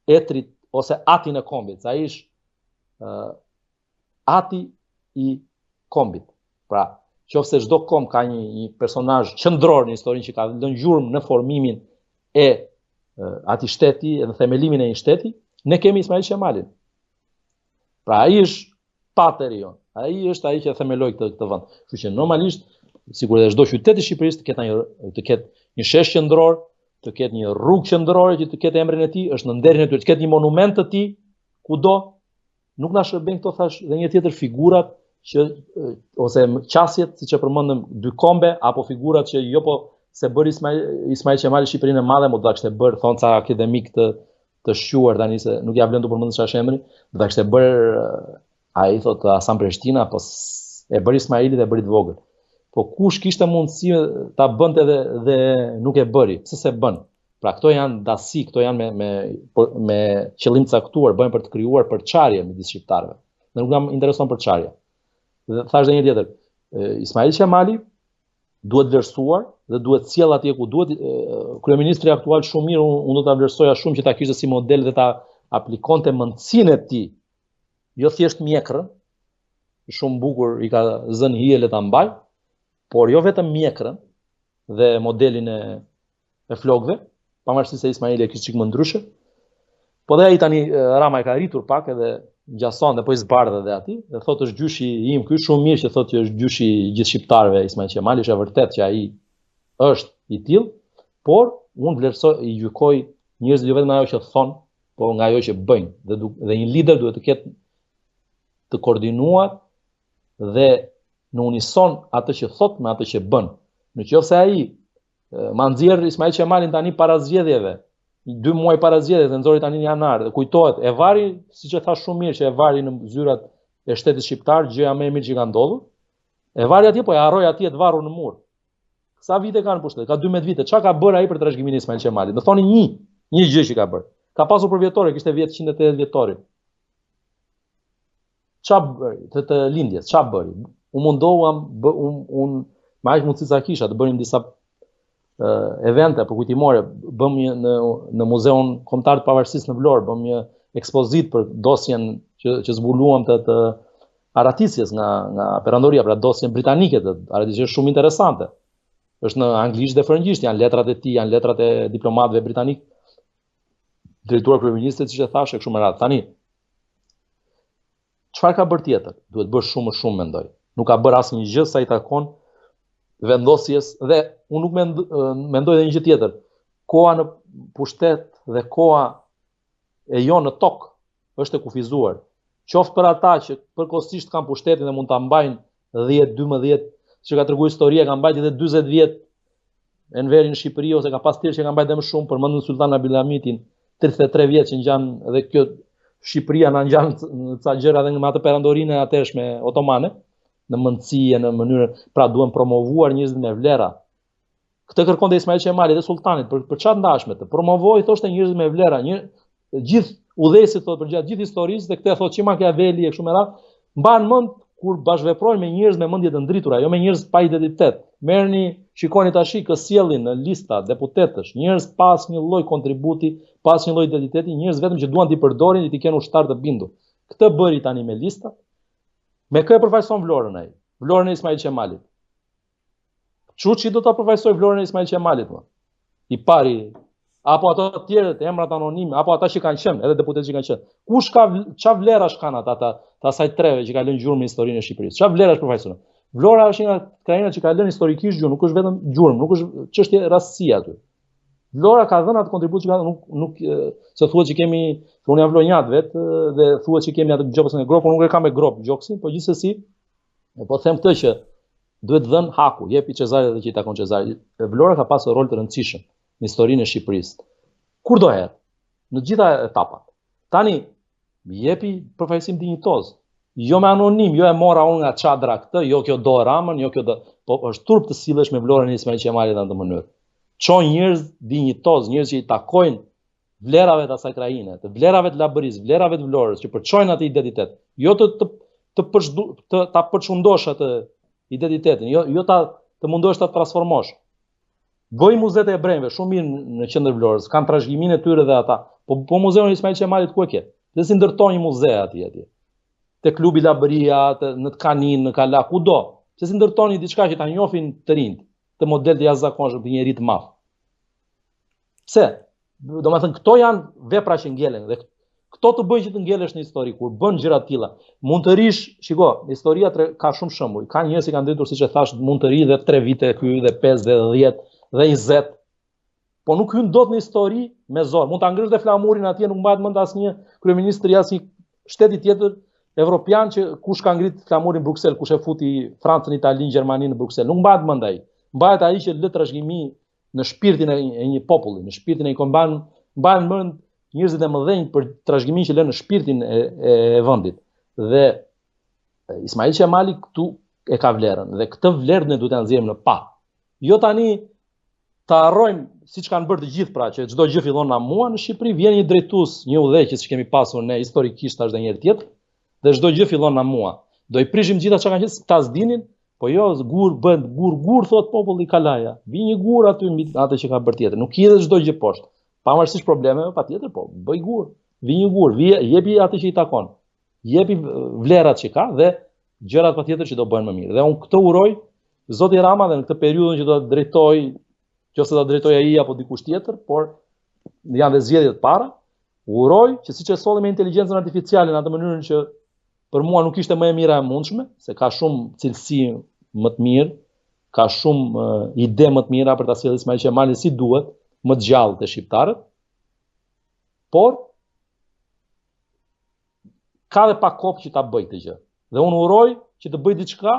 etrit ose atin e kombit. Ai është ati i kombit. Pra, qofse çdo komb ka një personazh qendror në historinë që ka lënë gjurmë në formimin e atij shteti dhe themelimin e një shteti, ne kemi Ismail Qemalin. Pra, ai është pateri jon. Ai është ai që themeloi këtë vend. Kështu që normalisht, sikur dhe çdo qytet i Shqipërisë të ketë një shesh qendror, të ketë një rrugë qendrore që të ketë emrin e tij, është në nderin e tyre, të ketë një monument të tij kudo. Nuk na shërben këto, thash, dhe një tjetër figurat që ose qasjet, siç e përmendëm, dy kombe apo figurat që jo po se bëri Ismail Qemali Shqipërinë e madhe, mo do ta kishte bërë, thon ca akademik të shquar tani se nuk ja vlen të përmend çfarë emri, do ta kishte bërë ai thotë Hasan Prishtina, po e bëri Ismailit e bëri të vogël. Po kush kishte mundësi ta bënte dhe nuk e bëri, pse se bën? Pra këto janë dasi, këto janë me qëllim caktuar, bëhen për të krijuar përçarje midis shqiptarëve. Dhe nuk na intereson përçarja. Dhe thash edhe një tjetër, Ismail Qemali duhet vlerësuar dhe duhet sjell atje ku duhet. Kryeministri aktual shumë mirë, unë do ta vlerësoja shumë që ta kishte si model dhe ta aplikonte mendsinë e tij, jo thjesht mjekrën, shumë bukur i ka zënë hije le ta mbaj, por jo vetëm mjekrën dhe modelin e flokëve, pavarësisht se Ismaili e kishte çik më ndryshe. Po dhe ai tani Rama e ka rritur pak edhe ngjason dhe po i zbardhë edhe aty, dhe thotë është gjyshi im ky, shumë mirë që thotë që është gjyshi i gjithë shqiptarëve Ismail Qemali, është e vërtet që ai është i tillë, por unë vlerësoj, i gjykoj njerëzit jo vetëm ajo që thon, por nga ajo që bëjnë, dhe një lider duhet të ketë të koordinuar dhe në unison atë që thot me atë që bën. Në qoftë se ai ma nxjerr Ismail Qemalin tani para zgjedhjeve 2 muaj para zgjedhjeve, dhe nxori tani në janar, dhe kujtohet, e vari, siç e thash shumë mirë, që e vari në zyrat e shtetit shqiptar, gjëja më e mirë që ka ndodhur. E vari atje, po e harroi atje të varur në mur. Sa vite kanë pushtet? Ka 12 vite. Çka ka bërë ai për trashëgiminë e Ismail Qemalit? Më thoni një gjë që ka bërë. Ka pasur për vjetore, kishte vjet 180 vjetorin. Ç'a bëri? Të lindjes, ç'a bëri? U mundohuam, unë me aq mundësi sa kisha të bënim disa evente për kujtimore, bëm në Muzeun Kombëtar të Pavarësisë në Vlorë, bëm një ekspozit për dosjen që zbuluam të Aratisjes nga perandoria, pra dosjen britanike të Aratisjes, shumë interesante. Është në anglisht dhe frëngjisht, janë letrat e tij, janë letrat e diplomatëve britanik, drejtuar kryeministrit, siç e thashë, kështu me radhë. Tani, çfarë ka bërë tjetër? Duhet bërë shumë më shumë, mendoj. Nuk ka bërë asnjë gjë sa i takon vendosjes, dhe unë nuk mendoj edhe një gjë tjetër. Koha në pushtet dhe koha e jo në tokë është e kufizuar. Qoftë për ata që përkohësisht kanë pushtetin dhe mund ta mbajnë 10, 12, që ka treguar historia, kanë mbajtur edhe 40 vjet Enveri në Shqipëri, ose ka pas tjerë që kanë mbajtur më shumë, përmendën Sultan Abdulhamitin, 33 vjet që ngjan, dhe kjo Shqipëria na ngjan në ca gjëra edhe me atë perandorinë e atëshme otomane, në mendësie, në mënyrë, pra duhen promovuar njerëzit me vlera. Këtë kërkonte Ismail Qemali dhe sultanit, për çfarë ndashme të promovoj, thoshte, njerëzit me vlera, gjithë udhëheqësit thotë për gjatë gjithë historisë, dhe këtë thotë që Machiavelli e kështu me radhë, mban mend kur bashkëveprojnë me njerëz me mendje të ndritura, jo me njerëz pa identitet. Merrni, shikoni tash kë sjellin në lista deputetësh, njerëz pas një lloj kontributi, pas një lloj identiteti, njerëz vetëm që duan t'i përdorin, t'i kenë ushtar të bindur. Këtë bëri tani me listat. Me kë e përfaqëson Vlorën ai? Vlorën e Ismail Qemalit. Çuçi do ta përfaqësoj Vlorën e Ismail Qemalit, më. I pari, apo ato të tjerët, emrat anonime, apo ata që kanë qenë, edhe deputetët që kanë qenë. Kush ka ç'a vlerash kanë ata të asaj treve që ka lënë gjurmë në historinë e Shqipërisë? Ç'a vlerash përfaqëson? Vlora është një krajina që ka lënë historikisht gjurmë, nuk është vetëm gjurmë, nuk është çështje rastësie aty. Vlora ka dhënë atë kontribut që ka, nuk se thuhet që kemi, unë jam vlonjat vetë, dhe thuhet që kemi atë gjopës në grop, por nuk e kam me grop gjoksin, po gjithsesi, po them këtë që duhet dhënë haku, jepi Cezarit dhe që i takon Cezarit. Vlora ka pasur rol të rëndësishëm në historinë e Shqipërisë. Kurdo herë, në gjitha etapat. Tani jepi përfaqësim dinjitoz. Jo me anonim, jo e mora unë nga çadra këtë, jo kjo do Ramën, jo kjo do, po është turp të sillesh me Vlorën e Ismail Qemalit në atë mënyrë. Çon njerëz dinjitoz, njerëz që i takojnë vlerave të asaj krajine, të vlerave të Labërisë, vlerave të Vlorës, që përçojnë atë identitet. Jo ta përçundosh atë identitetin, jo të mundosh ta transformosh. Bëj muzeet e hebrejve shumë mirë në qendër Vlorës, kanë trashëgiminë e tyre dhe ata. Po muzeun e Ismail Qemalit ku e ke? Dhe si ndërton një muze atje. Te klubi Labëria, në Kanin, në Kala, kudo. Se si ndërtoni diçka që ta njohin të rinjt, të model të jashtëzakonshëm, të njerit të madh. Pse? Domethënë këto janë vepra që ngelen, dhe këto të bëjnë që të ngelesh në histori, kur bën gjëra të tilla. Mund të rish, shiko, historia ka shumë shembuj. Ka njerëz që kanë ndritur, siç e thash, mund të ri dhe 3 vite ky, dhe 5 dhe 10 dhe 20. Po nuk hyn dot në histori me zor. Mund ta ngrish dhe flamurin atje, nuk mbahet mend asnjë kryeminist i asnjë shteti tjetër evropian që kush ka ngrit flamurin në Bruksel, kush e futi Francën, Italinë, Gjermaninë në Bruksel. Nuk mbahet mend ai. Mbahet ai që lë trashëgimi në shpirtin e një populli, në shpirtin e mbahen mend njerëzit e mëdhenj për trashëgiminë që lën në shpirtin e vendit. Dhe Ismail Qemali këtu e ka vlerën, dhe këtë vlerë ne duhet ta nxjerrim në pa. Jo tani ta harrojmë siç kanë bërë të gjithë, pra që çdo gjë fillon nga mua në Shqipëri, vjen një drejtues, një udhëheqës që kemi pasur ne historikisht tash dhe një herë tjetër, dhe çdo gjë fillon nga mua. Do i prishim gjithë çka kanë qenë, ta s'dinin, po jo gur bën gur thot populli Kalaja. Vi një gur aty mbi atë që ka bërë tjetër. Nuk i dhe çdo gjë poshtë. Pavarësisht problemeve, patjetër, po bëj gur. Vi një gur, jepi atë që i takon. Jepi vlerat që ka dhe gjërat patjetër që do bëhen më mirë. Dhe unë këtë uroj Zoti Rama dhe në këtë periudhën që do të drejtoj, qoftë do drejtoj ai apo dikush tjetër, por janë dhe zgjedhjet para, uroj që siç e solli me inteligjencën artificiale në atë mënyrën që për mua nuk ishte më e mira e mundshme, se ka shumë cilësi më të mirë, ka shumë ide më të mira për ta sjellë Ismail Qemali si duhet, më të gjallë të shqiptarët, por ka dhe pak kopë që ta bëj këtë gjë. Dhe unë uroj që të bëj diçka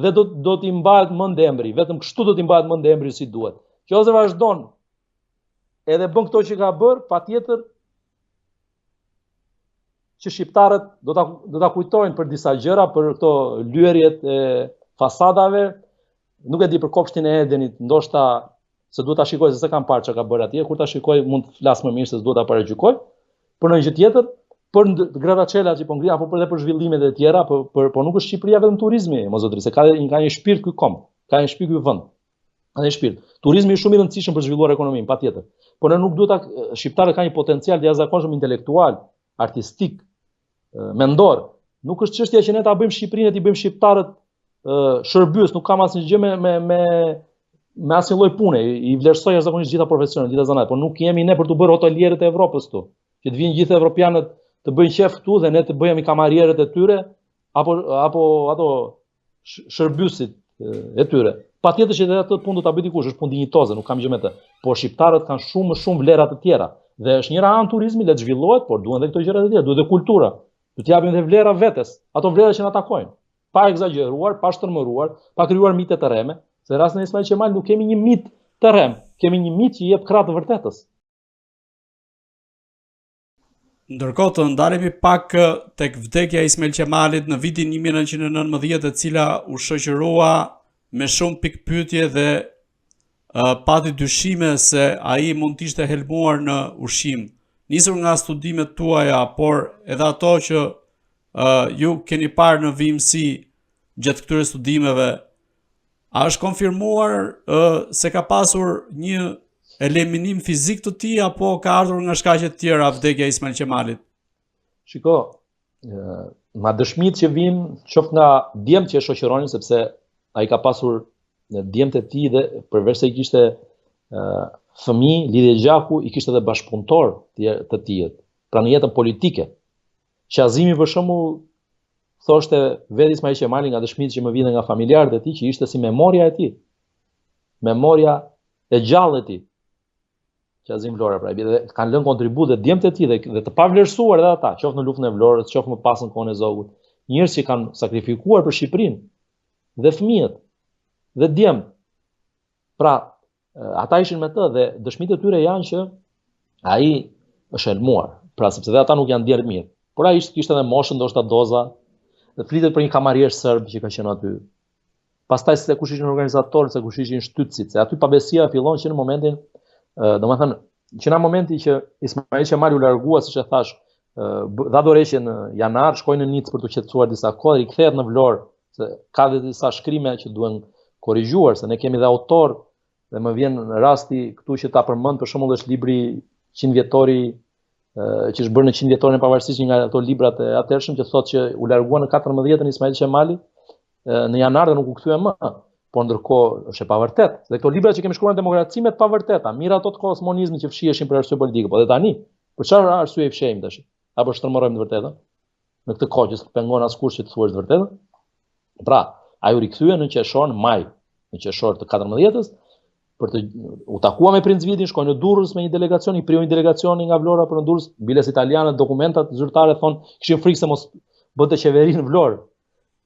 dhe do t'i mbahet mend emri, vetëm kështu do t'i mbahet mend emri si duhet. Që ose vazhdon edhe bën këto që ka bërë, patjetër që shqiptarët do ta kujtojnë për disa gjëra, për këto lyerjet e fasadave, nuk e di për kopshtin e Edenit, ndoshta se duhet ta shikoj se s'kam parë çka ka bërë atje, kur ta shikoj mund të flas më mirë se s'duhet ta paragjykoj. Për një gjë tjetër, për grataçela që po ngrihen apo për zhvillimet e tjera, po nuk është Shqipëria vetëm turizmi, mos zotëri, se ka një shpirt ky kom, ka një shpirt ky vend. Ka një shpirt. Turizmi është shumë i rëndësishëm për zhvilluar ekonominë, patjetër. Por ne nuk duhet ta shqiptarët kanë një potencial të jashtëzakonshëm intelektual, artistik, mendor. Nuk është çështja që ne ta bëjmë Shqipërinë, ti bëjmë shqiptarët shërbys, nuk kam asnjë gjë me asnjë lloj pune. I vlerësoj jashtëzakonisht gjitha profesionet, gjitha zanat, por nuk jemi ne për të bërë hotelierët e Evropës këtu. Që të vinë gjithë evropianët të bëjnë qef këtu dhe ne të bëhemi kamarierët e tyre apo ato shërbysit e tyre. Patjetër që atë punë do ta bëj dikush, është punë dinjitoze, nuk kam gjë me të. Por shqiptarët kanë shumë vlera të tjera. Dhe është njëra anë turizmi, le të zhvillohet, por duhen edhe këto gjëra të tjera, duhet edhe kultura. Do të japim edhe vlera vetes, ato vlera që na takojnë. Pa egzageruar, pa shtrëmëruar, pa krijuar mite të rreme, se në rastin e Ismail Qemali nuk kemi një mit të rrem, kemi një mit që i jep krah të vërtetës. Ndërkohë të ndalemi pak tek vdekja e Ismail Qemalit në vitin 1919, e cila u shoqërua me shumë pikpyetje dhe pati dyshime se ai mund të ishte helmuar në ushqim. Nisur nga studimet tuaja, por edhe ato që ju keni parë në vimësi gjatë këtyre studimeve, a është konfirmuar se ka pasur një eliminim fizik të tij apo ka ardhur nga shkaqe të tjera vdekja e Ismail Qemalit? Shiko, ma dëshmitë që vijnë qoftë nga djemtë që e shoqëronin, sepse ai ka pasur djemtë e tij dhe përveç se i kishte fëmijë, lidhje gjaku, i kishte edhe bashkëpunëtor të tij. Pra në jetën politike. Qazimi për shembull thoshte vetë Ismail Qemali nga dëshmitë që më vjen nga familjarët e tij që ishte si memoria e tij. Memoria e gjallë e tij. Qazim Vlora, pra, dhe kanë lënë kontribut dhe djemtë e tij dhe të pavlerësuar edhe ata, qoftë në luftën e Vlorës, qoftë më pas në kohën e Zogut, njerëz që kanë sakrifikuar për Shqipërinë dhe fëmijët dhe djemt. Pra, ata ishin me të dhe dëshmitë e tyre janë që ai është helmuar, pra sepse dhe ata nuk janë djerë mirë. Por ai kishte edhe moshën, ndoshta doza, dhe flitet për një kamarier serb që ka qenë aty. Pastaj se kush ishin organizatorët, se kush ishin shtytësit, se aty pabesia fillon që në momentin, domethënë, që në momenti që Ismail Qemali u largua, siç e thash, dha dorëheqje në janar, shkoi në Nicë për të qetësuar disa kohë, i kthehet në Vlorë, se ka dhe disa shkrime që duhen korrigjuar, se ne kemi dhe autor, dhe më vjen rasti këtu që ta përmend, për shembull është libri 100 vjetori që është bërë në 100 vjetorin e pavarësisë, nga ato librat e atërshëm që thotë që u largua në 14-ën Ismail Qemali në janar dhe nuk u kthye më. Por ndërkohë është e pavërtet. Dhe këto libra që kemi shkruar në demokraci me të pavërteta, mira ato të kosmonizmit që fshiheshin për arsye politike, po dhe tani, për çfarë arsye i fshehim tash? Apo shtrëmërojmë të vërtetën? Në këtë kohë që s'ka pengon askush që të thuash të vërtetën. Pra, ai u rikthye në qershor, maj, në qershor të 14-ës, për të u takuar me Princ Vitin, shkoi në Durrës me një delegacion, i priu një delegacion nga Vlora për në Durrës, biles italiane, dokumentat zyrtare thonë kishin frikë se mos bëte qeveri në Vlorë.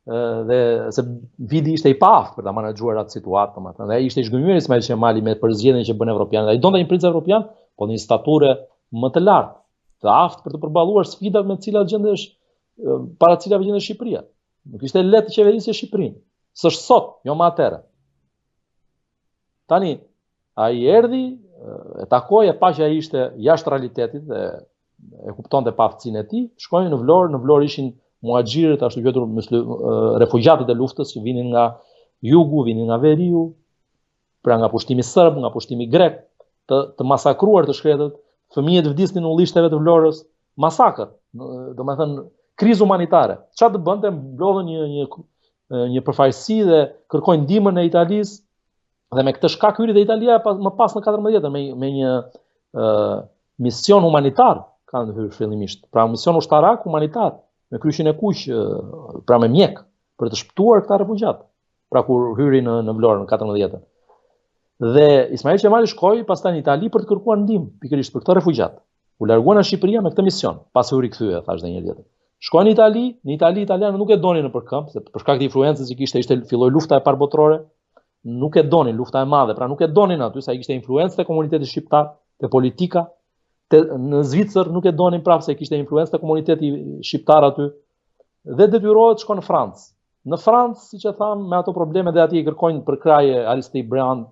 Dhe se Vidi ishte i paaft për ta menaxhuar atë situatë, domethënë. Dhe ai ishte i zgënjur Ismail Qemali me përzgjedhjen që bën evropianët. Ai donte një princ evropian, po në një staturë më të lartë, të aftë për të përballuar sfidat me të cilat gjendesh para të cilave gjendesh Shqipëria. Nuk ishte lehtë të qeverisë Shqipërinë. S'është sot, jo më atëherë. Tani ai erdhi, e takoi, e pa që ai ishte jashtë realitetit dhe e kuptonte paaftësinë e tij, shkoi në Vlorë ishin muhaxhirët, ashtu quajtur refugjatët e luftës që vinin nga jugu, vinin nga veriu, pra nga pushtimi serb, nga pushtimi grek, të masakruar të shkretët, fëmijët vdisnin në ullishteve të Vlorës, masakër, domethënë krizë humanitare. Çfarë të bënte, mblodhën një përfaqësi dhe kërkojnë ndihmën e Italisë, dhe me këtë shkak hyri dhe Italia më pas në 14 me një mision humanitar kanë hyrë fillimisht, pra mision ushtarak humanitar, me kryshin e kuq, pra me mjek, për të shpëtuar këta refugjat, pra kur hyri në Vlorë në 14. Dhe Ismail Qemali shkoi pastaj në Itali për të kërkuar ndihmë pikërisht për këto refugjat. U largua nga Shqipëria me këtë mision, pasi u rikthye, thash edhe një herë tjetër. Shkoi në Itali italianët nuk e donin nëpër këmbë, se për shkak të influencës që kishte filloi lufta e parë botërore, nuk e donin, lufta e madhe, pra nuk e donin aty, sa i kishte influencë te komuniteti shqiptar, te politika. Në Zvicër nuk e donin prapë se kishte influencë te komuniteti shqiptar aty dhe detyrohet të shkon në Francë. Në Francë, siç e tham, me ato probleme dhe atje i kërkojnë përkraje Aristide Briand,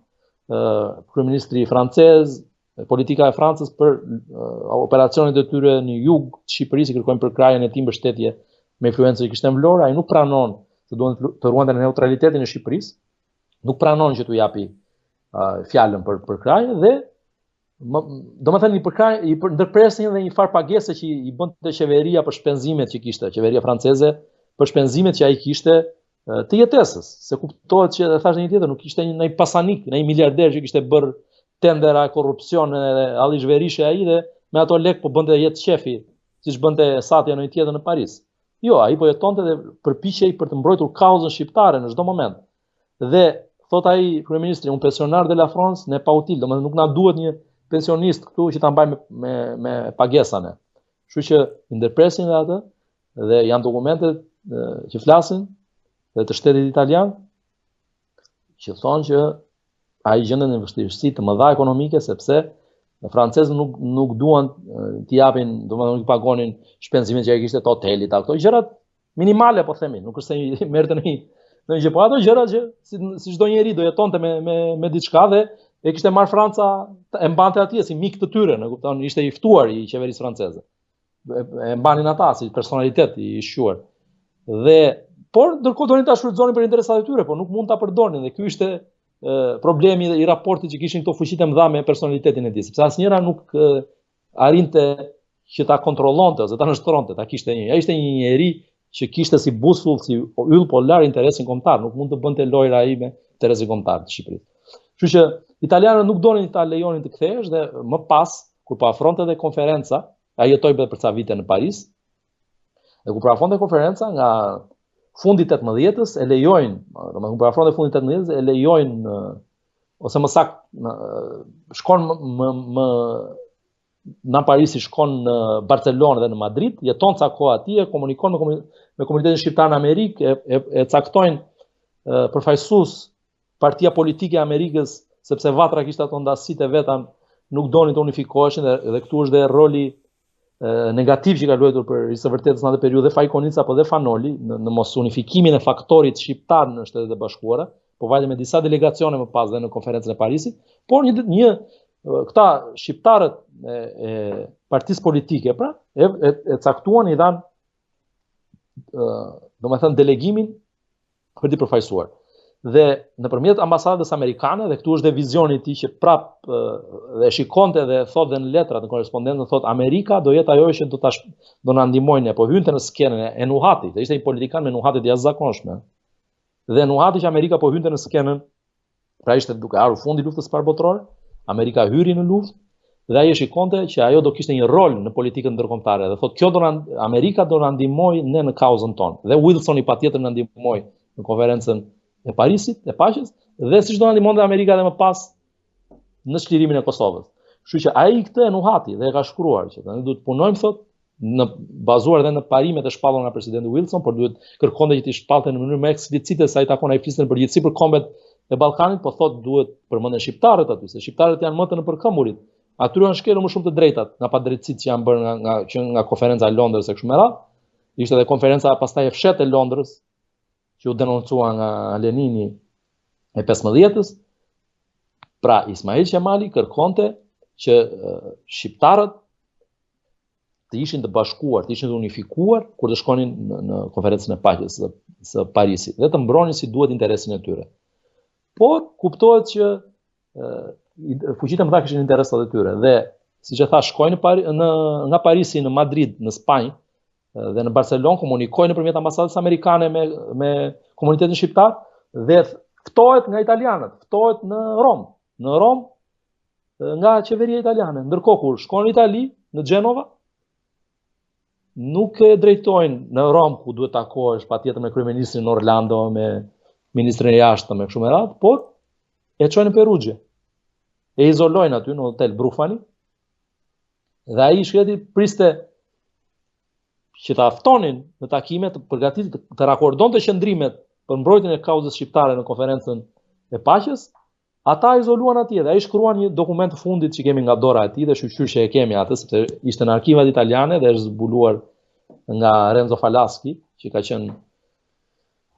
kryeministri francez, politika e Francës për operacionet e tyre në jug të Shqipërisë, i kërkojnë përkrajen e tij mbështetje me influencë që kishte në Vlorë, ai nuk pranon se duan të ruante neutralitetin e Shqipërisë, nuk pranon që t'u japi fjalën për përkraje dhe domethënë i ndërpresin dhe një farë pagese që i bënte qeveria për shpenzimet që kishte, qeveria franceze për shpenzimet që ai kishte të jetesës, se kuptohet që thash një tjetër, nuk kishte një pasanik, një miliarder që kishte bërë tendera, korrupsion e alli zhverishe ai dhe me ato lek po bënte jetë shefi, siç bënte Satja në një tjetër në Paris. Jo, ai po jetonte dhe përpiqej për të mbrojtur kauzën shqiptare në çdo moment. Dhe thot ai kryeministri, un pensionar de la France ne pa util, domethënë nuk na duhet një pensionist këtu që ta mbaj me pagesane. Kështu që i ndërpresin dhe atë dhe janë dokumentet që flasin dhe të shtetit italian që thonë që ai gjendet në vështirësi të mëdha ekonomike sepse francezët nuk duan t'i japin, domethënë nuk pagonin shpenzimet që ai kishte të hotelit, ato gjërat minimale po themi, nuk është se merrte në një gjë, po ato gjëra që si çdo njeri do jetonte me diçka dhe e kishte marrë Franca, e mbante atje si mik të tyre, në kupton, ishte i ftuar i qeverisë franceze. E mbanin ata si personalitet i shquar. Por ndërkohë donin ta shfrytëzonin për interesat e tyre, por nuk mund ta përdornin dhe ky ishte problemi i raportit që kishin këto fuqitë mëdha me personalitetin e tij, sepse asnjëra nuk arrinte që ta kontrollonte ose ta nështronte, ta kishte ai ishte një njeri që kishte si busull, si yll polar interesin kombëtar, nuk mund të bënte lojra ai me interesin kombëtar të Shqipërisë. Kështu që italianët nuk donin ta lejonin të kthehesh dhe më pas, kur po afronte dhe konferenca, ai jetoi për ca vite në Paris, dhe kur po afronte konferenca nga fundi 18-s e lejojnë, domethënë kur po afronte fundi 18-s e lejojnë ose më saktë shkon në Paris, shkon në Barcelonë dhe në Madrid, jeton ca kohë atje, komunikon me komunitetin shqiptar në Amerikë, e caktojnë përfaqësues partia politike e Amerikës, sepse Vatra kishte ato ndasitë e veta, nuk donin të unifikoheshin dhe këtu është dhe roli negativ që ka luajtur për së vërtetës në atë periudhë dhe Fajkonica apo dhe Fanoli në mos unifikimin e faktorit shqiptar në Shtetet e Bashkuara, po vajte me disa delegacione më pas dhe në konferencën e Parisit, por këta shqiptarët e partisë politike pra e caktuan i dhan domethënë delegimin për të përfaqësuar. Dhe nëpërmjet ambasadës amerikane, dhe këtu është dhe vizioni i tij që prap dhe shikonte dhe thotë dhe në letrat, në korrespondencën thotë Amerika do jetë ajo që do na ndihmojnë, po hynte në skenën e Nuhatit, ishte një politikan me Nuhatit jashtëzakonshme. Dhe Nuhati që Amerika po hynte në skenën, pra ishte duke ardhur fundi i luftës së parë botërore, Amerika hyri në luftë dhe ai shikonte që ajo do kishte një rol në politikën ndërkombëtare dhe thotë Amerika do na ndihmojë ne në kauzën tonë. Dhe Wilson i patjetër na ndihmoi në konferencën e Parisit, e paqes, dhe siç do na ndihmonte Amerika edhe më pas në çlirimin e Kosovës. Kështu që ai këtë e Nuhati dhe e ka shkruar që ne duhet të punojmë thotë në bazuar edhe në parimet e shpallura nga presidenti Wilson, por duhet kërkonte që të shpallte në mënyrë më eksplicite sa i takon ai flisën në përgjithësi për kombet e Ballkanit, po thotë duhet përmenden shqiptarët aty, se shqiptarët janë më të nëpërkëmburit. Aty janë shkelur më shumë të drejtat nga padrejtësitë që janë bërë nga konferenca e Londrës e kështu me radhë. Ishte edhe konferenca pastaj e fshehtë e Londrës, që u denoncua nga Lenini e 15-s. Pra Ismail Qemali kërkonte që shqiptarët të ishin të bashkuar, të ishin të unifikuar kur të shkonin në konferencën e paqes së Parisit dhe të mbronin si duhet interesin e tyre. Por kuptohet që fuqitë mëdha kishin interesat e tyre dhe siç e thash shkojnë nga Parisi në Madrid, në Spanjë dhe në Barcelonë, komunikojnë nëpërmjet ambasadës amerikane me komunitetin shqiptar dhe ftohet nga italianët, ftohet në Rom nga qeveria italiane. Ndërkohë kur shkon në Itali, në Genova, nuk e drejtojnë në Rom ku duhet takohesh patjetër me kryeministrin Orlando, me ministrin e jashtëm me kështu me radhë, por e çojnë në Perugje. E izolojnë aty në hotel Brufani. Dhe ai shkreti priste që ta ftonin në takime të përgatitur të rakordonte qëndrimet për mbrojtjen e kauzës shqiptare në konferencën e paqes Ata izoluan atje dhe ai shkruan një dokument të fundit që kemi nga dora e tij dhe shqyr që e kemi atë sepse ishte në arkivat italiane dhe është zbuluar nga Renzo Falaschi, që ka qenë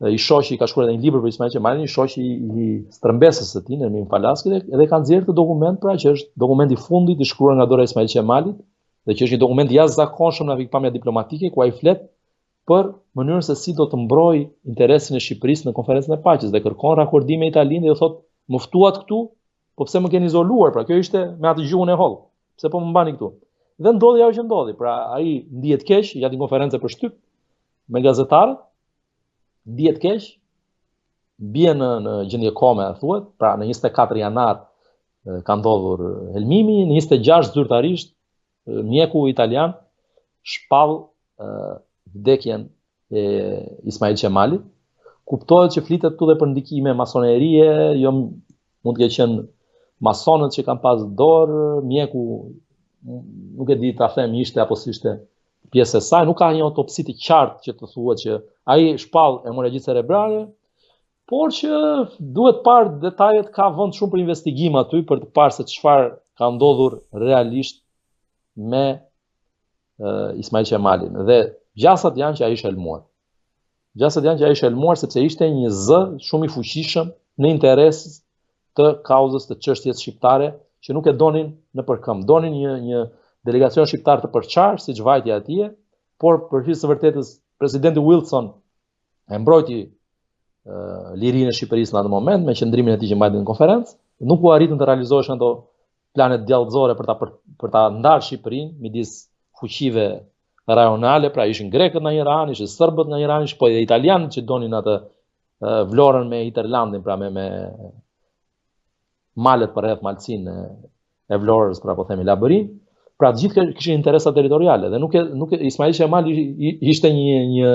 i shoqi, ka shkruar edhe një libër për Ismail Qemalin, i shoqi i strëmbesës së tij, Nermin Falaschi, dhe kanë nxjerrë këtë dokument pra që është dokumenti i fundit i shkruar nga dora e Ismail Qemalit dhe që është një dokument jashtëzakonshëm nga pikpamja diplomatike ku ai flet për mënyrën se si do të mbrojë interesin e Shqipërisë në konferencën e paqes dhe kërkon rakordime Italinë dhe thotë më ftuat këtu, po pse më keni izoluar? Pra kjo ishte me atë gjuhën e holl. Pse po më mbani këtu? Dhe ndodhi ajo që ndodhi. Pra ai ndihet keq, gjatë një konferencë për shtyp me gazetarët, ndihet keq, bie në gjendje kome, thuhet. Pra në 24 janar ka ndodhur helmimi, në 26 zyrtarisht mjeku italian shpall vdekjen e Ismail Qemalit. Kuptohet që flitet këtu dhe për ndikime masonerie, jo mund të ketë qenë masonët që kanë pas dorë, mjeku nuk e di ta them ishte apo si ishte pjesë e saj, nuk ka një autopsi të qartë që të thuhet që ai shpall hemoragji cerebrale, por që duhet parë detajet, ka vend shumë për investigim aty për të parë se çfarë ka ndodhur realisht me Ismail Qemalin. Dhe gjasat janë që ai ishte helmuar. Gjasat janë që ai ishte helmuar sepse ishte një zë shumë i fuqishëm në interes të kauzës të çështjes shqiptare që nuk e donin në përkëmbë. Donin një delegacion shqiptar të përçarë, siç vajti atje, por për hir të vërtetës presidenti Wilson e mbrojti lirinë e Shqipërisë në atë moment me qëndrimin e tij që mbajti në konferencë, nuk u arritën të realizoheshin ato planet djallëzore për ta ndarë Shqipërinë midis fuqive rajonale, pra ishin grekët në një ranë, ishin serbët në një ranë, po edhe italianët që donin atë Vlorën me Interlandin, pra me malet për rreth malësinë e Vlorës, pra po themi Labërin. Pra të gjithë kishin interesa territoriale dhe nuk Ismail Qemali ishte një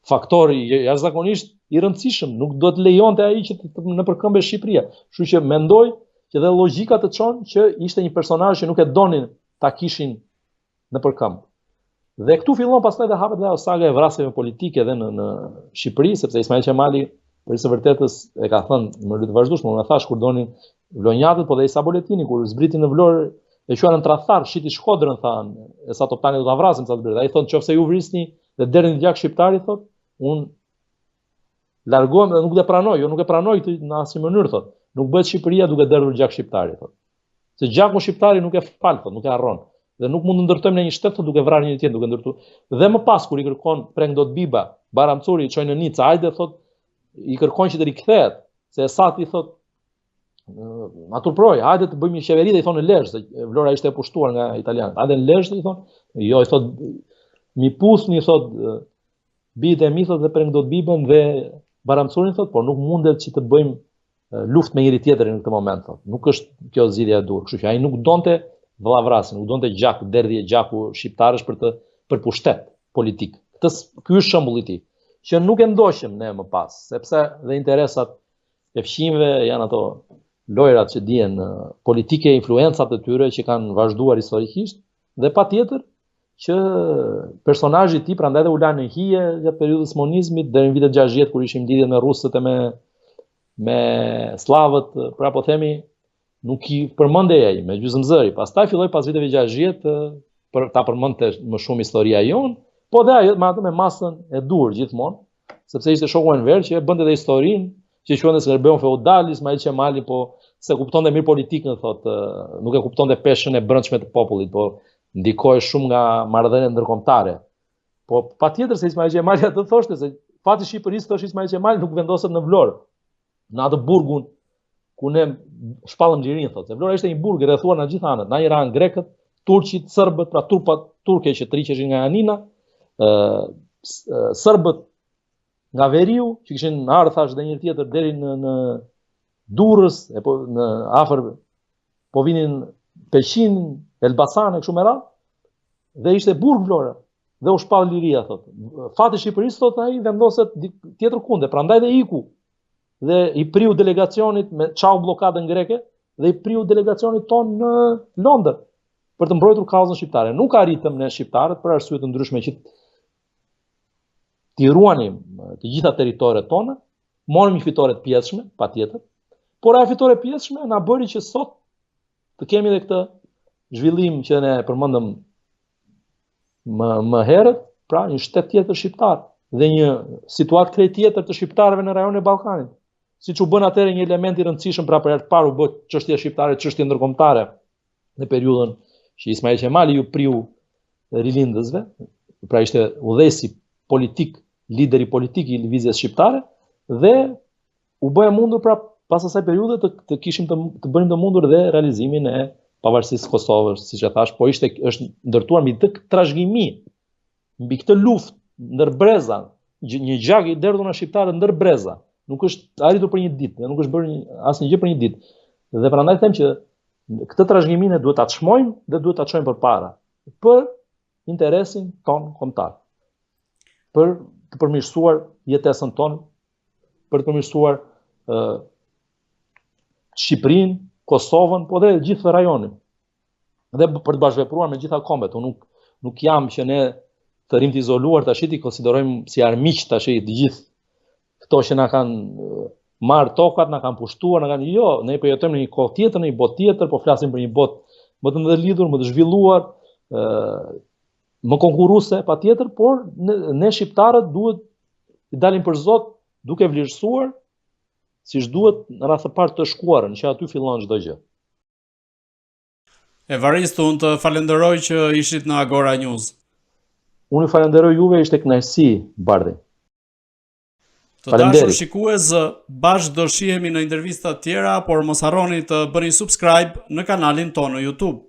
faktor jashtëzakonisht i rëndësishëm, nuk do të lejonte ai që në përkëmbë Shqipëria. Kështu që mendoj që dhe logjika të çon që ishte një personazh që nuk e donin ta kishin në përkëmbë. Dhe këtu fillon pastaj të hapet ajo saga e vrasjeve politike edhe në Shqipëri, sepse Ismail Qemali për së vërtetës e ka thënë më të vazhdueshme, unë thash kur donin vlonjatët, po dhe Isa Boletini kur zbritin në Vlorë e quajnë në tradhtar, shiti Shkodrën thanë, e sa toptani do ta vrasim sa të bëhet. Ai thonë nëse ju vrisni dhe derdhni gjak shqiptari, thotë, unë largohem dhe nuk e pranoj, jo nuk e pranoj këtë në asnjë mënyrë, thotë. Nuk bëhet Shqipëria duke derdhur gjak shqiptari, thotë. Se gjaku shqiptari nuk e fal, thotë, nuk e harron. Dhe nuk mund të ndërtojmë në një shtet duke vrarë një tjetër, duke ndërtuar. Dhe më pas kur i kërkon Prengdot Biba, Baramcuri i çojnë në Nica, hajde thotë, i kërkon që të rikthehet, se Esati thotë, ma turproj, hajde të bëjmë një qeveri dhe i thonë në Lezhë, se Vlora ishte e pushtuar nga italianët. Hajde në Lezhë i thonë, jo i thotë, mi pusni thotë, bijtë e mi thotë dhe Prengdot Bibën dhe Baramcurin thotë, por nuk mundet që të bëjmë luftë me njëri tjetrin në këtë moment thotë. Nuk është kjo zgjidhja e dur, kështu që ai nuk donte vëllavrasin, nuk donte gjaku, derdhje gjaku shqiptarësh për pushtet politik. Ky është shembulli i tij, që nuk e ndoqëm ne më pas, sepse dhe interesat e fqinjve janë ato lojrat që dihen politike, influencat e tyre që kanë vazhduar historikisht, dhe patjetër që personazhi i tij prandaj dhe u la në hije gjatë periudhës monizmit deri në vitet 60 kur ishim lidhje me rusët e me slavët, pra po themi nuk i përmendej ai me gjysmëzëri. Pastaj filloi pas viteve 60 për ta përmendte më shumë historia jon, po dhe ajo me masën e dur gjithmonë, sepse ishte shoku Enver që e bënte dhe historinë, që quhente Skërbeun feudal, Ismail Qemali, po se kuptonte mirë politikën, thotë, nuk e kuptonte peshën e brendshme të popullit, po ndikoi shumë nga marrëdhëniet ndërkombëtare. Po patjetër se Ismail Qemali atë thoshte se fati i Shqipërisë, thosh Ismail Qemali, nuk vendoset në Vlorë, në atë burgun ku ne shpallëm xhirin, thotë. Vlora ishte një burg i rrethuar nga gjithë anët, nga Iran, grekët, turqit, serbët, pra turke që triqeshin nga Janina, serbët nga Veriu, që kishin ardhur thash dhe një tjetër deri në Durrës, në afër po vinin Peqin, Elbasan e kështu me radhë, dhe ishte burg Vlora, dhe u shpall liria, thotë. Fati i Shqipërisë, thotë ai, vendoset tjetër kunde, prandaj dhe iku. Dhe i priu delegacionit me çau bllokadën greke dhe i priu delegacionit ton në Londër për të mbrojtur kauzën shqiptare. Nuk arritëm ne shqiptarët për arsye të ndryshme që t'i ruanim të gjitha territoret tona, morëm një fitore të pjesshme, patjetër, por ajo fitore e pjesshme na bëri që sot të kemi edhe këtë zhvillim që ne përmendëm më herët, pra një shtet tjetër shqiptar dhe një situatë krejt tjetër të shqiptarëve në rajonin e Ballkanit. Siç u bën atëherë një element i rëndësishëm pra për herë të parë u bë çështja shqiptare, çështje ndërkombëtare në periudhën që Ismail Qemali ju priu rilindësve, pra ishte udhëhesi politik, lideri politik i lëvizjes shqiptare dhe u bë e mundur pra pas asaj periudhe të kishim të bënim të mundur dhe realizimin e pavarësisë së Kosovës, siç e thash, po është ndërtuar mbi këtë trashëgimi, mbi këtë luftë ndër breza, një gjak i derdhur nga shqiptarët ndër breza, nuk është arritur për një ditë, nuk është bërë asnjë gjë për një ditë. Dhe prandaj them që këtë trashëgimin e duhet ta çmojmë dhe duhet ta çojmë përpara për interesin ton kombëtar. Për të përmirësuar jetesën tonë, për të përmirësuar Shqipërinë, Kosovën, po dhe gjithë rajonin. Dhe për të bashkëvepruar me gjitha kombet. Unë nuk jam që ne të rrim të izoluar tash i konsiderojmë si armiq tash të gjithë këto që na kanë marrë tokat, na kanë pushtuar, na kanë ne po jetojmë në një kohë tjetër, në një botë tjetër, po flasim për një botë më të ndërlidhur, më të zhvilluar, më konkurruese patjetër, por ne shqiptarët duhet të dalim për Zot duke vlerësuar siç duhet në radhë të parë të shkuarën, që aty fillon çdo gjë. Evaristo, unë të falenderoj që ishit në Agora News. Unë ju falenderoj juve, ishte kënaqësi, Bardhi. Të dashur shikues, bashkë do shihemi në intervista tjera, por mos harroni të bëni subscribe në kanalin tonë në YouTube.